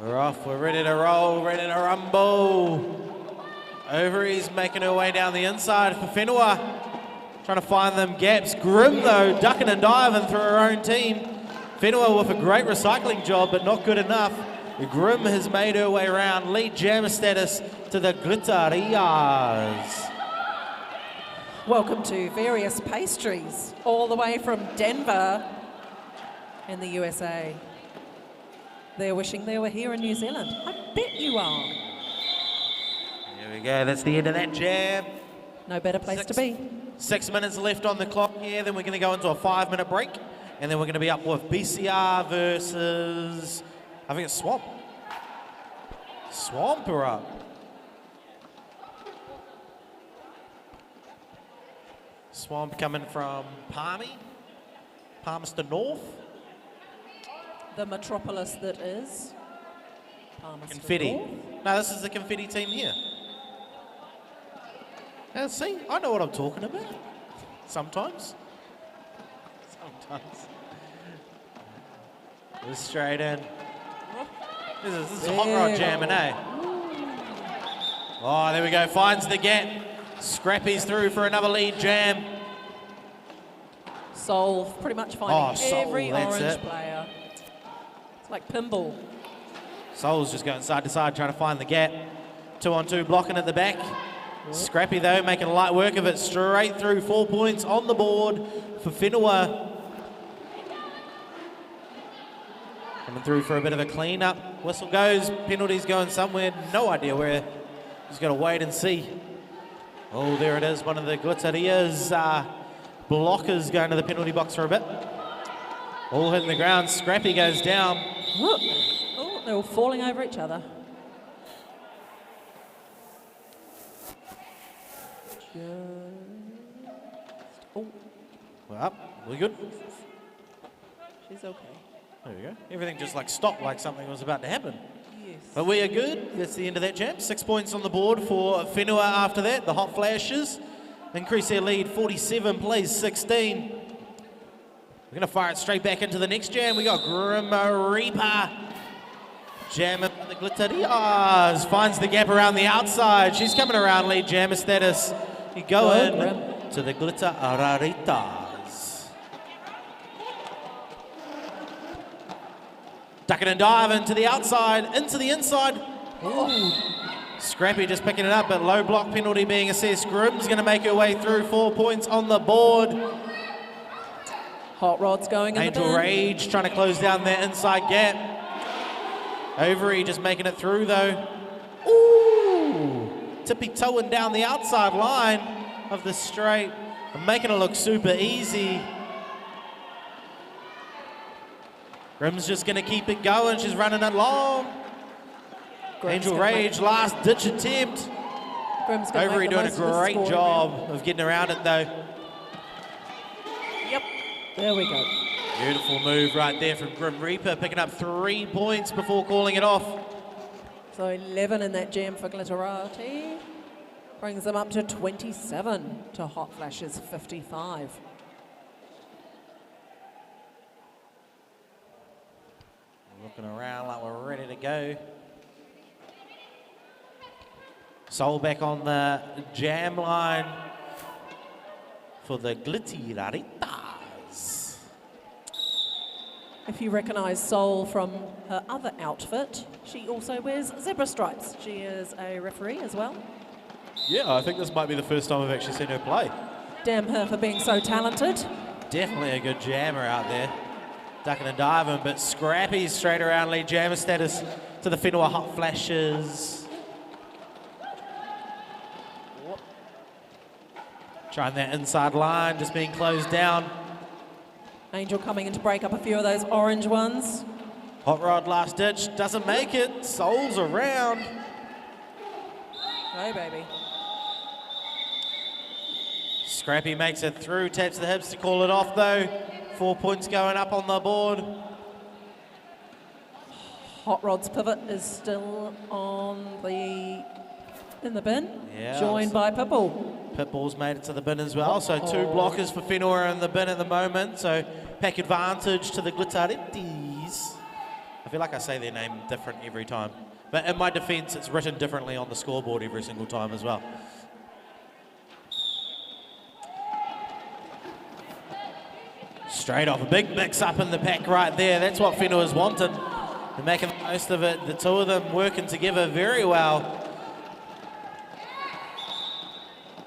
We're off, we're ready to roll, ready to rumble. Overy's making her way down the inside for Whenua. Trying to find them gaps. Grimm though, ducking and diving through her own team. Whenua with a great recycling job, but not good enough. Grimm has made her way around. Lead jammer status to the Glitterias. Welcome to Various Pastries, all the way from Denver in the USA. They're wishing they were here in New Zealand. I bet you are. There we go, that's the end of that jam. No better place to be. 6 minutes left on the clock here, then we're going to go into a 5-minute break, and then we're going to be up with BCR versus, I think it's Swamp. Swamp are up. Swamp coming from Palmerston North. The metropolis that is Palmerston Confetti. North. No, this is the Confetti team here. Now, see, I know what I'm talking about. Sometimes. This is straight in. This is hot rod jamming, eh? Oh, there we go. Finds the gap. Scrappy's through for another lead jam. Solve pretty much finding Sol, every that's orange it. player. It's like pinball. Sol's just going side to side trying to find the gap. 2-on-2 blocking at the back. Scrappy though making light work of it. Straight through, 4 points on the board for Whenua. Coming through for a bit of a clean up. Whistle goes, penalties going somewhere. No idea where. Just got to wait and see. Oh, there it is. One of the Glitterias blockers going to the penalty box for a bit. All hitting the ground. Scrappy goes down. Oh, they're all falling over each other. Oh, We're up. We're good. she's okay. There we go. Everything just like stopped like something was about to happen. Yes. But we are good. That's the end of that jam. 6 points on the board for Whenua after that. The Hot Flashes increase their lead. 47 plays 16. We're going to fire it straight back into the next jam. We got Grim Reaper. Jamming the Glitteritas. Finds the gap around the outside. She's coming around lead jammer status. You go Good, in Grim. to the Glitteritas. Ducking and diving to the outside, into the inside. Ooh. Scrappy just picking it up, but low block penalty being assessed. Grim's going to make her way through, 4 points on the board. Hot Rod's going in the Angel bin. Rage trying to close down that inside gap. Overy just making it through though. Ooh! Tippy toeing down the outside line of the straight and making it look super easy. Grim's just going to keep it going. She's running it long. Grim's Angel gonna Rage, last ditch attempt. Grim's gonna Overy make the doing a most of this great scoring job round. of getting around it though. Yep, there we go. Beautiful move right there from Grim Reaper, picking up 3 points before calling it off. So 11 in that jam for Glitterati. Brings them up to 27 to Hot Flash's 55. Looking around like we're ready to go. Soul back on the jam line for the Glitteraritas. If you recognise Sol from her other outfit, she also wears zebra stripes. She is a referee as well. Yeah, I think this might be the first time I've actually seen her play. Damn her for being so talented. Definitely a good jammer out there. Ducking and diving, but Scrappy straight around lead jammer status to the Whenua Hot Flashes. Trying that inside line, just being closed down. Angel coming in to break up a few of those orange ones. Hot Rod last ditch, doesn't make it. Soul's around. Go, baby. Scrappy makes it through, taps the hips to call it off though. 4 points going up on the board. Hot Rod's pivot is still in the bin, Yeah, joined by Pipple. Pitbull's made it to the bin as well, so 2 blockers for Whenua in the bin at the moment, so pack advantage to the Glitteritas. I feel like I say their name different every time, but in my defence it's written differently on the scoreboard every single time as well. Straight off, a big mix up in the pack right there. That's what Whenua's wanted. They're making the most of it. The two of them working together very well.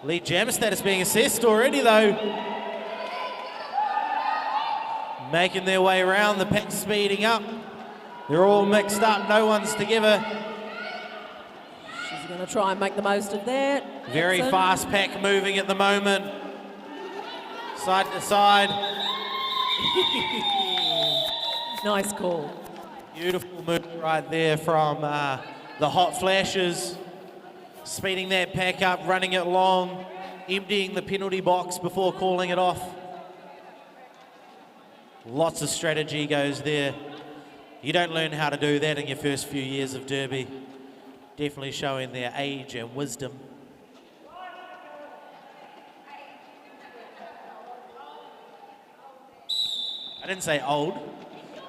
Lead jammer status being assessed already though. Making their way around, the pack speeding up. They're all mixed up, no one's together. She's going to try and make the most of that. Very That's it. fast pack moving at the moment. Side to side. Nice call. Beautiful move right there from the Hot Flashes. Speeding that pack up, running it long, emptying the penalty box before calling it off. Lots of strategy goes there. You don't learn how to do that in your first few years of Derby. Definitely showing their age and wisdom. I didn't say old,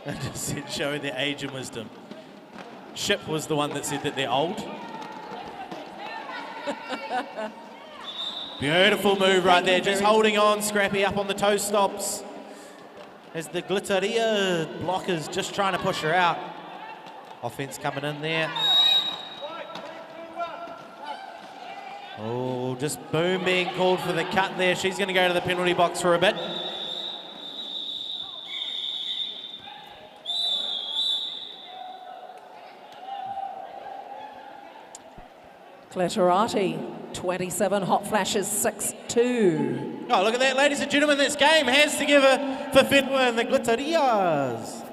I just said showing their age and wisdom. Ship was the one that said that they're old. Beautiful move right there, just holding on, Scrappy up on the toe stops. As the Glitteria blockers just trying to push her out. Offense coming in there. Oh, just boom being called for the cut there. She's going to go to the penalty box for a bit. Glitterati, 27, Hot Flashes 6-2. Oh, look at that, ladies and gentlemen, this game. Hands together for Whenua and the Glitterias.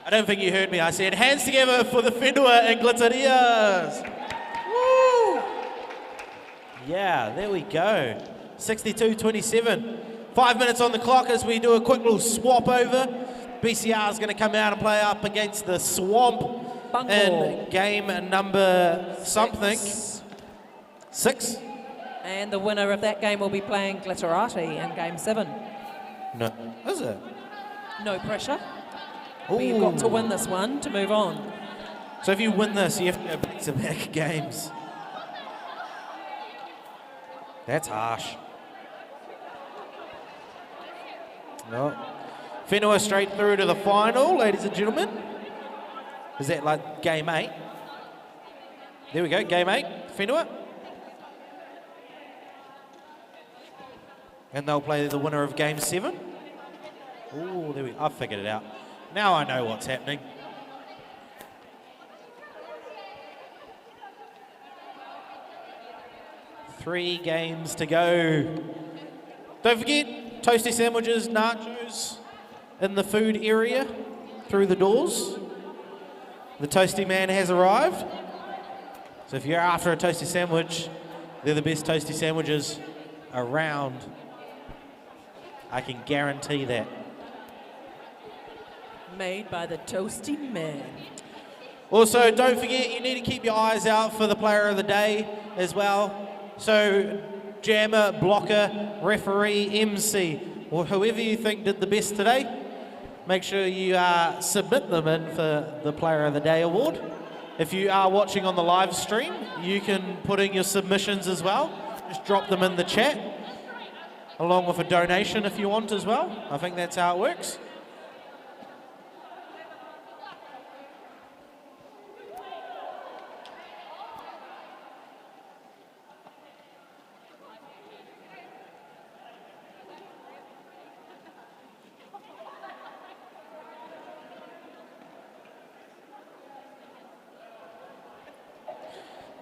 I don't think you heard me. I said hands together for the Whenua and Glitterias. Woo! Yeah, there we go. 62-27. 5 minutes on the clock as we do a quick little swap over. BCR is going to come out and play up against the Swamp in game number something. 6. And the winner of that game will be playing Glitterati in Game 7. No. Is it? No pressure. But you've got to win this one to move on. So if you win this, you have to go back-to-back games. That's harsh. No. Whenua straight through to the final, ladies and gentlemen. Is that like game 8? There we go, game 8, Whenua. And they'll play the winner of game 7. Oh, there we go. I've figured it out. Now I know what's happening. Three games to go. Don't forget, toasty sandwiches, nachos in the food area through the doors. The toasty man has arrived. So if you're after a toasty sandwich, they're the best toasty sandwiches around. I can guarantee that. Made by the Toasty Man. Also, don't forget, you need to keep your eyes out for the player of the day as well. So, jammer, blocker, referee, MC, or whoever you think did the best today, make sure you submit them in for the Player of the Day award. If you are watching on the live stream, you can put in your submissions as well. Just drop them in the chat, along with a donation if you want as well. I think that's how it works.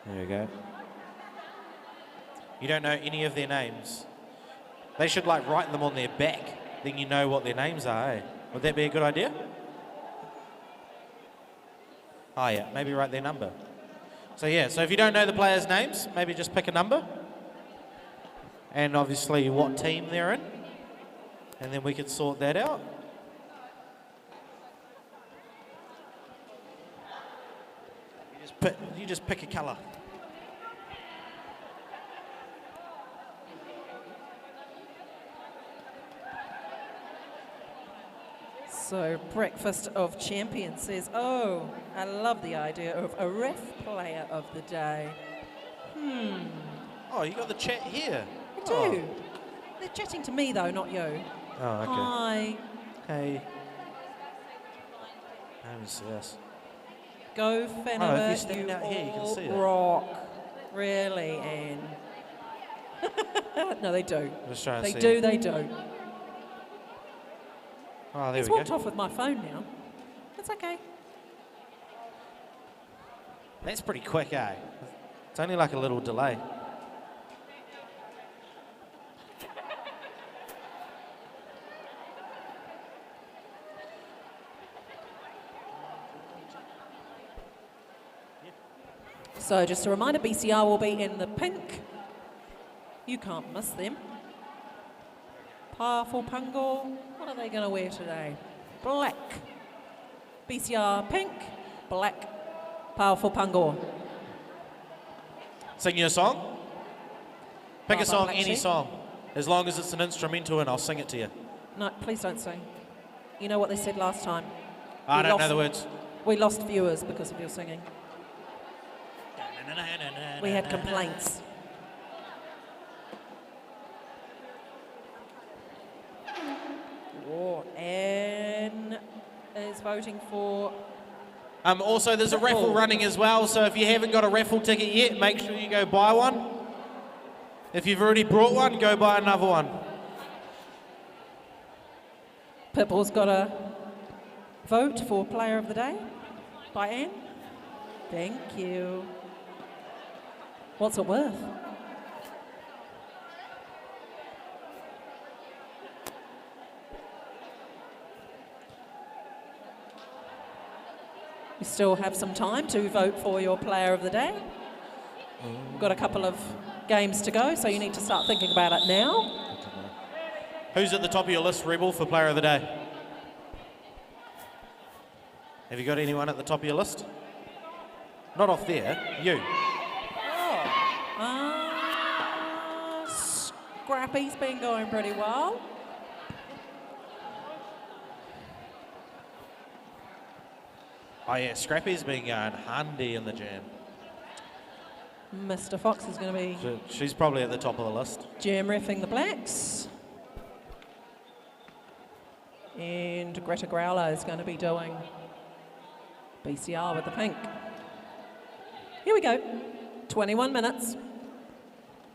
There you go. You don't know any of their names. They should like write them on their back, then you know what their names are, eh? Would that be a good idea? Oh yeah, maybe write their number. So yeah, so if you don't know the players' names, maybe just pick a number. And obviously what team they're in. And then we can sort that out. You just pick a colour. So, Breakfast of Champions says, oh, I love the idea of a ref player of the day. Oh, you got the chat here. I do. They're chatting to me, though, not you. Oh, okay. Hi. Hey. Let me see this. Go, if Whenua, you stand out here, you can see it. rock. Really, Anne? No, they do. Just trying to They see. do, they do. Oh, there He's we walked go. off with my phone now. That's okay. That's pretty quick, eh? It's only like a little delay. So just a reminder, BCR will be in the pink. You can't miss them. Powerful Pungal, what are they going to wear today? Black. BCR pink, black, Powerful Pungal. Sing you a song? Pick a Bravo, song, Black any Sheep. song. As long as it's an instrumental and I'll sing it to you. No, please don't sing. You know what they said last time. I We don't know lost- the words. We lost viewers because of your singing. We had complaints. Oh, Anne is voting for... Also, there's a raffle running as well, so if you haven't got a raffle ticket yet, make sure you go buy one. If you've already brought one, go buy another one. Pitbull's got a vote for Player of the Day by Anne. Thank you. What's it worth? You still have some time to vote for your Player of the Day. We've got a couple of games to go, so you need to start thinking about it now. Who's at the top of your list, Rebel, for Player of the Day? Have you got anyone at the top of your list? Not off there, you. Scrappy's been going pretty well. Oh yeah, Scrappy's been going handy in the jam. Mr. Fox is going to be She's probably at the top of the list. jam reffing the blacks. And Greta Growler is going to be doing BCR with the pink. Here we go. 21 minutes.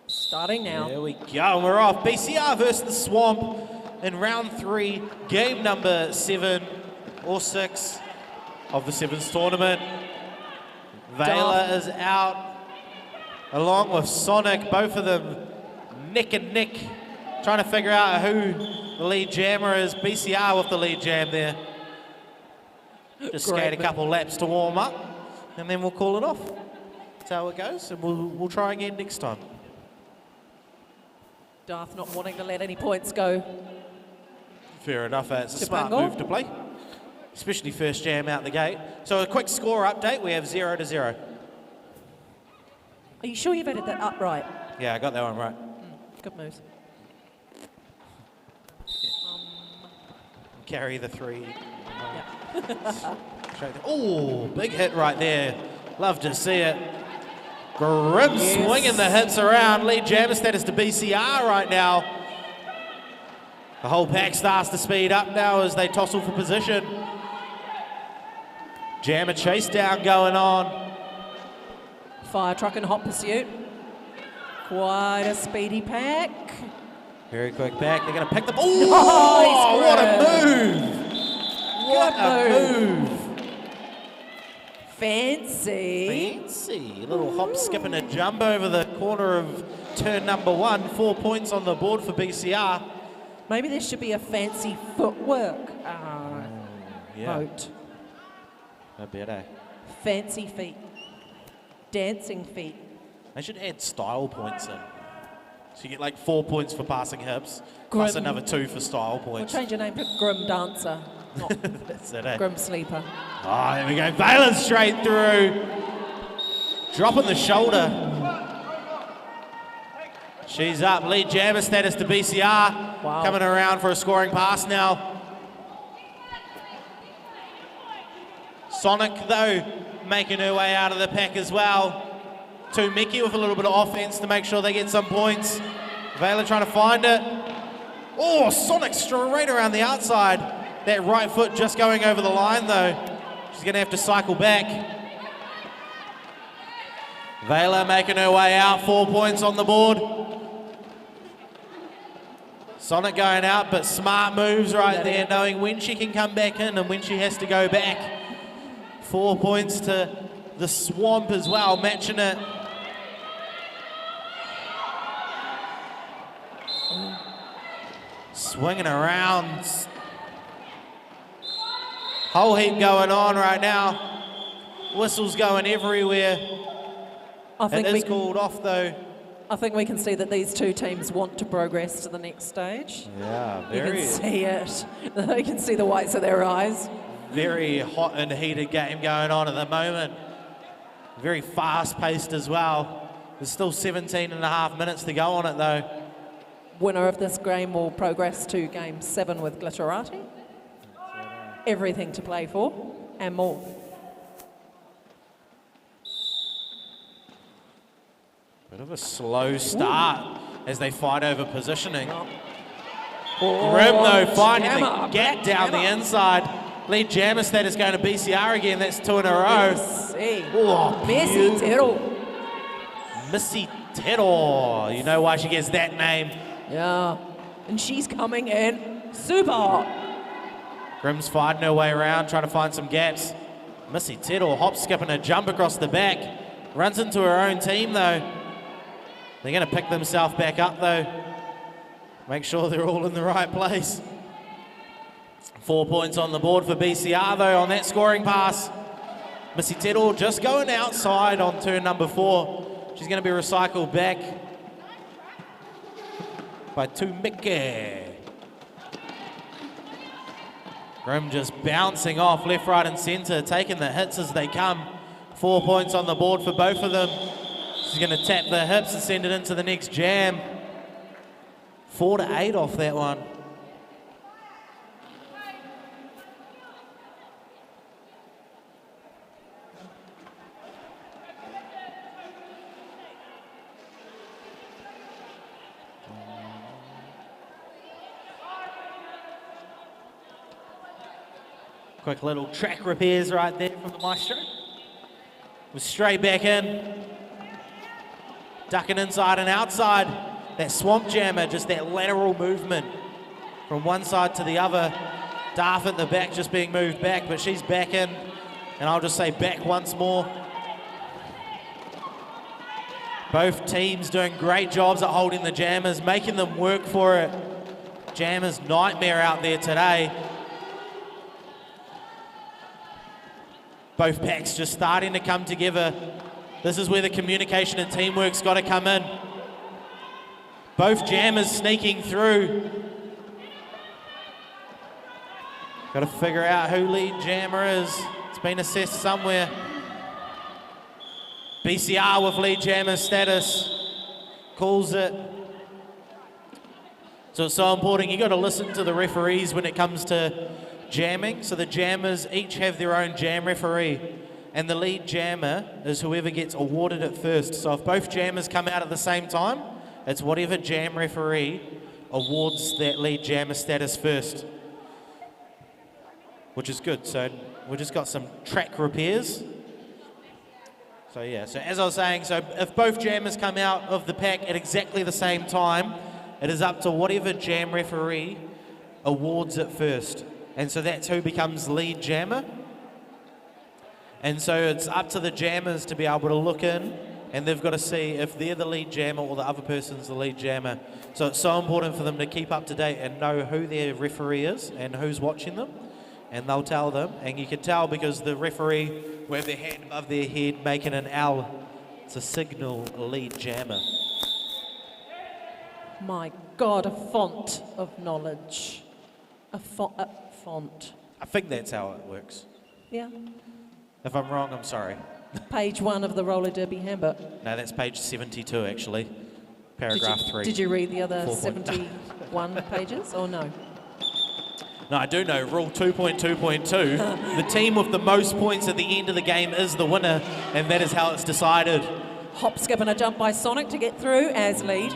Starting now. There we go. We're off. BCR versus the Swamp in round 3, game number 7 or 6 of the Sevens tournament. Vela is out along with Sonic, both of them neck and neck, trying to figure out who the lead jammer is. BCR with the lead jam there. Just skate a couple laps to warm up, and then we'll call it off. That's how it goes, and we'll try again next time. Darth not wanting to let any points go. Fair enough, it's a To smart Bungle. move to play, especially first jam out the gate. So a quick score update, we have 0-0. Are you sure you've added that up right? Yeah, I got that one right. Good moves. Carry the 3. Yeah. Oh, big hit right there. Love to see it. Grim Yes. swinging the hits around. Lead jammer status to BCR right now. The whole pack starts to speed up now as they tussle for position. Jammer chase down going on. Fire truck in hot pursuit. Quite a speedy pack. Very quick back. They're going to pick the ball. Oh, what a move! What a move! Fancy. Fancy. A little hop, skip, and a jump over the corner of turn number 1. 4 points on the board for BCR. Maybe there should be a fancy footwork Yeah, vote. a bit, eh? Fancy feet. Dancing feet. They should add style points in. So you get like 4 points for passing hips, plus Grim. another 2 for style We'll points. change your name to Grim Dancer, not That's it, eh? Grim Sleeper. Oh, there we go. Valen straight through. Dropping the shoulder. She's up. Lead jammer status to BCR. Wow. Coming around for a scoring pass now. Sonic, though, making her way out of the pack as well. To Mickey with a little bit of offense to make sure they get some points. Vela trying to find it. Oh, Sonic straight around the outside. That right foot just going over the line, though. She's going to have to cycle back. Vela making her way out. 4 points on the board. Sonic going out, but smart moves right there, knowing when she can come back in and when she has to go back. 4 points to the Swamp as well, matching it. Swinging around. Whole heap going on right now. Whistles going everywhere. I It think is we called off though. I think we can see that these two teams want to progress to the next stage. Yeah, You can see it. You can see the whites of their eyes. very hot and heated game going on at the moment. Very fast-paced as well. There's still 17 and a half minutes to go on it though. Winner of this game will progress to Game 7 with Glitterati. Everything to play for and more. Bit of a slow start as they fight over positioning. Oh, Grim though finding jammer, the gap black down the jammer. inside. Lead jammer status going to BCR again. That's 2 in a row. See. Oh, Messy beautiful. Tittle. Missy Tedor. You know why she gets that name. Yeah. And she's coming in super hot. Grim's fighting her way around, trying to find some gaps. Missy Tedor hop, skip, and a jump across the back. Runs into her own team though. They're going to pick themselves back up though. Make sure they're all in the right place. 4 points on the board for BCR though on that scoring pass. Missy Tedor just going outside on turn number 4. She's going to be recycled back by Tumike. Grim just bouncing off left, right and centre, taking the hits as they come. 4 points on the board for both of them. She's going to tap the hips and send it into the next jam. 4-8 off that one. Quick little track repairs right there from the maestro. Was straight back in. Ducking inside and outside. That swamp jammer, just that lateral movement from one side to the other. Darth at the back just being moved back, but she's back in. And I'll just say back once more. Both teams doing great jobs at holding the jammers, making them work for it. Jammers nightmare out there today. Both packs just starting to come together. This is where the communication and teamwork's got to come in. Both jammers sneaking through. Got to figure out who lead jammer is. It's been assessed somewhere. BCR with lead jammer status. Calls it. So it's so important. You've got to listen to the referees when it comes to jamming. So the jammers each have their own jam referee. And the lead jammer is whoever gets awarded it first. So if both jammers come out at the same time, it's whatever jam referee awards that lead jammer status first. Which is good. So we've just got some track repairs. So yeah, so as I was saying, so if both jammers come out of the pack at exactly the same time, it is up to whatever jam referee awards it first. And so that's who becomes lead jammer. And so it's up to the jammers to be able to look in, and they've got to see if they're the lead jammer or the other person's the lead jammer. So it's so important for them to keep up to date and know who their referee is and who's watching them. And they'll tell them, and you can tell because the referee will have their hand above their head making an L. It's a signal lead jammer. My God, a font of knowledge. A font. I think that's how it works. Yeah. If I'm wrong, I'm sorry. Page 1 of the roller derby handbook. No, that's page 72 actually. Paragraph 3. Did you read the other 4. 71 pages or no? No, I do know. Rule 2.2.2. The team with the most points at the end of the game is the winner, and that is how it's decided. Hop, skip and a jump by Sonic to get through as lead.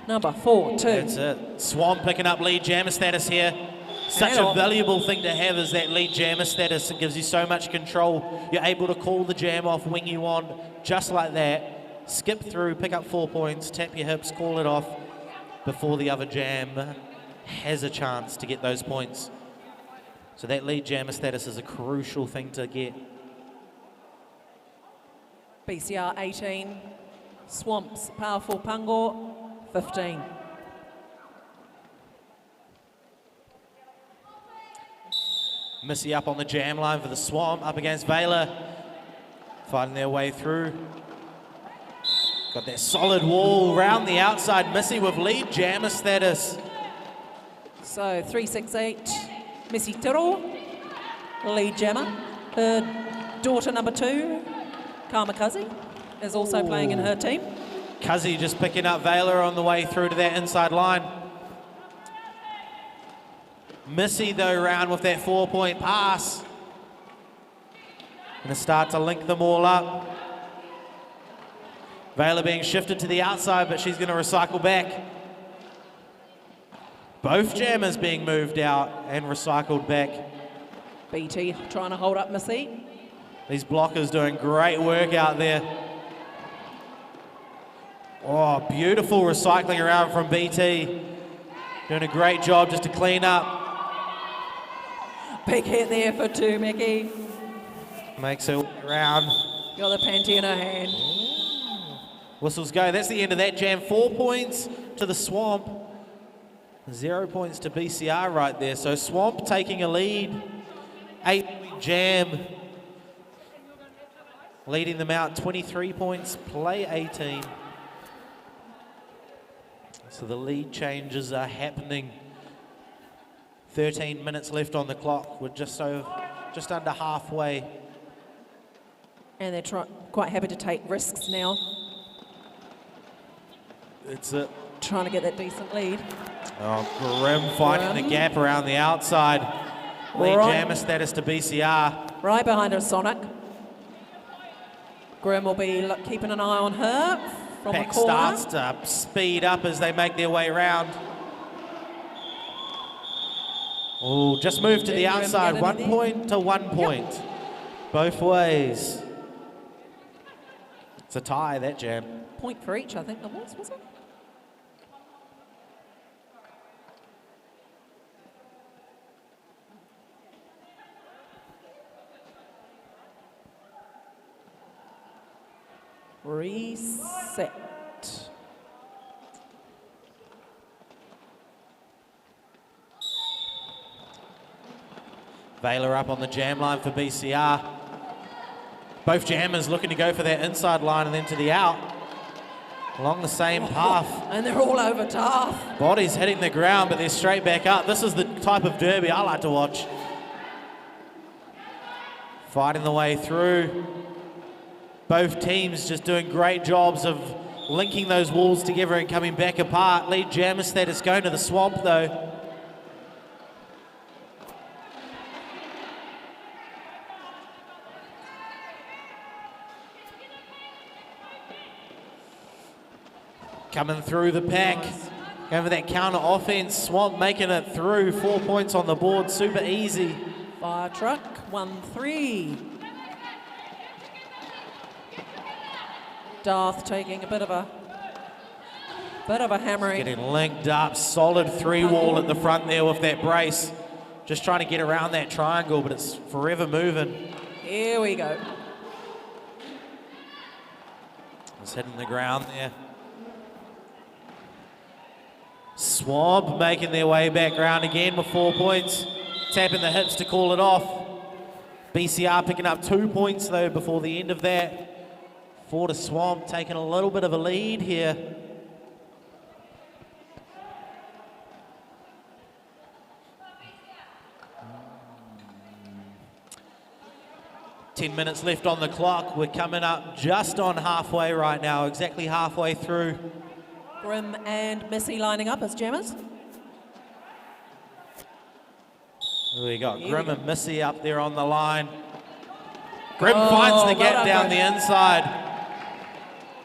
Number 4, 2. That's it. Swamp picking up lead jammer status here. Such a valuable thing to have is that lead jammer status. It gives you so much control. You're able to call the jam off, wing you on, just like that. Skip through, pick up 4 points, tap your hips, call it off before the other jam has a chance to get those points. So that lead jammer status is a crucial thing to get. BCR 18, Swamps, Powerful Pangor 15. Missy up on the jam line for the Swamp, up against Vela. Fighting their way through. Got that solid wall round the outside. Missy with lead jammer status. So 368, Missy Tiro, lead jammer. Her daughter number 2, Kamikaze, is also playing in her team. Kazi just picking up Vela on the way through to that inside line. Missy though round with that 4-point pass. Gonna start to link them all up. Vela being shifted to the outside, but she's gonna recycle back. Both jammers being moved out and recycled back. BT trying to hold up Missy. These blockers doing great work out there. Oh, beautiful recycling around from BT. Doing a great job just to clean up. Big hit there for 2, Mickey. Makes her way around. Got the panty in her hand. Whistles go. That's the end of that jam. 4 points to the Swamp. 0 points to BCR right there. So Swamp taking a lead. 8-point jam. Leading them out 23 points, play 18. So the lead changes are happening. 13 minutes left on the clock. We're just under halfway. And they're quite happy to take risks now. It's it. Trying to get that decent lead. Oh, Grim finding the gap around the outside. Lead jammer status to BCR. Right behind her, Sonic. Grim will be keeping an eye on her from Pack the corner. starts to speed up as they make their way around. Oh, just moved to the Grim outside. getting 1 in there. point to 1 point. Both ways. It's a tie, that jam. Point for each, I think that was it? Reset. Vela up on the jam line for BCR. Both jammers looking to go for that inside line and then to the out. Along the same path. And they're all over Darth. Bodies hitting the ground, but they're straight back up. This is the type of derby I like to watch. Fighting the way through. Both teams just doing great jobs of linking those walls together and coming back apart. Lead jammer status going to the swamp though. Coming through the pack. Going for that counter offense. Swamp making it through. 4 points on the board. Super easy. Fire truck, 1-3. Darth taking a bit of a hammering. Getting linked up. Solid 3-wall at the front there with that brace. Just trying to get around that triangle, but it's forever moving. Here we go. It's hitting the ground there. Swamp making their way back round again with 4 points. Tapping the hips to call it off. BCR picking up 2 points though before the end of that. 4 to Swamp, taking a little bit of a lead here. Minutes left on the clock. We're coming up just on halfway right now, exactly halfway through. Grim and Missy lining up as jammers. We got Here Grim we go. and Missy up there on the line. Grim Oh, finds the well gap done, down Grim. the inside.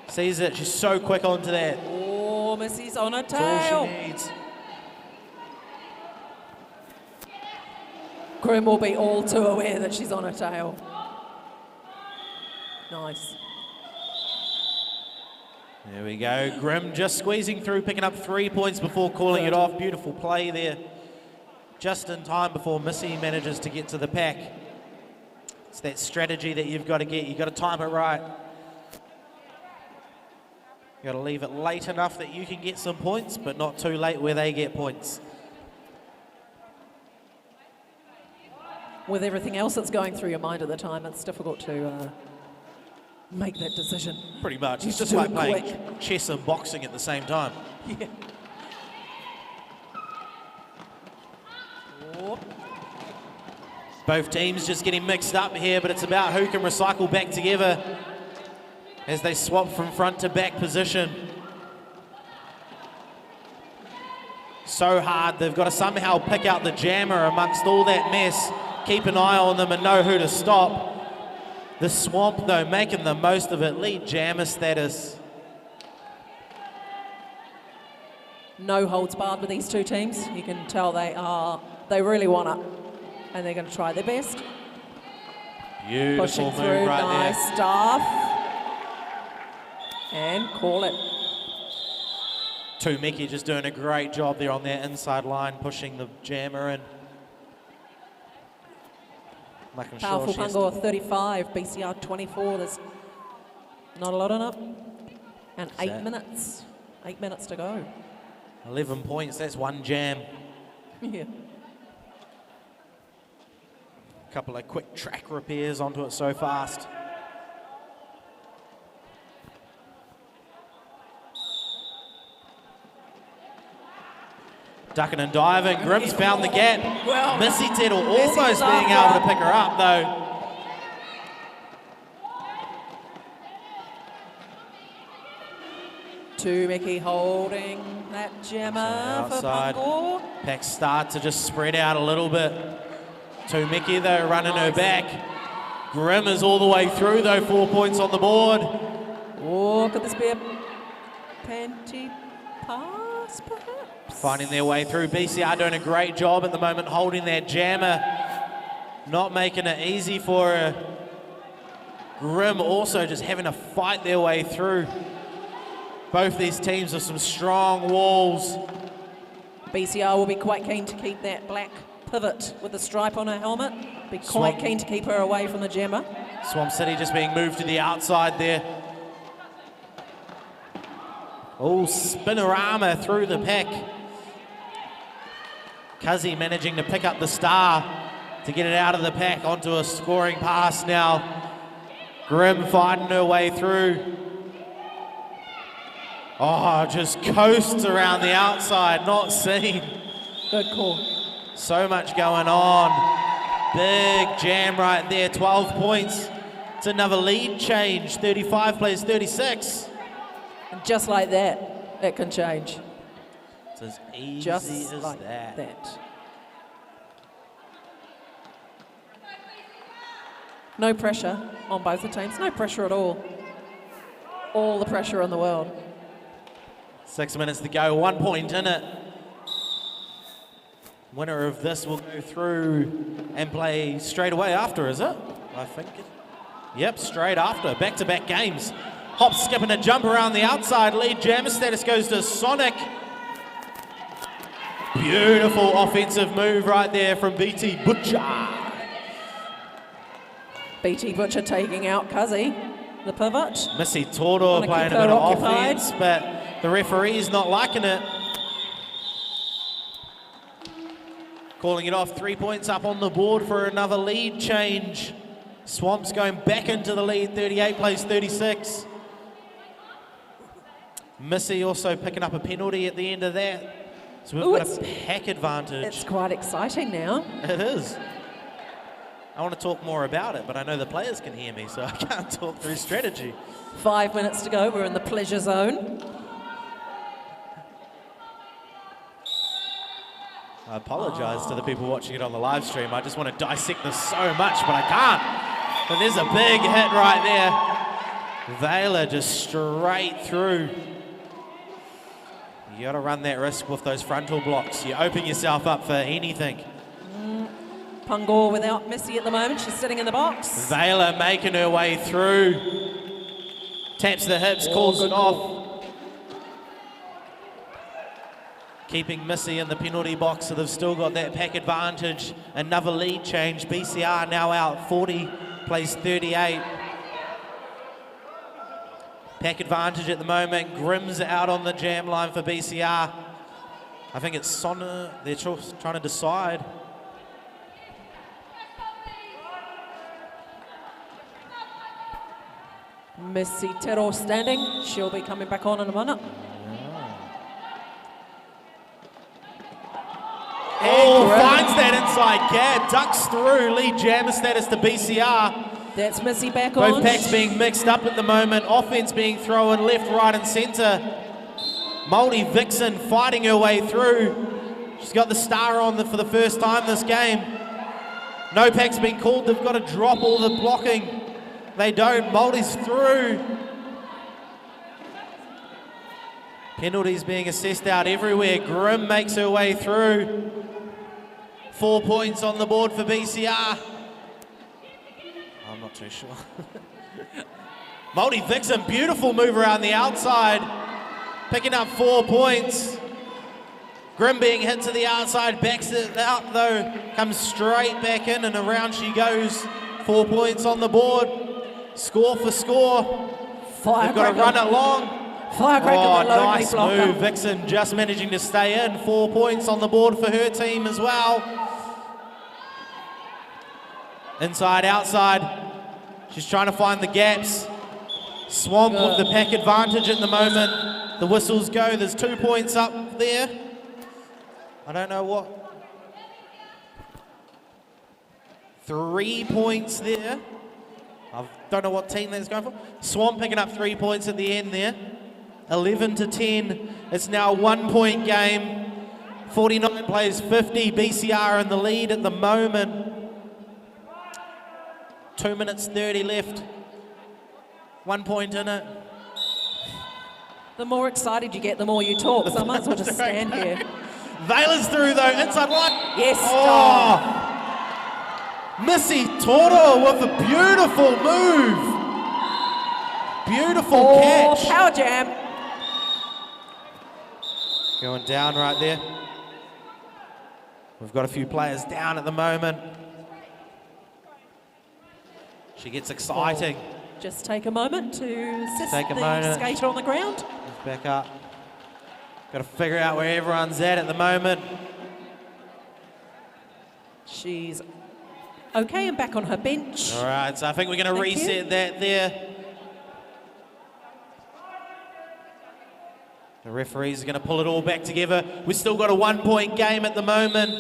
Sees it, she's so quick onto that. Oh, Missy's on a That's all tail. she needs. Grim will be all too aware that she's on a tail. Nice. There we go. Grim just squeezing through, picking up 3 points before calling it off. Beautiful play there. Just in time before Missy manages to get to the pack. It's that strategy that you've got to get. You've got to time it right. You've got to leave it late enough that you can get some points, but not too late where they get points. With everything else that's going through your mind at the time, it's difficult to make that decision. Pretty much. It's Just just like do it playing quick. chess and boxing at the same time. Yeah. Oh, Both teams just getting mixed up here, but it's about who can recycle back together as they swap from front to back position. So hard, they've got to somehow pick out the jammer amongst all that mess, keep an eye on them and know who to stop. The Swamp, though, making the most of it, lead jammer status. no holds barred with these two teams. You can tell they really want it, and they're going to try their best. Beautiful Pushing move through, right nice there. stuff. And call it. Mickey just doing a great job there on that inside line, pushing the jammer in. Making sure Powerful she has Pangor 35, BCR 24. There's not a lot on it. And 8 that? minutes. 8 minutes to go. 11 points, that's one jam. Yeah. Couple of quick track repairs onto it so fast. Ducking and diving, Grim's found the gap. Well, Missy Tettle Missy's almost being after. able to pick her up though. Mickey holding that jammer for outside. Pangor. Pack start to just spread out a little bit. Mickey though running her back. Grim is all the way through though, 4 points on the board. Oh, could this be a panty pass, perhaps? Finding their way through. BCR doing a great job at the moment, holding their jammer, not making it easy for her. Grim also just having to fight their way through. Both these teams have some strong walls. BCR will be quite keen to keep that black pivot with the stripe on her helmet. Be quite keen to keep her away from the jammer. Swamp City just being moved to the outside there. Oh, spinorama through the pack. Cuzzy managing to pick up the star to get it out of the pack onto a scoring pass now. Grim fighting her way through. Oh, just coasts around the outside, not seen. Good call. So much going on. Big jam right there, 12 points. It's another lead change, 35 plays 36. And just like that, it can change. It's as easy Just as like that. that. No pressure on both the teams. No pressure at all. All the pressure in the world. 6 minutes to go, 1 point in it. Winner of this will go through and play straight away after, is it? I think. Yep, straight after. Back-to-back games. Hop, skip, and a jump around the outside. Lead jammer status goes to Sonic. Beautiful offensive move right there from BT Butcher. BT Butcher taking out Cuzzy, the pivot. Missy Tordor Wanna playing a keep bit her of occupied. offense, but the referee's not liking it. Calling it off, 3 points up on the board for another lead change. Swamps going back into the lead, 38 plays 36. Missy also picking up a penalty at the end of that. So we've got a pack advantage. It's quite exciting now. It is. I want to talk more about it, but I know the players can hear me, so I can't talk through strategy. 5 minutes to go. We're in the pleasure zone. I apologise to the people watching it on the live stream. I just want to dissect this so much, but I can't. But there's a big hit right there. Vela just straight through. You got to run that risk with those frontal blocks. You open yourself up for anything. Pungor without Missy at the moment. She's sitting in the box. Vela making her way through. Taps the hips, calls it off. Keeping Missy in the penalty box, so they've still got that pack advantage. Another lead change. BCR now out 40, plays 38. Pack advantage at the moment. Grim's out on the jam line for BCR. I think it's Sonna. They're trying to decide. Missy Tero standing. She'll be coming back on in a minute. Oh, finds that inside gap, ducks through, lead jammer status to BCR. That's Missy back on. Both packs being mixed up at the moment, offense being thrown left, right and centre. Moldy Vixen fighting her way through. She's got the star on for the first time this game. No packs been called, they've got to drop all the blocking. They don't, Moldy's through. Penalties being assessed out everywhere. Grim makes her way through. 4 points on the board for BCR. I'm not too sure. Moldy Vixen, beautiful move around the outside. Picking up 4 points. Grim being hit to the outside, backs it out though. Comes straight back in and around she goes. 4 points on the board. Score for score. They've got to run it long. Firecracker, oh, the lonely nice blocker. move. Vixen just managing to stay in. 4 points on the board for her team as well. Inside, outside. She's trying to find the gaps. Swamp with the pack advantage at the moment. The whistles go. There's 2 points up there. I don't know what. 3 points there. I don't know what team that's going for. Swamp picking up 3 points at the end there. 11-10. It's now a 1 point game. 49 plays 50. BCR in the lead at the moment. 2 minutes 30 left. 1 point in it. The more excited you get, the more you talk. So I might as well just stand here. Vela's through though, inside line. Yes, Oh! Missy Toro with a beautiful move. Beautiful catch. Power jam. Going down right there. We've got a few players down at the moment. She gets exciting. Just take a moment to assist Take a the moment. skater on the ground. Back up. Got to figure out where everyone's at the moment. She's okay and back on her bench. All right, so I think we're going to Thank you. reset that there. The referees are going to pull it all back together. We've still got a 1-point game at the moment.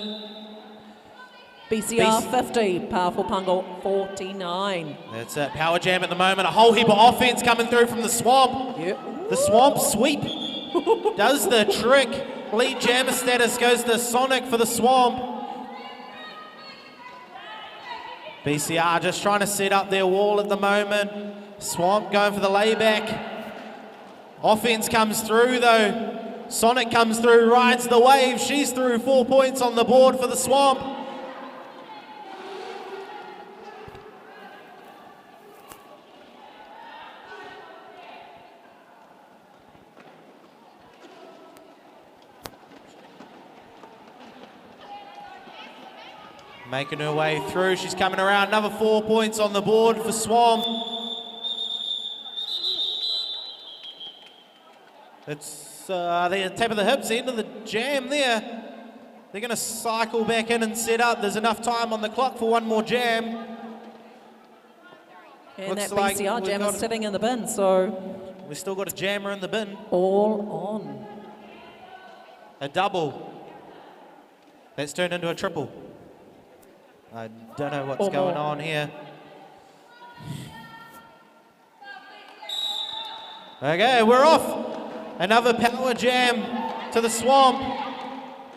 BCR 50, Powerful Pungal 49. That's it. Power jam at the moment. A whole heap of offense coming through from the Swamp. Yep. The Swamp sweep does the trick. Lead jammer status goes to Sonic for the Swamp. BCR just trying to set up their wall at the moment. Swamp going for the layback. Offense comes through though. Sonic comes through, rides the wave. She's through, 4 points on the board for the Swamp. Making her way through, she's coming around, another 4 points on the board for Swamp. It's the tap of the hips, the end of the jam there. They're going to cycle back in and set up. There's enough time on the clock for one more jam. And Looks that like BCR we've jam got- is sitting in the bin, so We've still got a jammer in the bin. all on. A double. That's turned into a triple. I don't know what's Or going more. on here. Okay, we're off. Another power jam to the Swamp.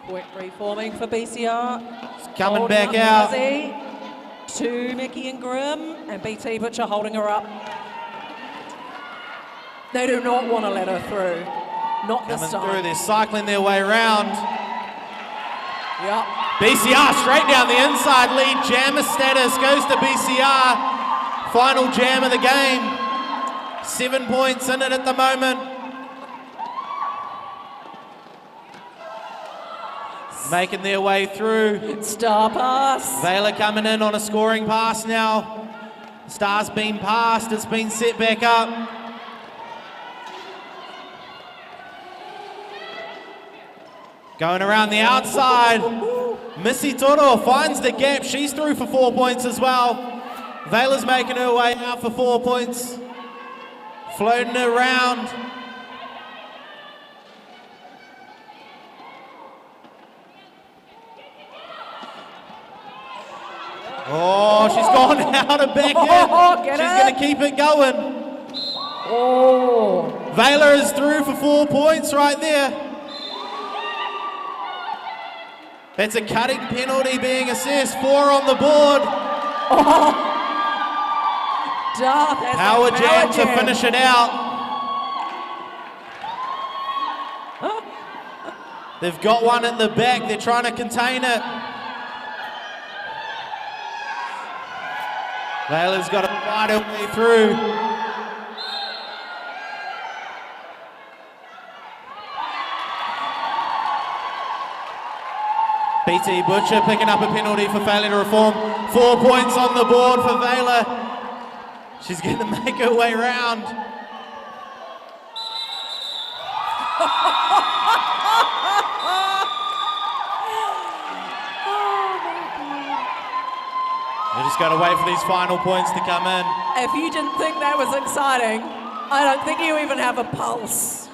Quick reforming for BCR. Coming Holding back up out. Lizzie to Mickey and Grimm, and BT Butcher holding her up. They do not want to let her through. Not Coming this through, time. they're cycling their way around. Yep. BCR straight down the inside, lead jammer status goes to BCR. Final jam of the game. 7 points in it at the moment. Making their way through. Star pass. Vela coming in on a scoring pass now. Star's been passed, it's been set back up. Going around the outside. Missy Toro finds the gap. She's through for 4 points as well. Vela's making her way out for 4 points. Floating around. Oh, she's gone out and back in. Get She's it. going to keep it going. Oh. Vela is through for 4 points right there. That's a cutting penalty being assessed. 4 on the board. Darth has Power a jam to finish it out. They've got one in the back. They're trying to contain it. Vela's got to fight her way through. BT Butcher picking up a penalty for failure to reform. 4 points on the board for Vela. She's going to make her way round. We just got to wait for these final points to come in. If you didn't think that was exciting, I don't think you even have a pulse.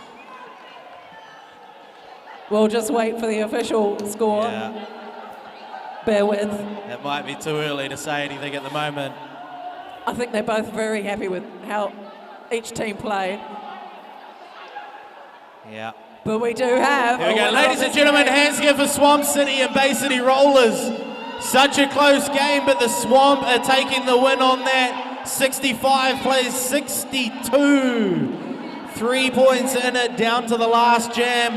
We'll just wait for the official score. Yeah, Bear with. it might be too early to say anything at the moment. I think they're both very happy with how each team played. Yeah. But we do have. Here we a go, winner ladies of and this gentlemen, game. hands here for Swamp City and Bay City Rollers. Such a close game, but the Swamp are taking the win on that. 65 plays 62. 3 points in it, down to the last jam.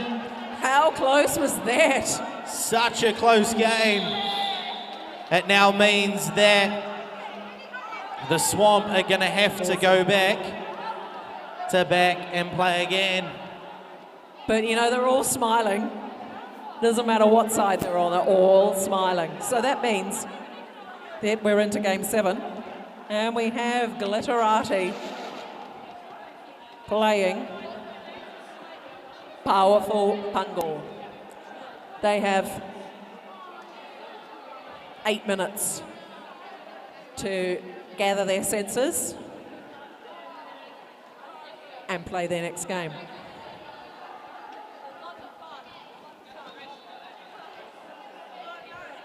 How close was that? Such a close game. It now means that the Swamp are going to have to go back and play again. But you know, they're all smiling. Doesn't matter what side they're on, they're all smiling. So that means that we're into game 7. And we have Glitterati playing Powerful Pangor. They have 8 minutes to gather their senses and play their next game.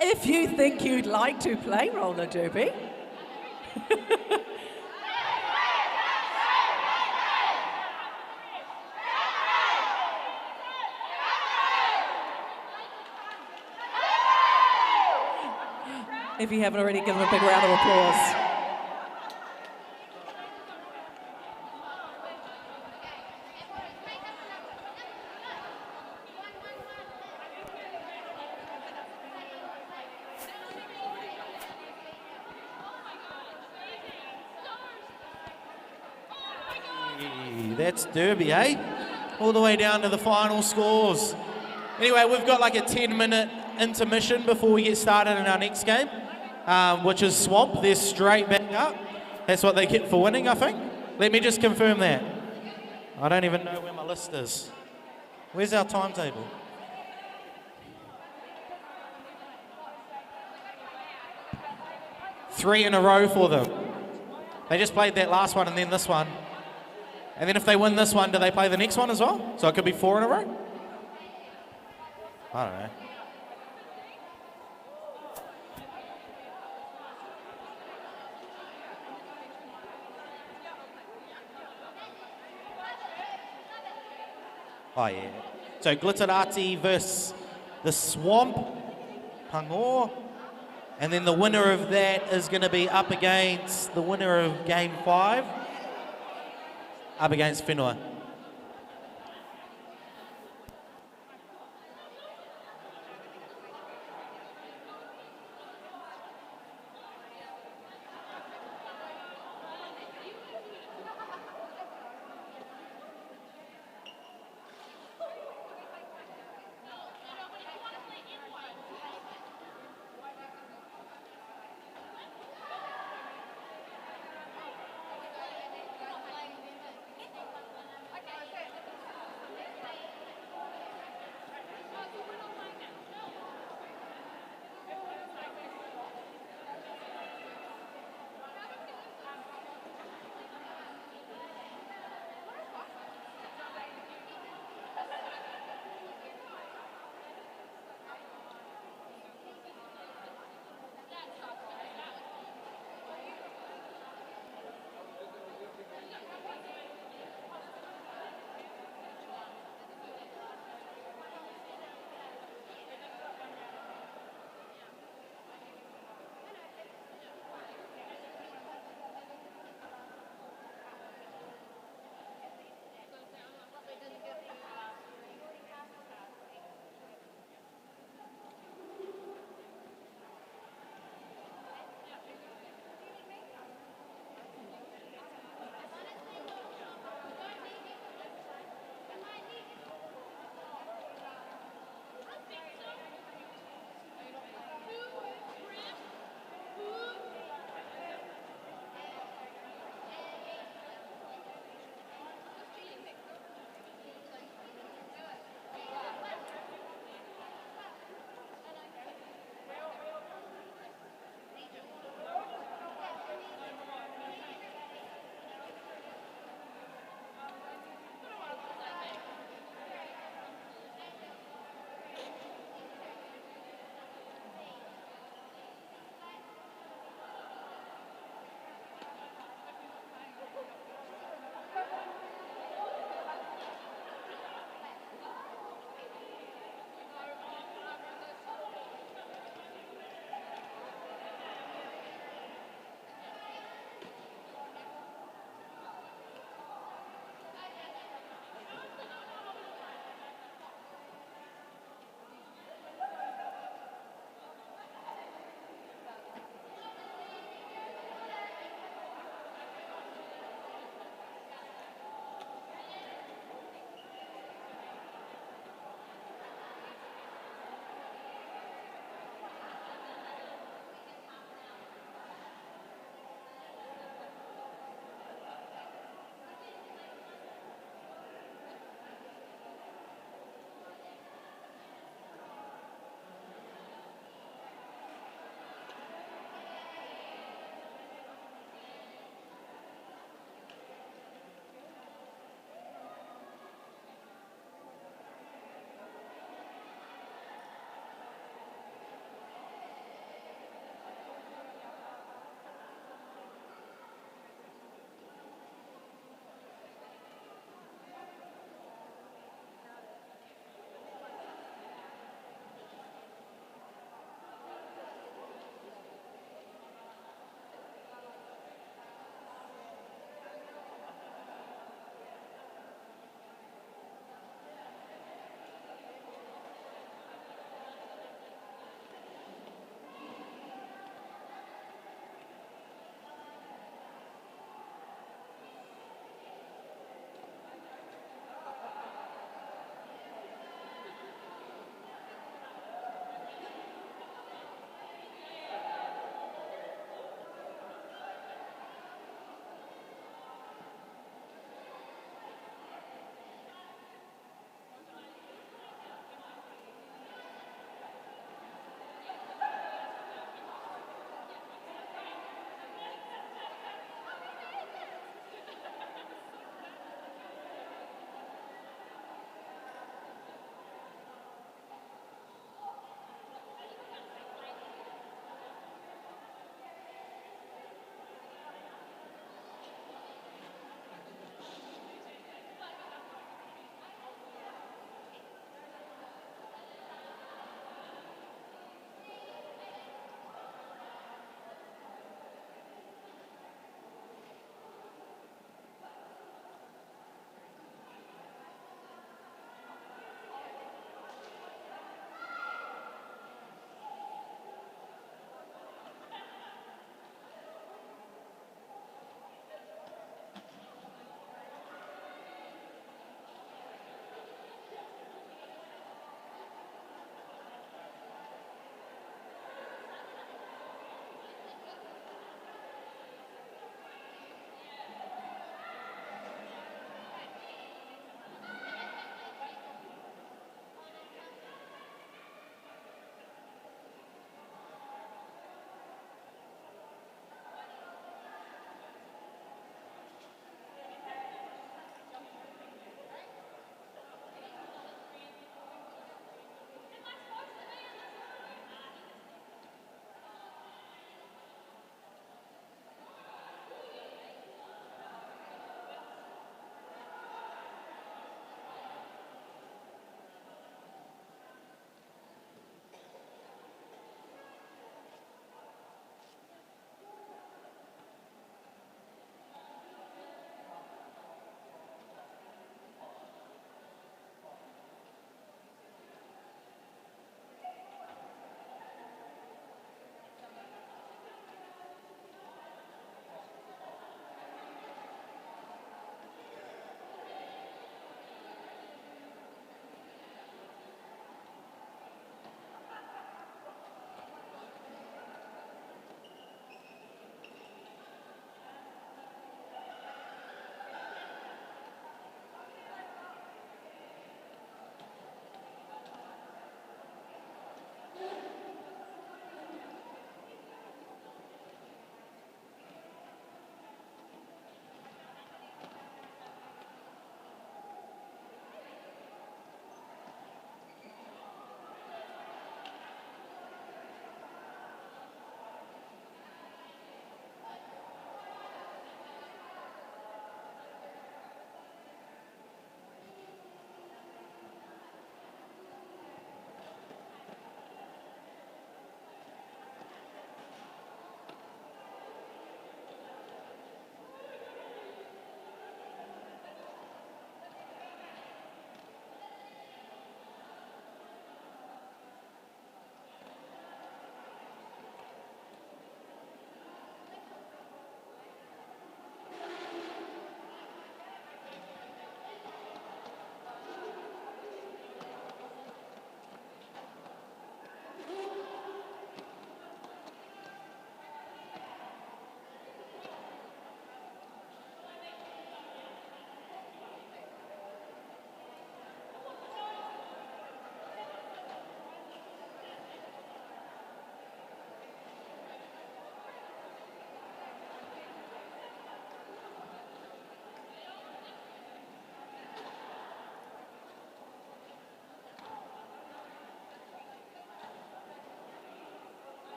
If you think you'd like to play roller derby, if you haven't already, give them a big round of applause. That's Derby, eh? All the way down to the final scores. Anyway, we've got like a 10-minute intermission before we get started in our next game, which is Swamp. They're straight back up. That's what they get for winning, I think. Let me just confirm that. I don't even know where my list is. Where's our timetable? Three in a row for them. They just played that last one and then this one. And then if they win this one, do they play the next one as well? So it could be 4 in a row? I don't know. Oh, yeah. So Glitterati versus the Swamp, Pangor. And then the winner of that is going to be up against the winner of Game 5, up against Whenua.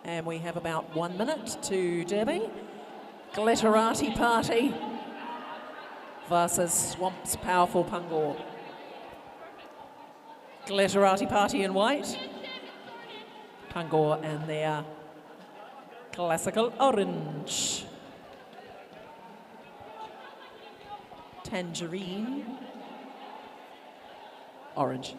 And we have about 1 minute to Derby. Glitterati Party versus Swamp's Powerful Pungor. Glitterati Party in white. Pungor and their classical orange. Tangerine. Orange.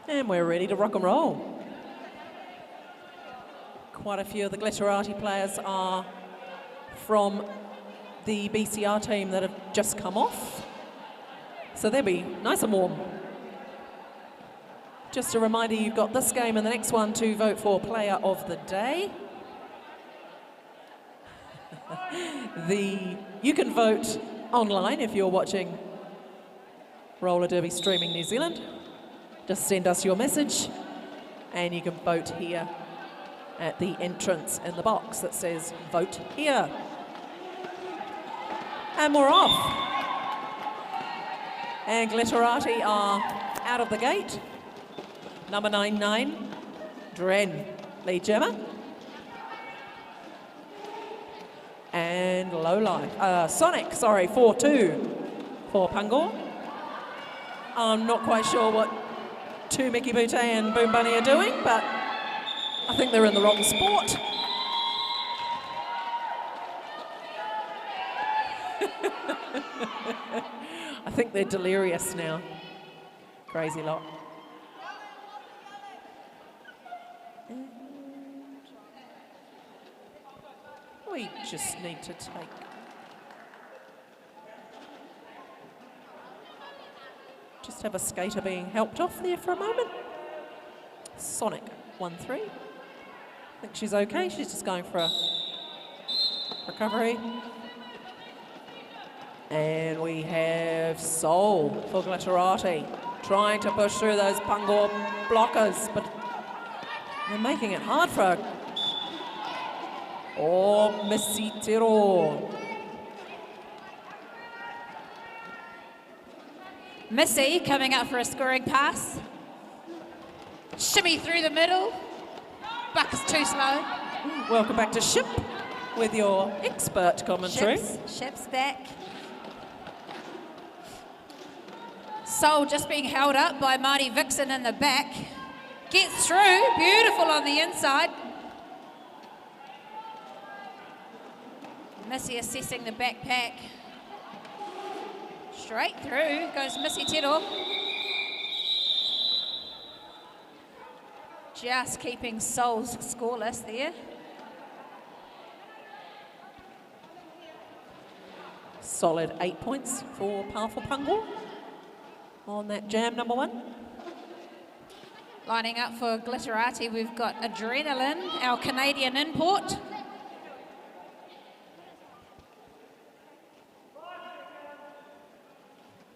And we're ready to rock and roll. Quite a few of the Glitterati players are from the BCR team that have just come off. So they'll be nice and warm. Just a reminder, you've got this game and the next one to vote for Player of the Day. You can vote online if you're watching Roller Derby Streaming New Zealand. Just send us your message and you can vote here at the entrance in the box that says vote here. And we're off. And Glitterati are out of the gate. Number 99, Dren, lead jammer. And Lowlife, Sonic, sorry, 4-2 for Pungor. I'm not quite sure what two Mickey Boutte and Boom Bunny are doing, but I think they're in the wrong sport. I think they're delirious now. Crazy lot. And we just need to take just have a skater being helped off there for a moment. Sonic, 1-3. I think she's okay. She's just going for a recovery. And we have Soul for Glitterati, trying to push through those Pungor blockers, but they're making it hard for her. Oh, Missy Tiro. Missy coming up for a scoring pass. Shimmy through the middle. Buck is too slow. Welcome back to Ship with your expert commentary. Ship's back. Soul just being held up by Marty Vixen in the back. Gets through, beautiful on the inside. Missy assessing the backpack. Straight through goes Missy Tero. Just keeping Souls scoreless there. Solid 8 points for Powerful Pungor on that jam number 1. Lining up for Glitterati, we've got Adrenaline, our Canadian import.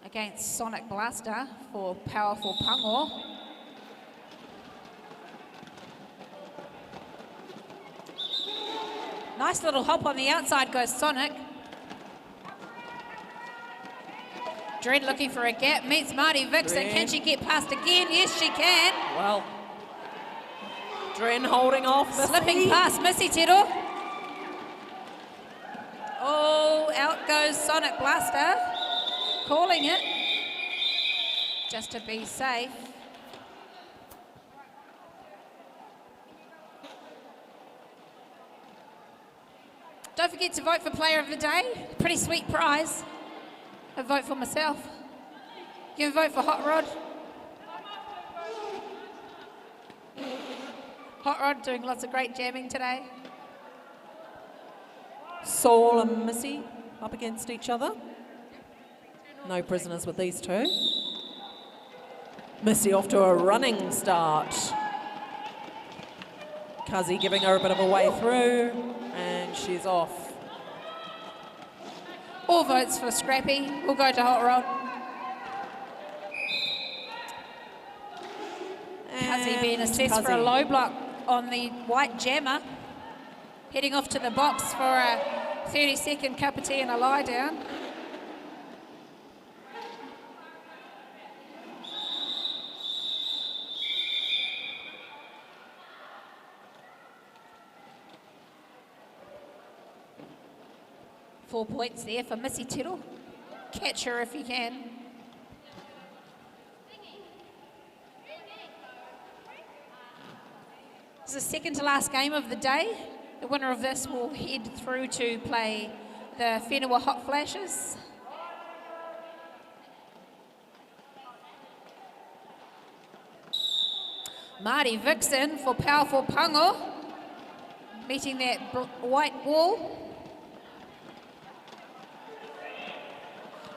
Against Sonic Blaster for Powerful Pungor. Nice little hop on the outside goes Sonic. Dren looking for a gap, meets Marty Vixen. Dren. Can she get past again? Yes, she can. Well, Dren holding off Missy. Slipping past Missy Tero. Oh, out goes Sonic Blaster. Calling it. Just to be safe. Don't forget to vote for Player of the Day. Pretty sweet prize. A vote for myself. You can vote for Hot Rod. Hot Rod doing lots of great jamming today. Saul and Missy up against each other. No prisoners with these two. Missy off to a running start. Cuzzy giving her a bit of a way through, and she's off. All votes for Scrappy. We'll go to Hot Rod. Cuzzy being assessed for a low block on the white jammer. Heading off to the box for a 30-second cup of tea and a lie down. Four points there for Missy Tittle. Catch her if you can. This is the second to last game of the day. The winner of this will head through to play the Whenua Hot Flashes. Marty Vixen for Powerful Pango, meeting that white wall.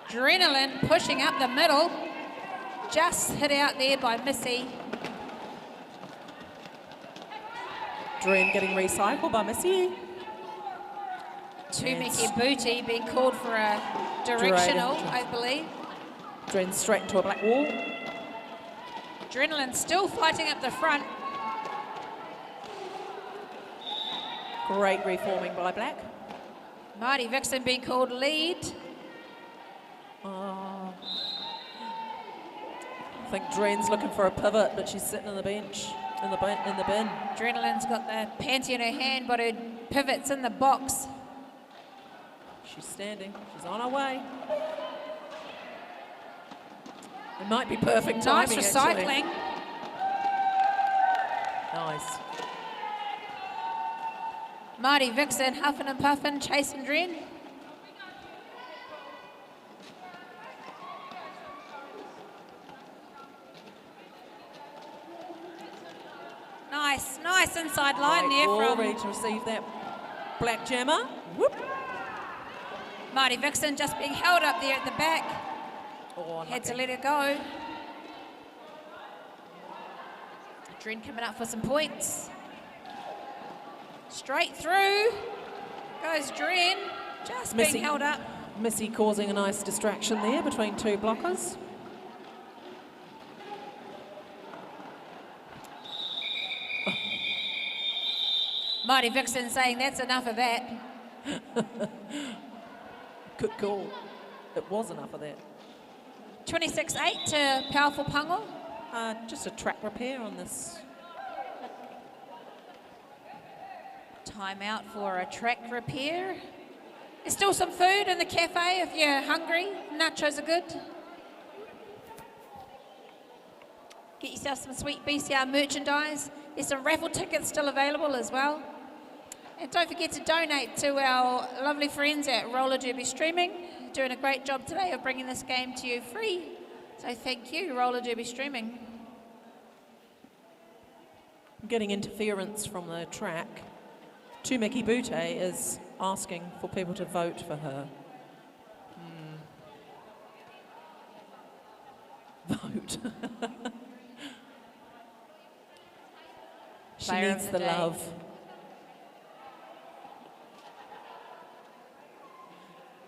Adrenaline pushing up the middle, just hit out there by Missy. Dream getting recycled by Missy. Tumeki Booty being called for a directional, I believe. Dream straight into a black wall. Adrenaline still fighting up the front. Great reforming by black. Marty Vixen being called lead. I think Dream's looking for a pivot, but she's sitting on the bench, in the bin. Adrenaline's got the panty in her hand, but her pivot's in the box. She's standing. She's on her way. It might be perfect timing, Nice actually. recycling. Nice. Marty Vixen huffing and puffing, chasing Dren. Nice inside line Great there ball, from ready to receive that black jammer. Whoop. Marty Vixen, just being held up there at the back. Oh, Had to unlucky. let it go. Dren coming up for some points. Straight through goes Dren, just Missy. being held up. Missy causing a nice distraction there between two blockers. Marty Vixen saying that's enough of that. Good call. It was enough of that. 26-8 to Powerful Pango. Just a track repair on this. Timeout for a track repair. There's still some food in the cafe if you're hungry. Nachos are good. Get yourself some sweet BCR merchandise. There's some raffle tickets still available as well. And don't forget to donate to our lovely friends at Roller Derby Streaming. Doing a great job today of bringing this game to you free. So thank you, Roller Derby Streaming. Getting interference from the track. Tumeki Bute is asking for people to vote for her. Vote. She Player needs of the the day. love.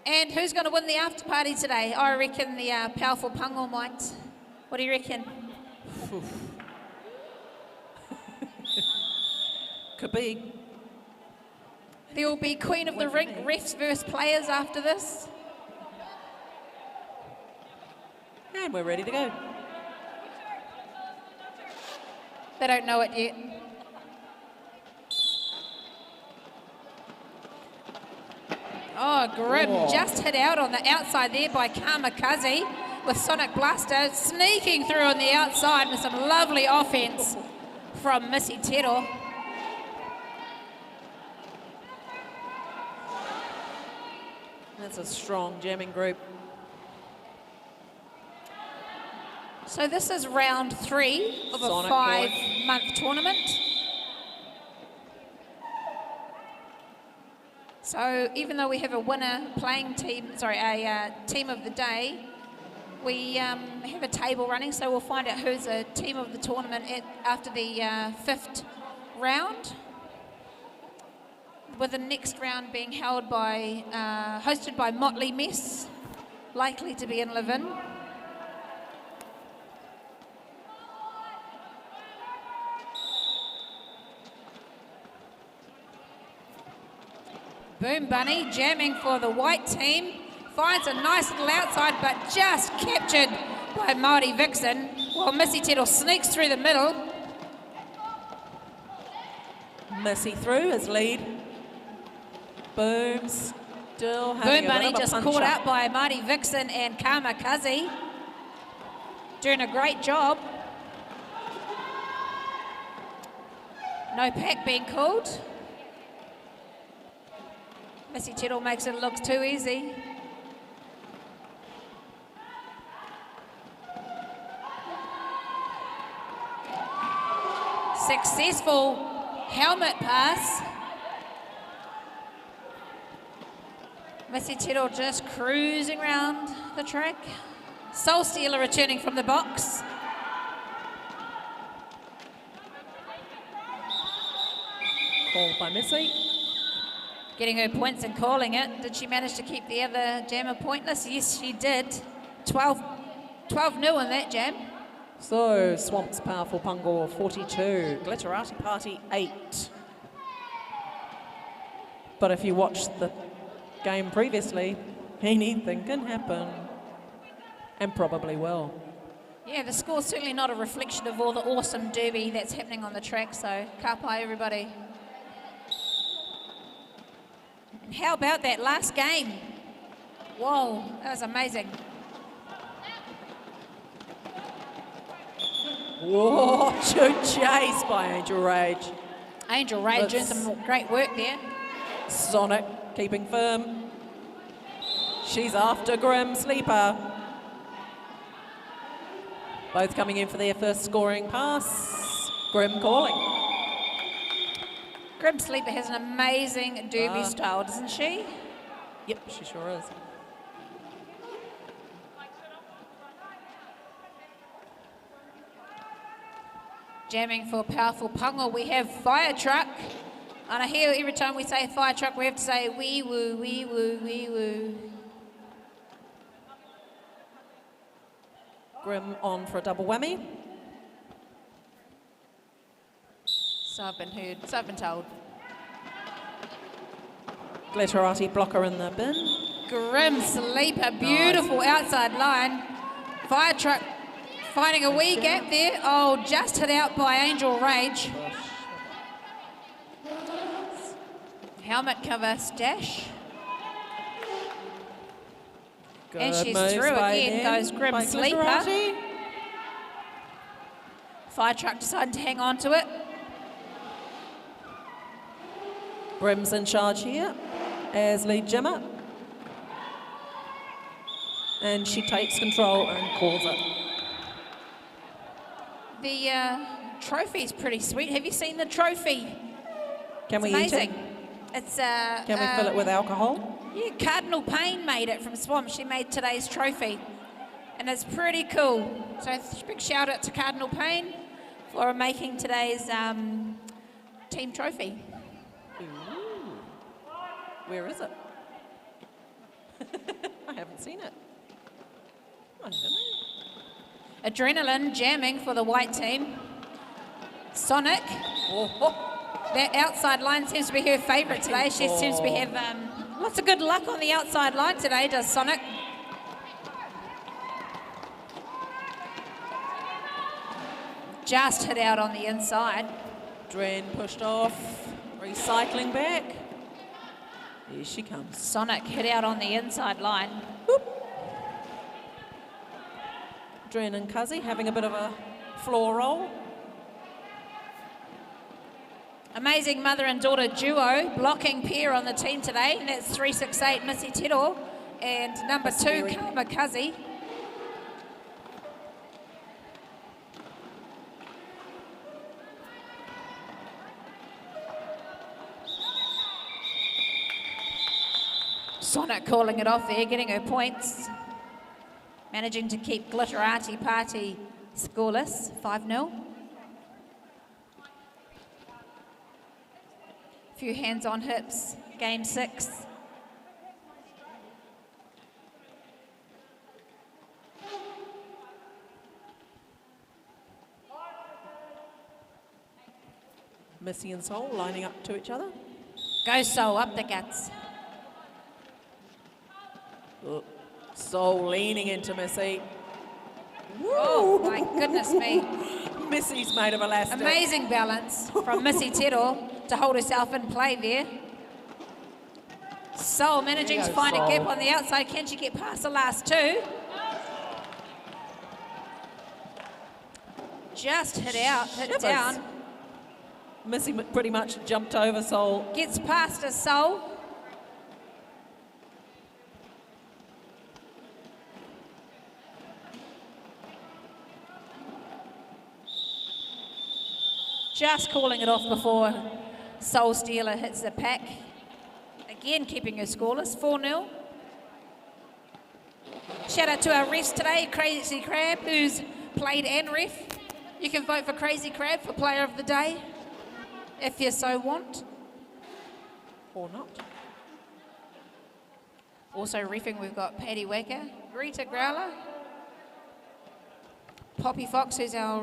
And who's going to win the after party today? I reckon the Powerful Pango might. What do you reckon? Could be. There will be Queen of the Rink refs versus players after this. And we're ready to go. They don't know it yet. Oh, Grim just hit out on the outside there by Kamikaze with Sonic Blaster sneaking through on the outside with some lovely offense from Missy Tero. That's a strong jamming group. So this is round 3 of a Sonic 5-month tournament. So even though we have a winner playing team, a team of the day, we have a table running, so we'll find out who's a team of the tournament after the 5th round, with the next round being held by, hosted by Motley Mess, likely to be in Levin. Boom Bunny jamming for the white team. Finds a nice little outside, but just captured by Māori Vixen, while Missy Tettle sneaks through the middle. Missy through his lead. Boom still having Boom a Bunny bit of a just punch caught up. out by Māori Vixen and Kamikaze. Doing a great job. No pack being called. Missy Tettle makes it look too easy. Successful helmet pass. Missy Tettle just cruising around the track. Soul Stealer returning from the box. Called by Missy. Getting her points and calling it. Did she manage to keep the other jammer pointless? Yes, she did. 12-0 in that jam. So, Swamps Powerful Pungor 42, Glitterati Party 8. But if you watched the game previously, anything can happen. And probably will. Yeah, the score's certainly not a reflection of all the awesome derby that's happening on the track, so ka pai everybody. And how about that last game? Whoa, that was amazing. Whoa, good chase by Angel Rage. Angel Rage doing That's- some great work there. Sonic keeping firm. She's after Grim Sleeper. Both coming in for their first scoring pass. Grim calling. Grim Sleeper has an amazing derby style, doesn't she? Yep, she sure is. Jamming for Powerful Pungor, we have Fire Truck. And I hear every time we say Fire Truck, we have to say wee woo, wee woo, wee woo. Grim on for a double whammy. So I've been heard, so I've been told. Glitterati blocker in the bin. Grim Sleeper, beautiful outside line. Fire Truck finding a wee gap there. Oh, just hit out by Angel Rage. Helmet cover stash. And Good she's moves through by again, them, goes Grim by Sleeper. Glitterati. Fire Truck deciding to hang on to it. Grim's in charge here as lead jammer. And she takes control and calls it. The trophy's pretty sweet. Have you seen the trophy? Can It's we amazing. eat it? It's Can we fill it with alcohol? Yeah, Cardinal Payne made it from Swamp. She made today's trophy. And it's pretty cool. So big shout out to Cardinal Payne for making today's team trophy. Ooh. Where is it? I haven't seen it. I don't know. Adrenaline jamming for the white team. Sonic. Oh, That outside line seems to be her favourite today. She seems to be have lots of good luck on the outside line today, does Sonic. Just hit out on the inside. Dren pushed off, recycling back. Here she comes. Sonic hit out on the inside line. Dren and Cuzzy having a bit of a floor roll. Amazing mother and daughter duo, blocking pair on the team today. And that's 368 Missy Tettle and number 2 Very- Kamikaze. Sonic calling it off there, getting her points. Managing to keep Glitterati Party scoreless, 5-0. Few hands on hips, game 6. Missy and Sol lining up to each other. Go Sol, up the guts. Sol leaning into Missy. Oh my goodness me. Missy's made of elastic. Amazing balance from Missy Tero to hold herself in play there. Sol managing There to you go, find a Sol. gap on the outside. Can she get past the last two? Just hit out, hit Shivers. down. Missy pretty much jumped over Sol. Gets past a Sol. Just calling it off before Soul Stealer hits the pack. Again, keeping her scoreless, 4-0. Shout out to our refs today, Crazy Crab, who's played and ref. You can vote for Crazy Crab for Player of the Day, if you so want. Or not. Also reffing, we've got Paddy Wacker, Rita Growler, Poppy Fox, who's our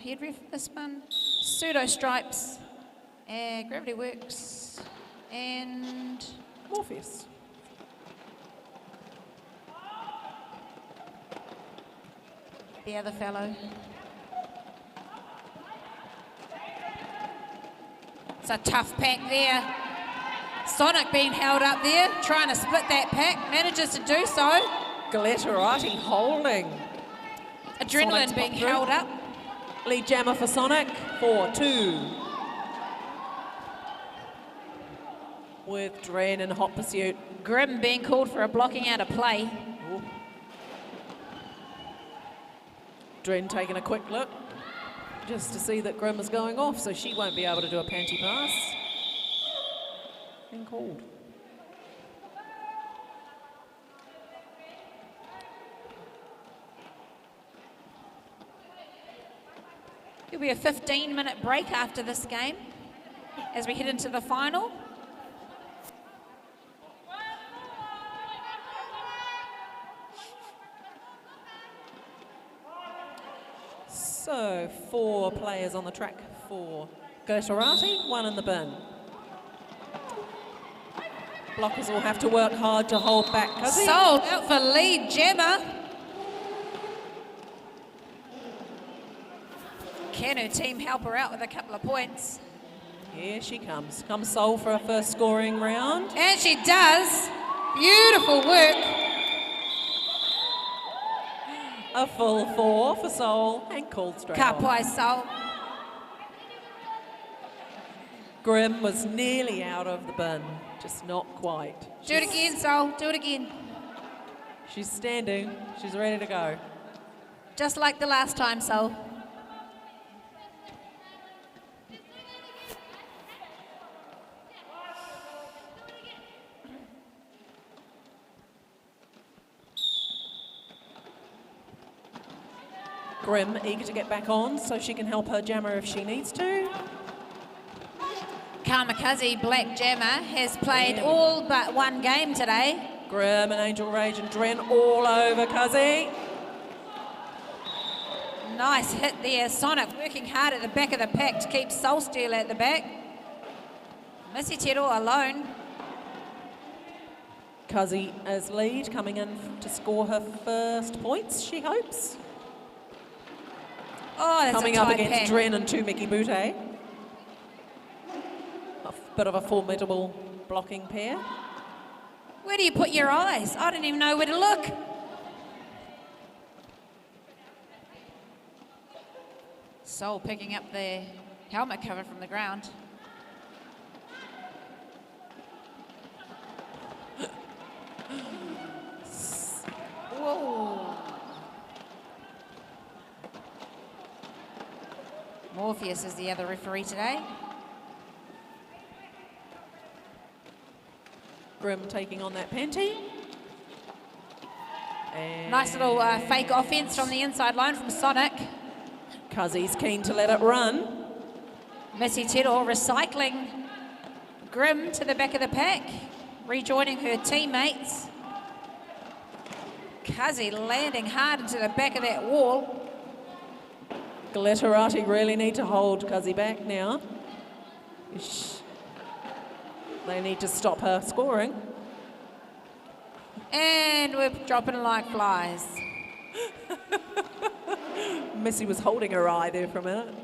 head ref this one, Pseudo Stripes, Gravity Works, and Morpheus. the other fellow. It's a tough pack there. Sonic being held up there, trying to split that pack, manages to do so. Glitterati holding. Adrenaline Sonic's being popped through. held up. Lead jammer for Sonic, 4-2. With Dren in hot pursuit. Grim being called for a blocking out of play. Dren taking a quick look just to see that Grim is going off, so she won't be able to do a panty pass. Been called. There'll be a 15-minute break after this game as we head into the final. So, 4 players on the track for Glitterati, 1 in the bin. Blockers will have to work hard to hold back. Sold out for lead jammer. Can her team help her out with a couple of points? Here she comes. Comes Sol for her first scoring round. And she does. Beautiful work. A full 4 for Sol and called straight off. Kapai Soul. Grim was nearly out of the bin, just not quite. Do it again, Soul. Do it again. She's standing. She's ready to go. Just like the last time, Soul. Grim eager to get back on so she can help her jammer if she needs to. Kamikaze Black Jammer has played all but one game today. Grim and Angel Rage and Dren all over Cuzzy. Nice hit there. Sonic working hard at the back of the pack to keep Soul Stealer at the back. Missy Tero alone. Cuzzy as lead, coming in to score her first points, she hopes. Oh, that's Coming a up tight against pack. Dren and 2 Mickey Butte. A bit of a formidable blocking pair. Where do you put your eyes? I don't even know where to look. Soul picking up the helmet cover from the ground. Whoa. Morpheus is the other referee today. Grim taking on that Panty. And Nice little fake offense from the inside line from Sonic. Cuzzy's keen to let it run. Missy Tedor recycling Grim to the back of the pack, rejoining her teammates. Cuzzy landing hard into the back of that wall. Glitterati really need to hold Cuzzy back now. They need to stop her scoring. And we're dropping like flies. Missy was holding her eye there for a minute.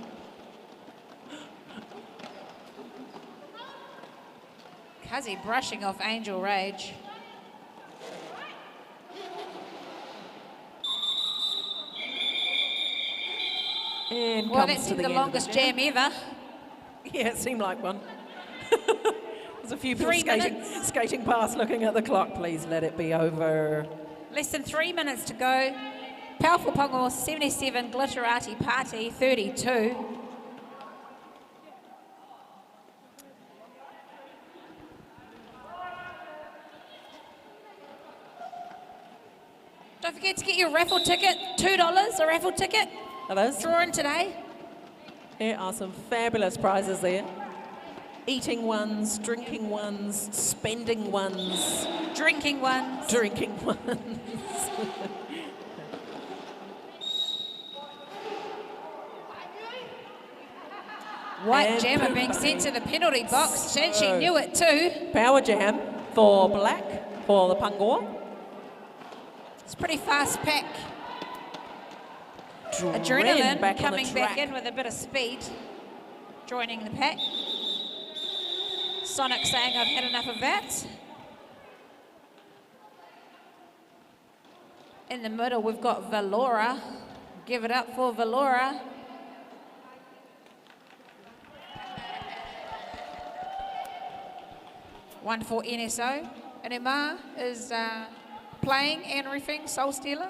Cuzzy brushing off Angel Rage. And Well, comes that's to the the end longest of the jam ever. Yeah, it seemed like one. There's a few people 3 minutes. skating past looking at the clock. Please let it be over. Less than 3 minutes to go. Powerful Pangor 77, Glitterati Party 32. Don't forget to get your raffle ticket, $2 a raffle ticket. Are those? Drawing today. There are some fabulous prizes there. Eating ones, drinking ones, spending ones, Drinking ones. drinking ones. White And Jammer Boom being sent to Bunny. the penalty box, and she So- knew it too. Power jam for black, for the Pangor. It's a pretty fast pack. Ran Adrenaline back on the coming back track. in with a bit of speed, joining the pack. Sonic saying, I've had enough of that. In the middle, we've got Valora. Give it up for Valora. One for NSO. And Emma is playing and riffing Soul Stealer.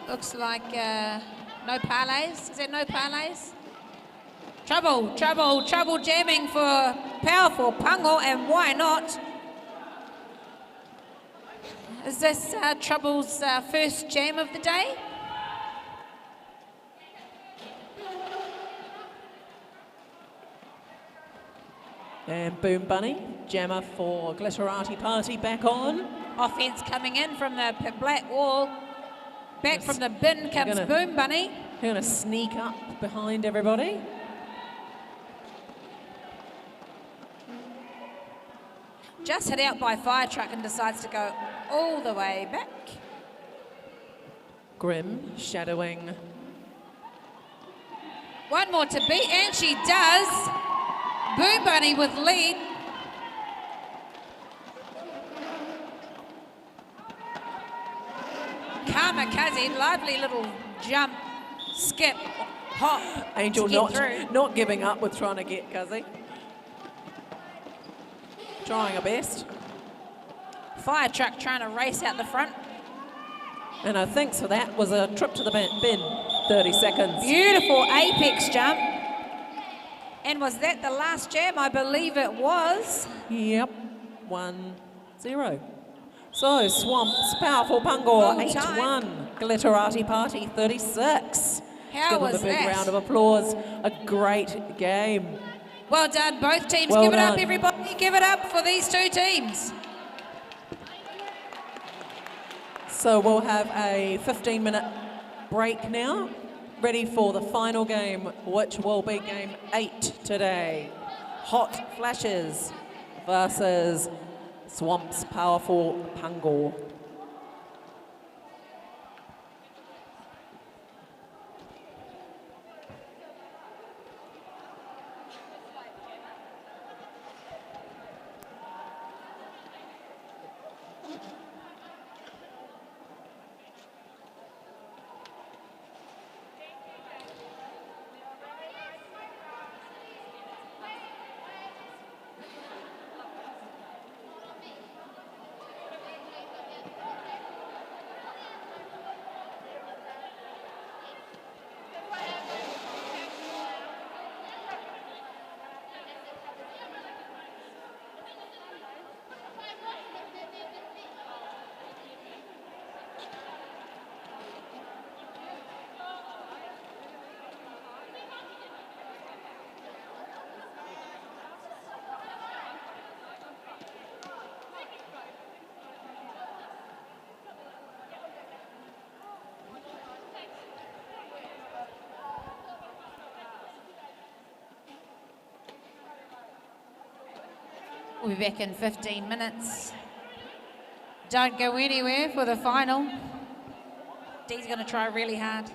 Looks like no parlays. Is that no parlays? Trouble, trouble, trouble jamming for Powerful Pangor, and why not? Is this Trouble's first jam of the day? And Boom Bunny, jammer for Glitterati Party back on. Offense coming in from the black wall. Back Yes. from the bin comes gonna- Boom Bunny. They're going to sneak up behind everybody. Just hit out by fire truck and decides to go all the way back. Grim shadowing. One more to beat, and she does. Boom Bunny with lead. Kamikaze, lovely little jump, skip, hop. Angel to get through. not giving up with trying to get Cuzzy. Trying her best. Fire truck trying to race out the front. And I think so that was a trip to the bin. 30 seconds. Beautiful apex jump. And was that the last jam? I believe it was. Yep. 1-0. So Swamps, Powerful Pangor, Full time. 8-1. Glitterati Party, 36. How Give was them a big that? round of applause. A great game. Well done, both teams. Well Give it up, done. everybody. Give it up for these two teams. So we'll have a 15-minute break now, ready for the final game, which will be game 8 today. Hot Flashes versus Swamps Powerful Pangor. We'll be back in 15 minutes. Don't go anywhere for the final. Dee's going to try really hard.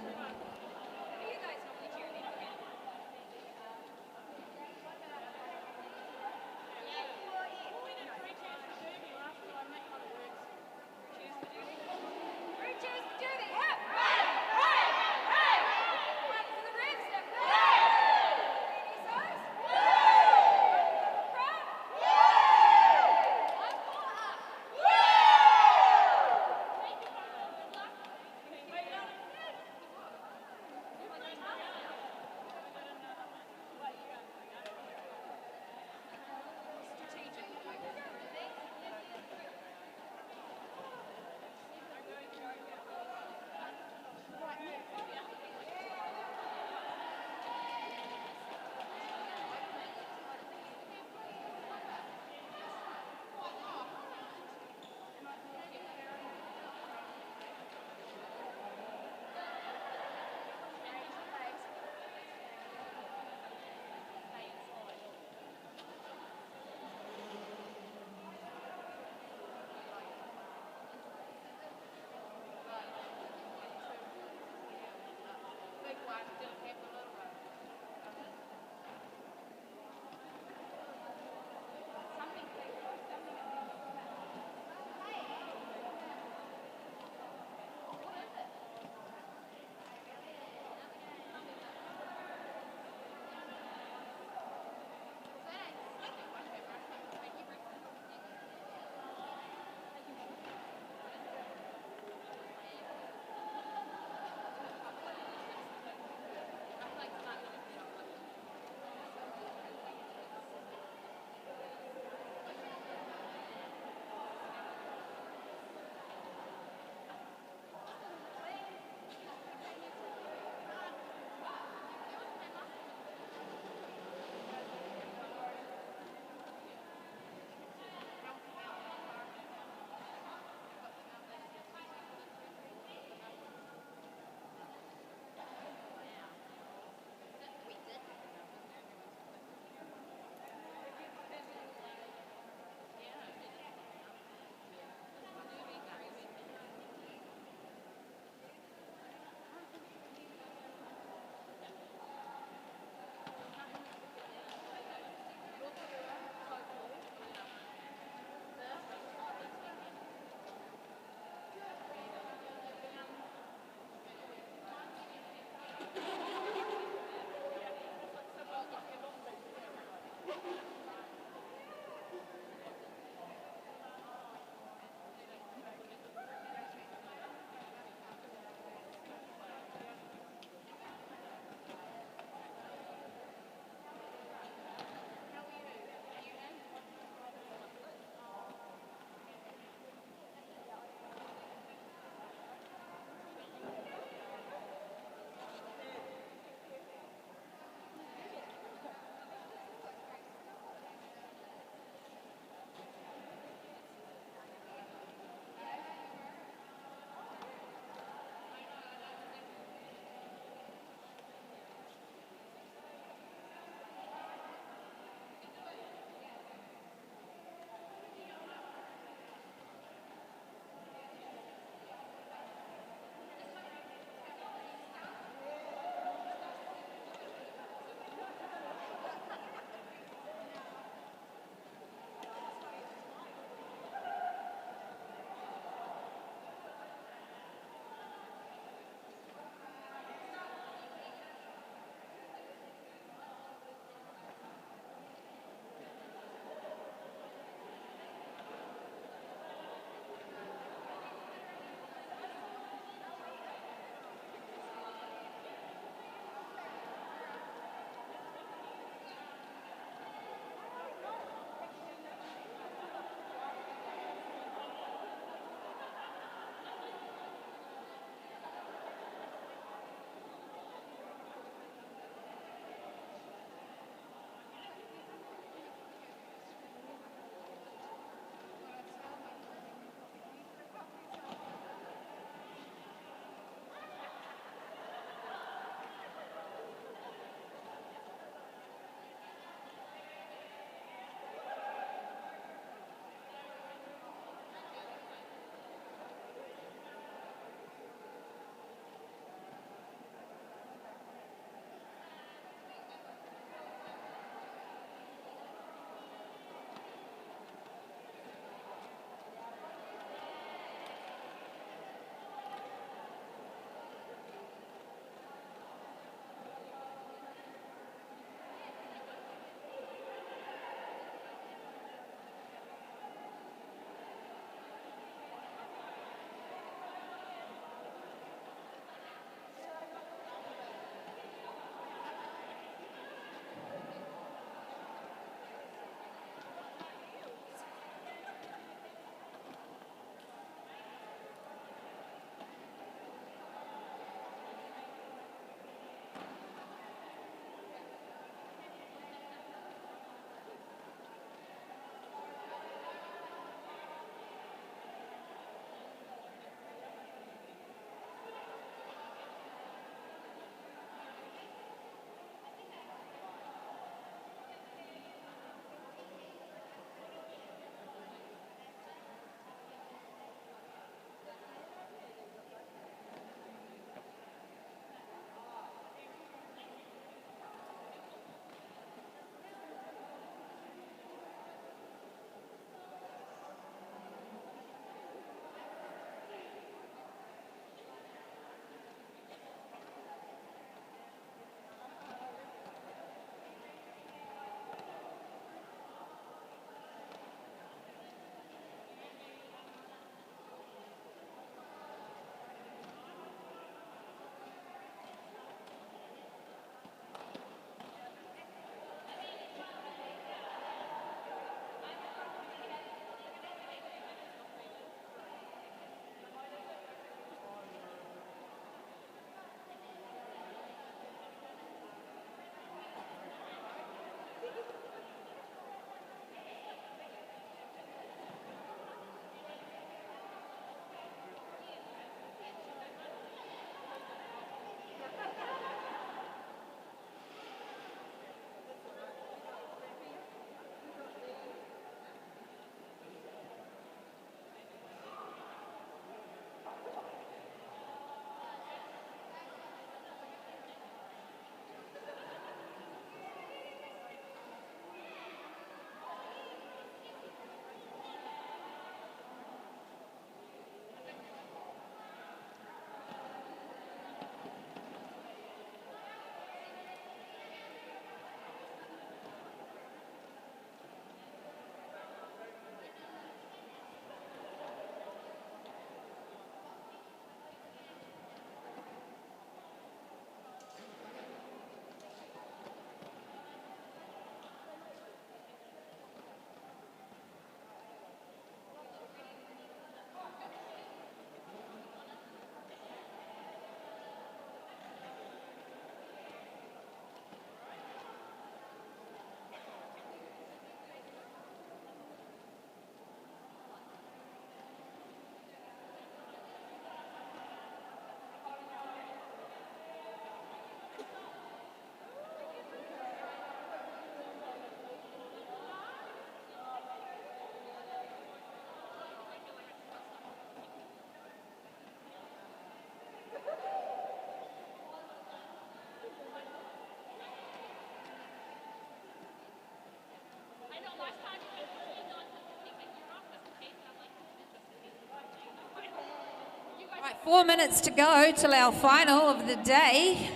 4 minutes to go till our final of the day.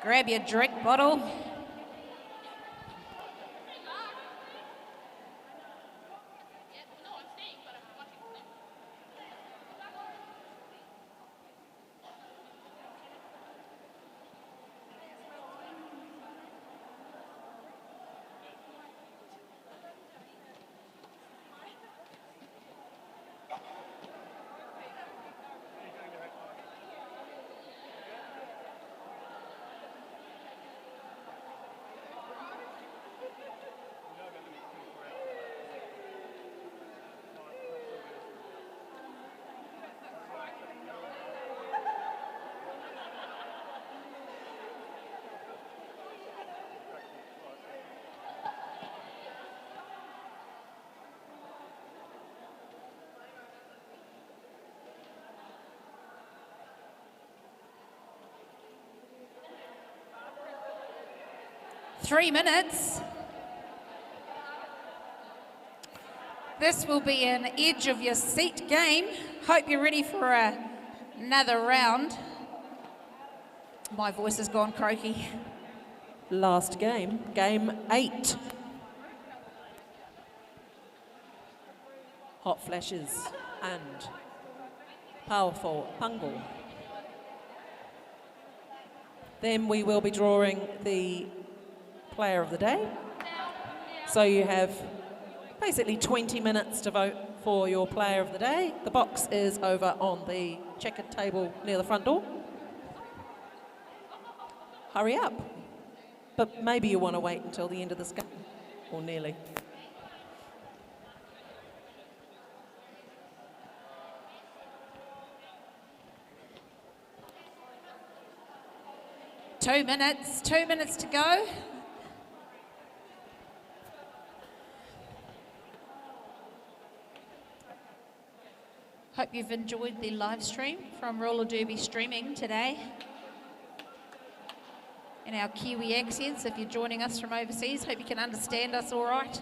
Grab your drink bottle. Three minutes. This will be an edge of your seat game. Hope you're ready for another round. My voice has gone croaky. Last game, game 8. Hot Flashes and Powerful Pungal. Then we will be drawing the player of the day. So you have basically 20 minutes to vote for your player of the day. The box is over on the checkered table near the front door. Hurry up. But maybe you want to wait until the end of this game, or nearly. Two minutes to go. Hope you've enjoyed the live stream from Roller Derby streaming today. In our Kiwi accents, if you're joining us from overseas, hope you can understand us all right.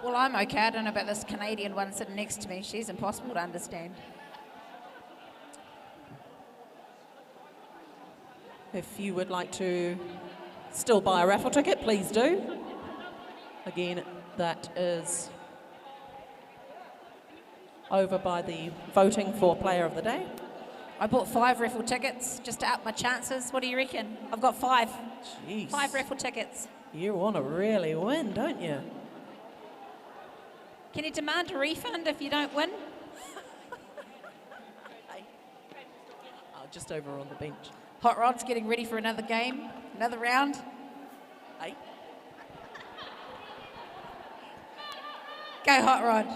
Well, I'm okay. I don't know about this Canadian one sitting next to me. She's impossible to understand. If you would like to still buy a raffle ticket, please do. Again, that is over by the voting for player of the day. I bought 5 raffle tickets just to up my chances. What do you reckon? I've got 5. Jeez. 5 raffle tickets. You want to really win, don't you? Can you demand a refund if you don't win? Just over on the bench. Hot Rod's getting ready for another game, another round. Hey. Go Hot Rod.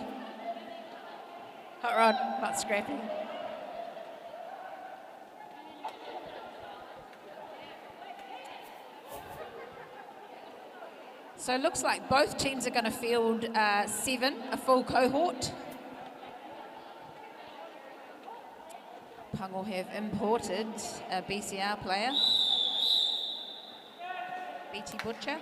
Hot Rod, not scrappy. So it looks like both teams are going to field 7, a full cohort. Pungal have imported a BCR player, BT Butcher.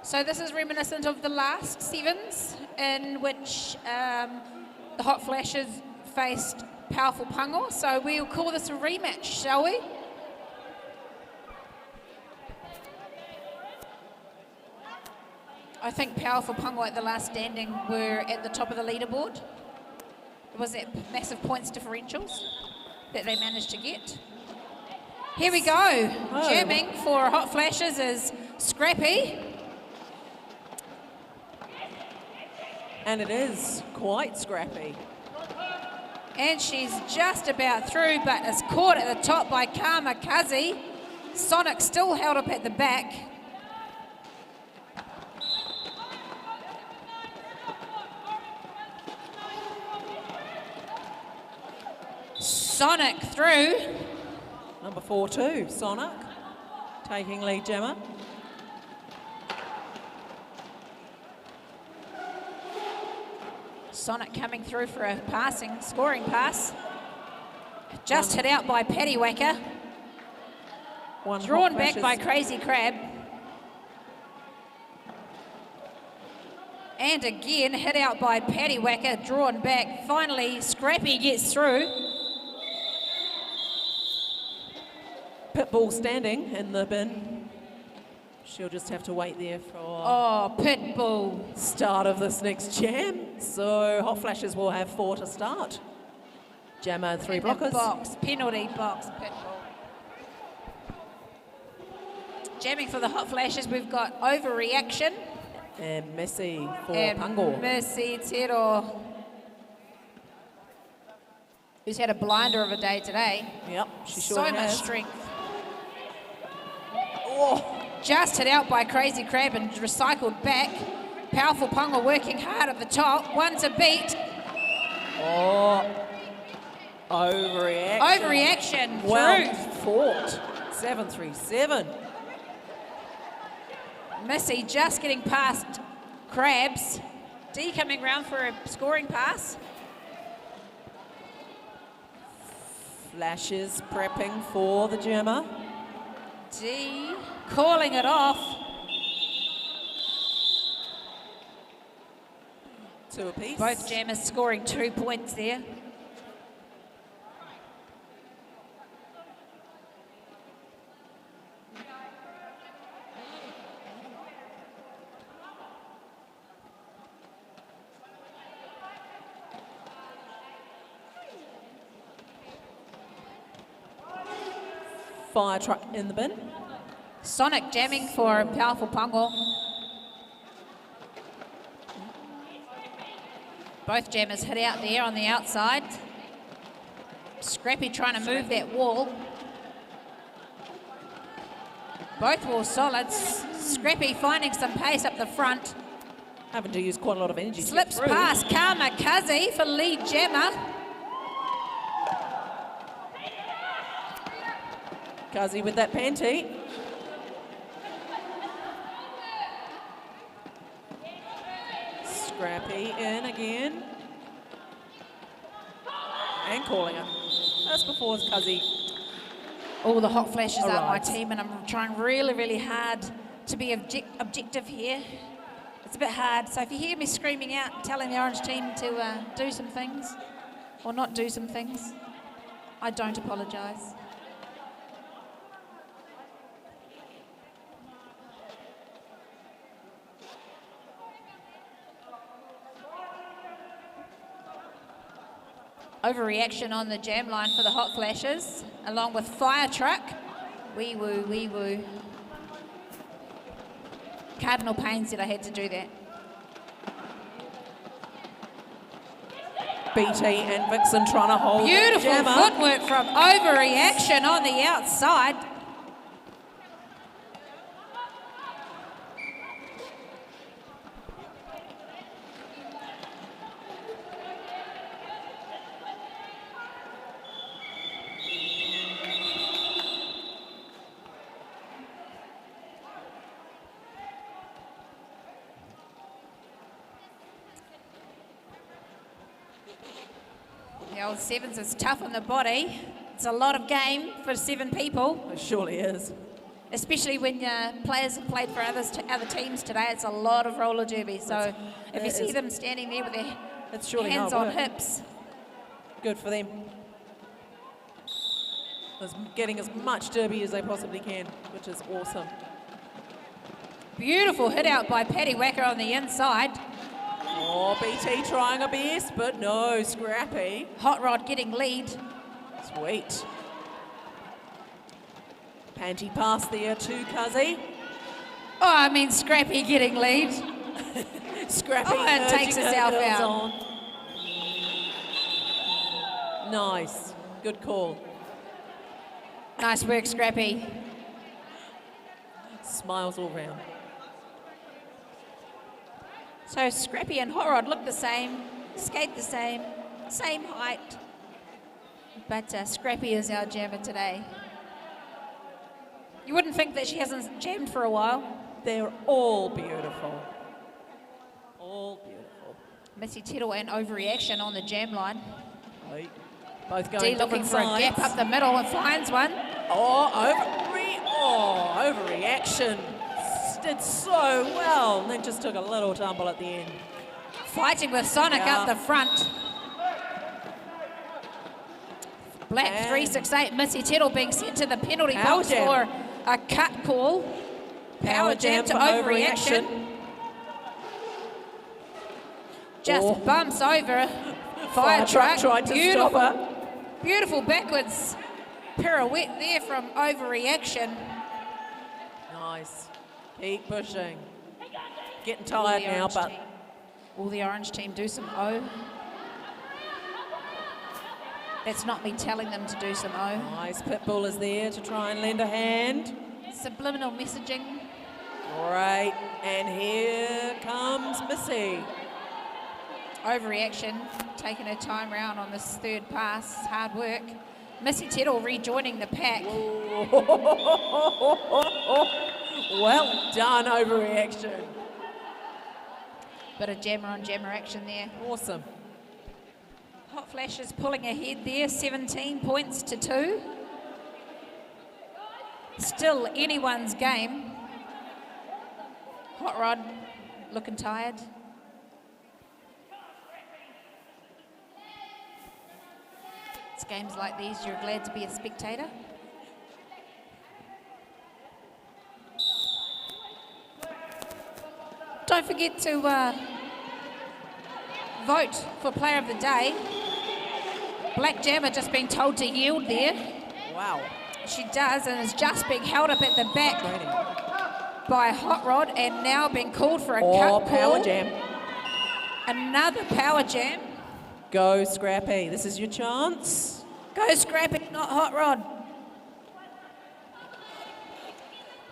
So this is reminiscent of the last sevens in which the Hot Flashes faced Powerful Pungal. So we'll call this a rematch, shall we? I think Powerful Pungal at the last standing were at the top of the leaderboard. It was that massive points differentials that they managed to get. Here we go. Oh. Jamming for Hot Flashes is Scrappy. And it is quite scrappy. And she's just about through, but is caught at the top by Kamikaze. Sonic still held up at the back. Sonic through. Number 4-2, Sonic, taking lead jammer. Sonic coming through for a scoring pass. Just hit out by Paddywhacker. One Drawn hot back by flashes. Crazy Crab. And again, hit out by Paddy Wacker, drawn back. Finally, Scrappy gets through. Pitbull standing in the bin. She'll just have to wait there for Oh, Pitbull. start of this next jam. So hot flashes will have 4 to start. Jammer 3 In the blockers. box, penalty box, Pitbull. Jamming for the hot flashes, we've got Overreaction. And Messi for And Pangor. Mercy Tero, who's had a blinder of a day today. Yep, she sure So has. much strength. Oh, just hit out by Crazy Crab and recycled back. Powerful Punga working hard at the top. One to beat. Oh, overreaction. Overreaction. Well Through. fought. 7-3-7. Missy just getting past Crabs. D coming round for a scoring pass. Flashes prepping for the jammer. D calling it off. 2 apiece. Both jammers scoring 2 points there. Fire truck in the bin. Sonic jamming for Powerful Punga. Both jammers hit out there on the outside. Scrappy trying to move that wall. Both walls solid. Scrappy finding some pace up the front. Having to use quite a lot of energy. to get Slips through. past Kamikaze for lead jammer. Kazi with that panty. Scrappy in again. And calling it. That's before Kazi. All the hot flashes are my Arrives. team, and I'm trying really, really hard to be objective here. It's a bit hard, so if you hear me screaming out, telling the orange team to do some things, or not do some things, I don't apologise. Overreaction on the jam line for the hot flashes, along with Fire Truck. Wee woo, wee woo. Cardinal Payne said I had to do that. BT and Vixen trying to hold Beautiful the jammer. footwork from Overreaction on the outside. The old sevens is tough on the body. It's a lot of game for 7 people, It surely is. especially when players have played for other teams today. It's a lot of roller derby. So if you it see is. them standing there with their It's surely hands hard on work. hips, Good for them. Getting as much derby as they possibly can, which is awesome. beautiful hit out by Paddy Wacker on the inside. Oh, BT trying her best, but no, Scrappy. Hot Rod getting lead. Sweet. Panty pass there to Kazi. Oh, I mean Scrappy getting lead. Scrappy Oh, and urging takes her herself girls out. on. Nice. Good call. Nice work, Scrappy. Smiles all round. So Scrappy and Hot Rod look the same, skate the same, same height. But Scrappy is our jammer today. You wouldn't think that she hasn't jammed for a while. They're all beautiful. All beautiful. Missy Tittle and Overreaction on the jam line. Right. Both going D looking different for a sides. gap up the middle and finds one. Oh, Oh, overreaction. Did so well, and then just took a little tumble at the end. Fighting with Sonic Yeah. up the front. Black And 368, Missy Tittle being sent to the penalty Power box jam. for a cut call. Power jam to for overreaction. Just Oh. bumps over. Fire truck tried to Beautiful, stop her. beautiful backwards pirouette there from overreaction. Nice. Keep pushing. Getting tired now, but Will the orange team do some O? That's not me telling them to do some O. nice. Pitbull is there to try and lend a hand. Subliminal messaging. Great. And here comes Missy. Overreaction, taking her time round on this third pass. Hard work. Missy Tittle rejoining the pack. Well done, overreaction. Bit of jammer on jammer action there. Awesome. Hot Flashes pulling ahead there, 17 points to 2. Still anyone's game. Hot Rod looking tired. It's games like these you're glad to be a spectator. Don't forget to vote for Player of the Day. Black Jammer just being told to yield there. Wow. She does, and is just being held up at the back Training. by Hot Rod, and now being called for a Oh, cut call. power jam. Another power jam. Go, Scrappy. This is your chance. Go Scrappy, not Hot Rod.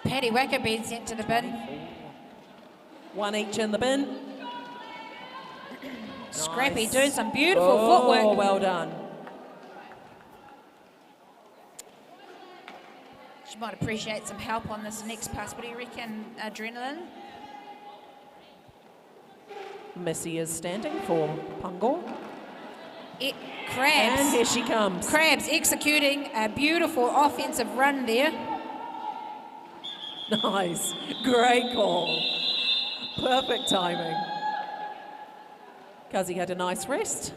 Paddy Wacker being sent to the bin. One each in the bin. Scrappy Nice. doing some beautiful Oh, footwork. well done. She might appreciate some help on this next pass. What do you reckon, Adrenaline? Missy is standing for Pungor. And Krabs. here she comes. Krabs executing a beautiful offensive run there. Nice. Great call. Perfect timing. Cuzzy had a nice rest.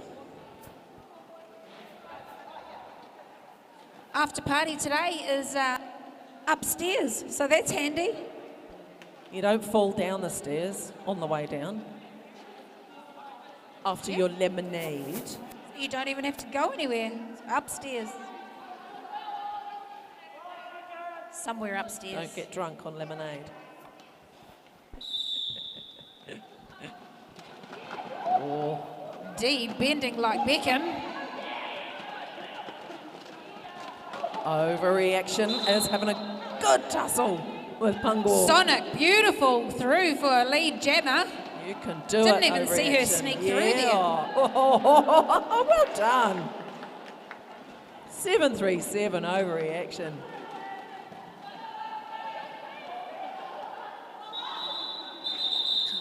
After party today is upstairs, so that's handy. You don't fall down the stairs on the way down. After Yeah. your lemonade. You don't even have to go anywhere. It's upstairs. Somewhere upstairs. Don't get drunk on lemonade. Oh, D bending like Beckham. overreaction is having a good tussle with Pungor. Sonic, beautiful through for a lead jammer. You can do it. Didn't even see her overreaction. sneak through Yeah. there. Oh, well done. 737 overreaction.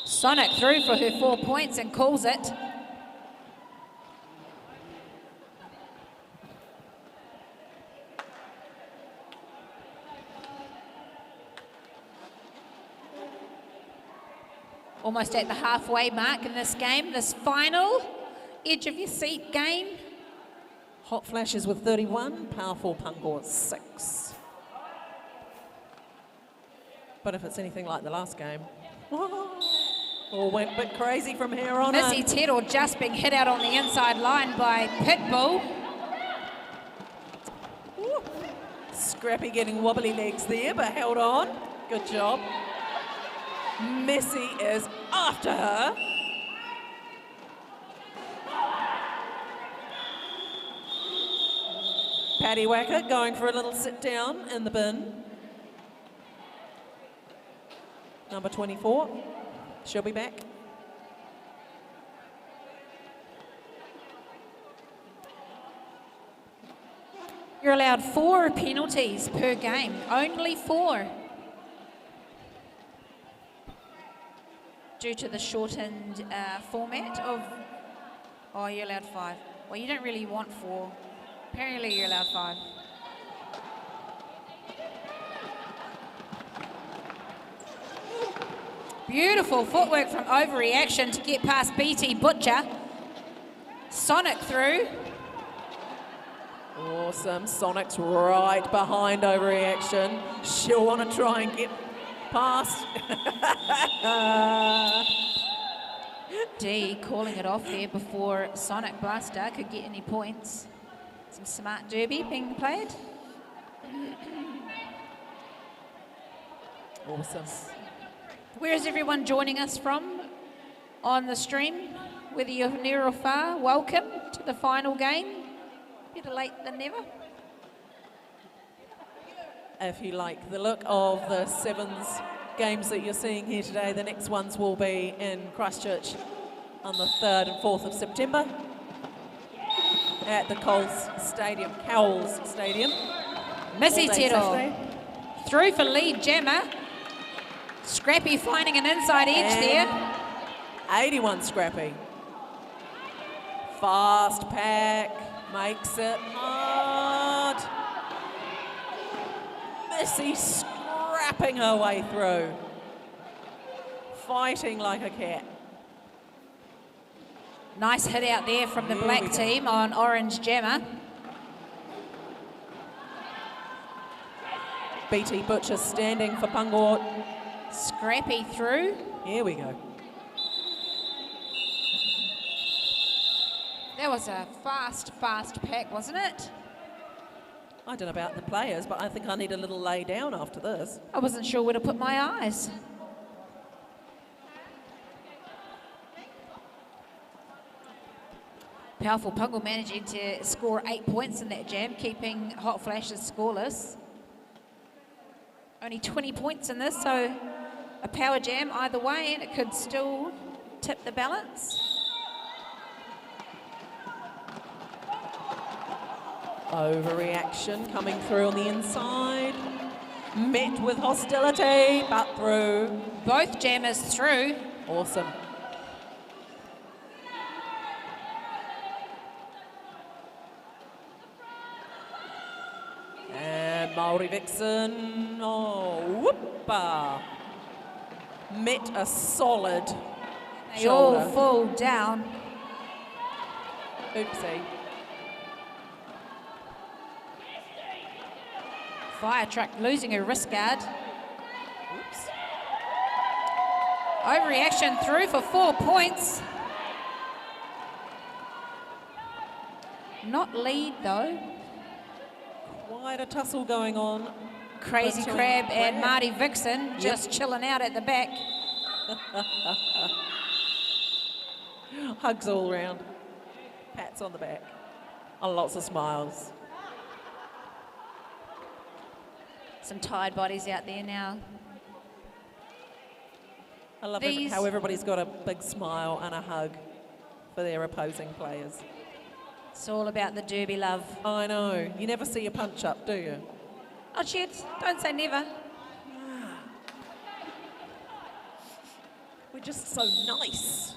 Sonic through for her 4 points and calls it. Almost at the halfway mark in this game, this final edge of your seat game. Hot Flashes with 31, powerful Pungor 6. But if it's anything like the last game, all went a bit crazy from here on Missy in. Tedtle just being hit out on the inside line by Pitbull. Ooh. Scrappy getting wobbly legs there, but held on. Good job. Missy is after her. Paddy Wacker going for a little sit down in the bin. Number 24. She'll be back. You're allowed 4 penalties per game, only 4. Due to the shortened format of, oh, you're allowed 5. Well, you don't really want 4. Apparently you're allowed 5. Beautiful footwork from Overreaction to get past BT Butcher. Sonic through. Awesome. Sonic's right behind Overreaction. She'll want to try and get past. D calling it off there before Sonic Blaster could get any points. Some smart derby being played. Awesome. Where is everyone joining us from on the stream? Whether you're near or far, welcome to the final game. Better late than never. If you like the look of the Sevens games that you're seeing here today, the next ones will be in Christchurch on the 3rd and 4th of September at the Cowles Stadium. Missy All day Tero Saturday. through for lead Gemma. Scrappy finding an inside edge And there. 81 Scrappy. Fast pack, makes it hard. Missy scrapping her way through. Fighting like a cat. Nice hit out there from the Here black we go. team on orange Gemma. BT Butcher standing for Pungort. Scrappy through. Here we go. That was a fast pack, wasn't it? I don't know about the players, but I think I need a little lay down after this. I wasn't sure where to put my eyes. Powerful Pungle managing to score 8 points in that jam, keeping Hot Flashes scoreless. Only 20 points in this, so a power jam either way, and it could still tip the balance. Overreaction coming through on the inside. Met with hostility, but through. Both jammers through. Awesome. And Maori Vixen, oh, whoopa. Met a solid They all shoulder. fall down. Oopsie. Fire truck losing her wrist guard. Oops. Overreaction through for 4 points. Not lead though. Quite a tussle going on. Crazy Between Crab and Crab. Marty Vixen just chilling out at the back. Hugs all round. Pats on the back. And lots of smiles. Some tired bodies out there now. I love These- how everybody's got a big smile and a hug for their opposing players. It's all about the derby love. I know. You never see a punch up, do you? Oh shit, don't say never. We're just so nice.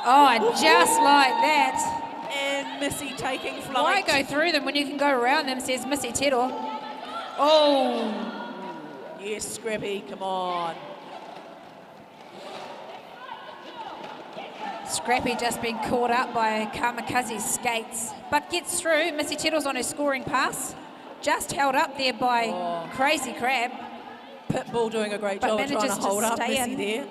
Oh, and just like that. And Missy taking Why flight. go through them when you can go around them, says Missy Tedor. Oh, Yes, Scrappy, come on. Scrappy just been caught up by Kamikaze's skates, but gets through. Missy Tedor's on her scoring pass. Just held up there by Crazy Crab. Pitbull doing a great But job of trying to manages to hold up stay Missy in. there.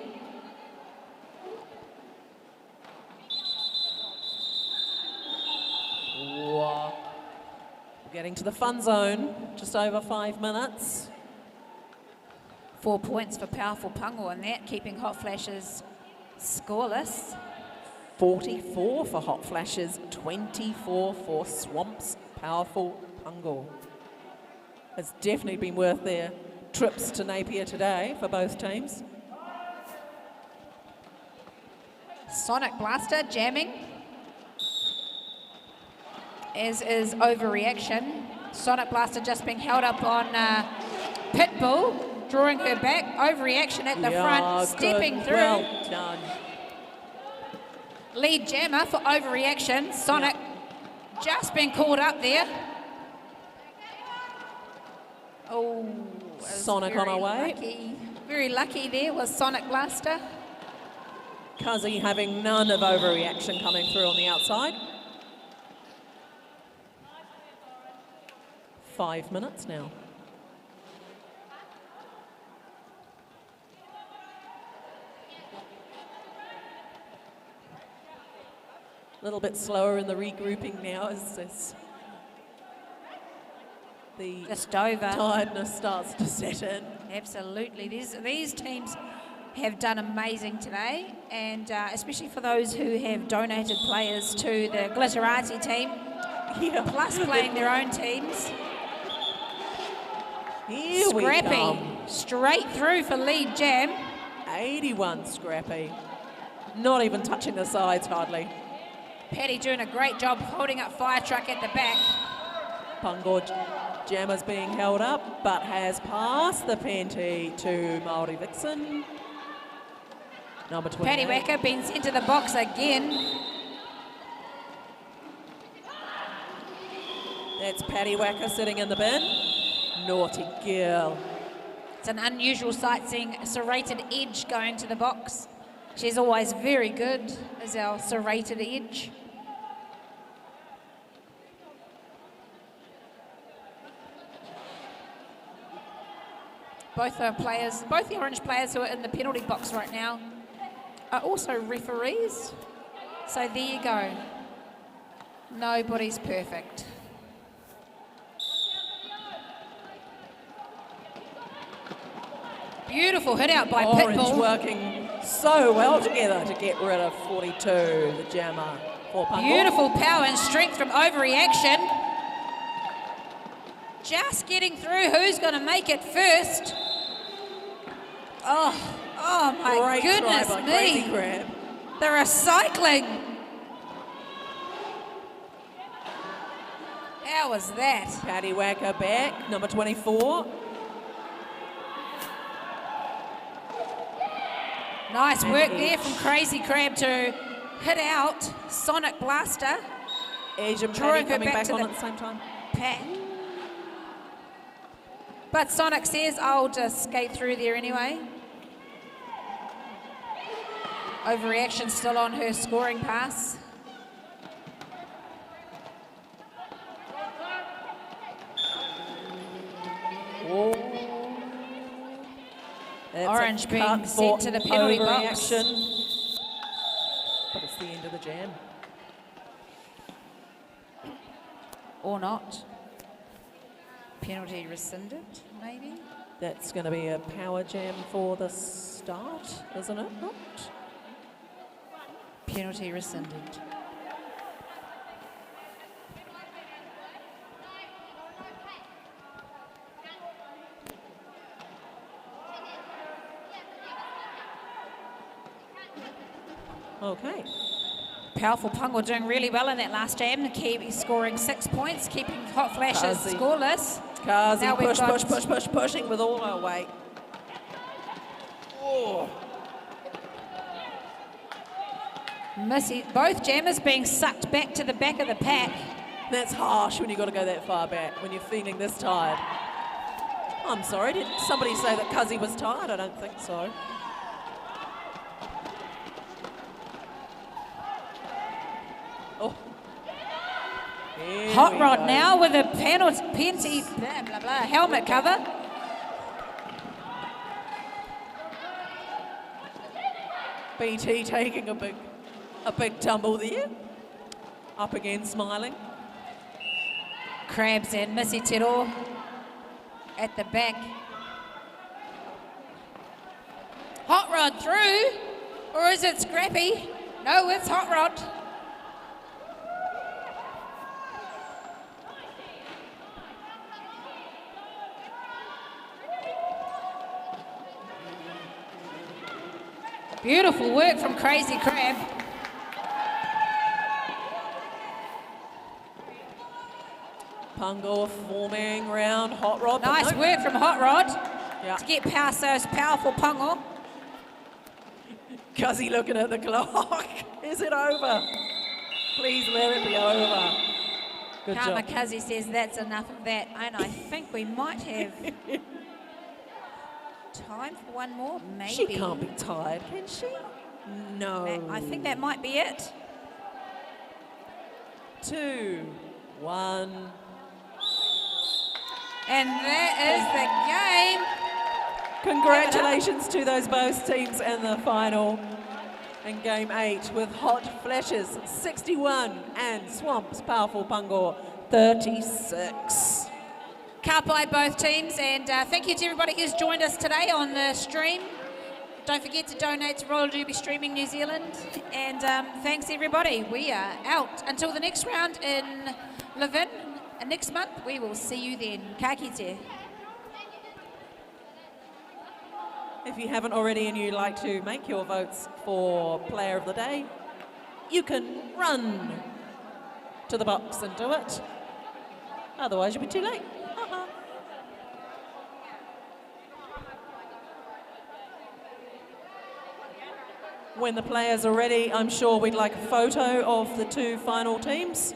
Whoa. We're getting to the fun zone, just over 5 minutes. 4 points for Powerful Pungle on that, keeping Hot Flashes scoreless. 44 for Hot Flashes, 24 for Swamps Powerful Pungle. It's definitely been worth their trips to Napier today for both teams. Sonic Blaster jamming, as is Overreaction. Sonic Blaster just being held up on Pitbull, drawing her back. Overreaction at the front, stepping good. through. Well done. Lead jammer for Overreaction. Sonic just been caught up there. Oh, that was Sonic on very our way. lucky. Very lucky there was Sonic Blaster. Cuzzy having none of overreaction coming through on the outside. 5 minutes now. A little bit slower in the regrouping now as the Just over. tiredness starts to set in. Absolutely. These teams have done amazing today, and especially for those who have donated players to the Glitterati team, plus playing their own teams. Here we Scrappy, come. straight through for lead Jam. 81 Scrappy. Not even touching the sides hardly. Paddy doing a great job holding up Fire Truck at the back. Pungor Jammer's being held up, but has passed the Penty to Maori Vixen. Number 28. Paddy Wacker being sent to the box again. That's Paddy Wacker sitting in the bin. Naughty girl. It's an unusual sight seeing a serrated edge going to the box. She's always very good as our serrated edge. Both the orange players who are in the penalty box right now are also referees. So there you go. Nobody's perfect. Beautiful hit out by Orange Pitbull. working so well together to get rid of 42, the Jammer for Pungor. Beautiful power and strength from Overreaction. Just getting through. Who's going to make it first? Oh my Great goodness try by me. Crazy Crab. The recycling. How was that? Paddy Wacker back, number 24. Nice And work there Edge. from Crazy Crab to hit out Sonic Blaster. Edge and Drawing Paddy her coming back back to on the at the same time. Pat. But Sonic says, I'll just skate through there anyway. Overreaction still on her scoring pass. That's Orange a being cut sent for to the penalty box. overreaction. But it's the end of the jam. Or not. Penalty rescinded, maybe? That's going to be a power jam for the start, isn't it? Not? Penalty rescinded. Okay. Powerful Pungor doing really well in that last jam. The Kiwi scoring 6 points, keeping Hot Flashes Kazi. scoreless. Kazi Now we've pushing with all our weight. Oh. Missy, both jammers being sucked back to the back of the pack. That's harsh when you've got to go that far back, when you're feeling this tired. I'm sorry, did somebody say that Cuzzy was tired? I don't think so. Oh. Here Hot we Rod go. now with a penalty, blah, blah, blah, helmet cover. BT taking a big tumble there. Up again, smiling. Crabs and Missy Tero at the back. Hot Rod through, or is it Scrappy? No, it's Hot Rod. Beautiful work from Crazy Crab. Pungor forming round Hot Rod. but Nice no. work from Hot Rod Yeah. to get past those powerful Pungor. Cuzzy looking at the clock. Is it over? Please let it be over. Good job. Kamikaze says that's enough of that, and I think we might have Time for one more, maybe. She can't be tired, can she? No. I think that might be it. 2, 1. And that is the game. Congratulations to those both teams in the final in game 8 with Hot Flashes 61 and Swamps Powerful Pangor 36. Ka pai both teams, and thank you to everybody who's joined us today on the stream. Don't forget to donate to Roller Derby Streaming New Zealand, and thanks everybody. We are out until the next round in Levin next month. We will see you then. Ka kite. If you haven't already and you'd like to make your votes for Player of the Day, you can run to the box and do it. Otherwise, you'll be too late. When the players are ready, I'm sure we'd like a photo of the two final teams.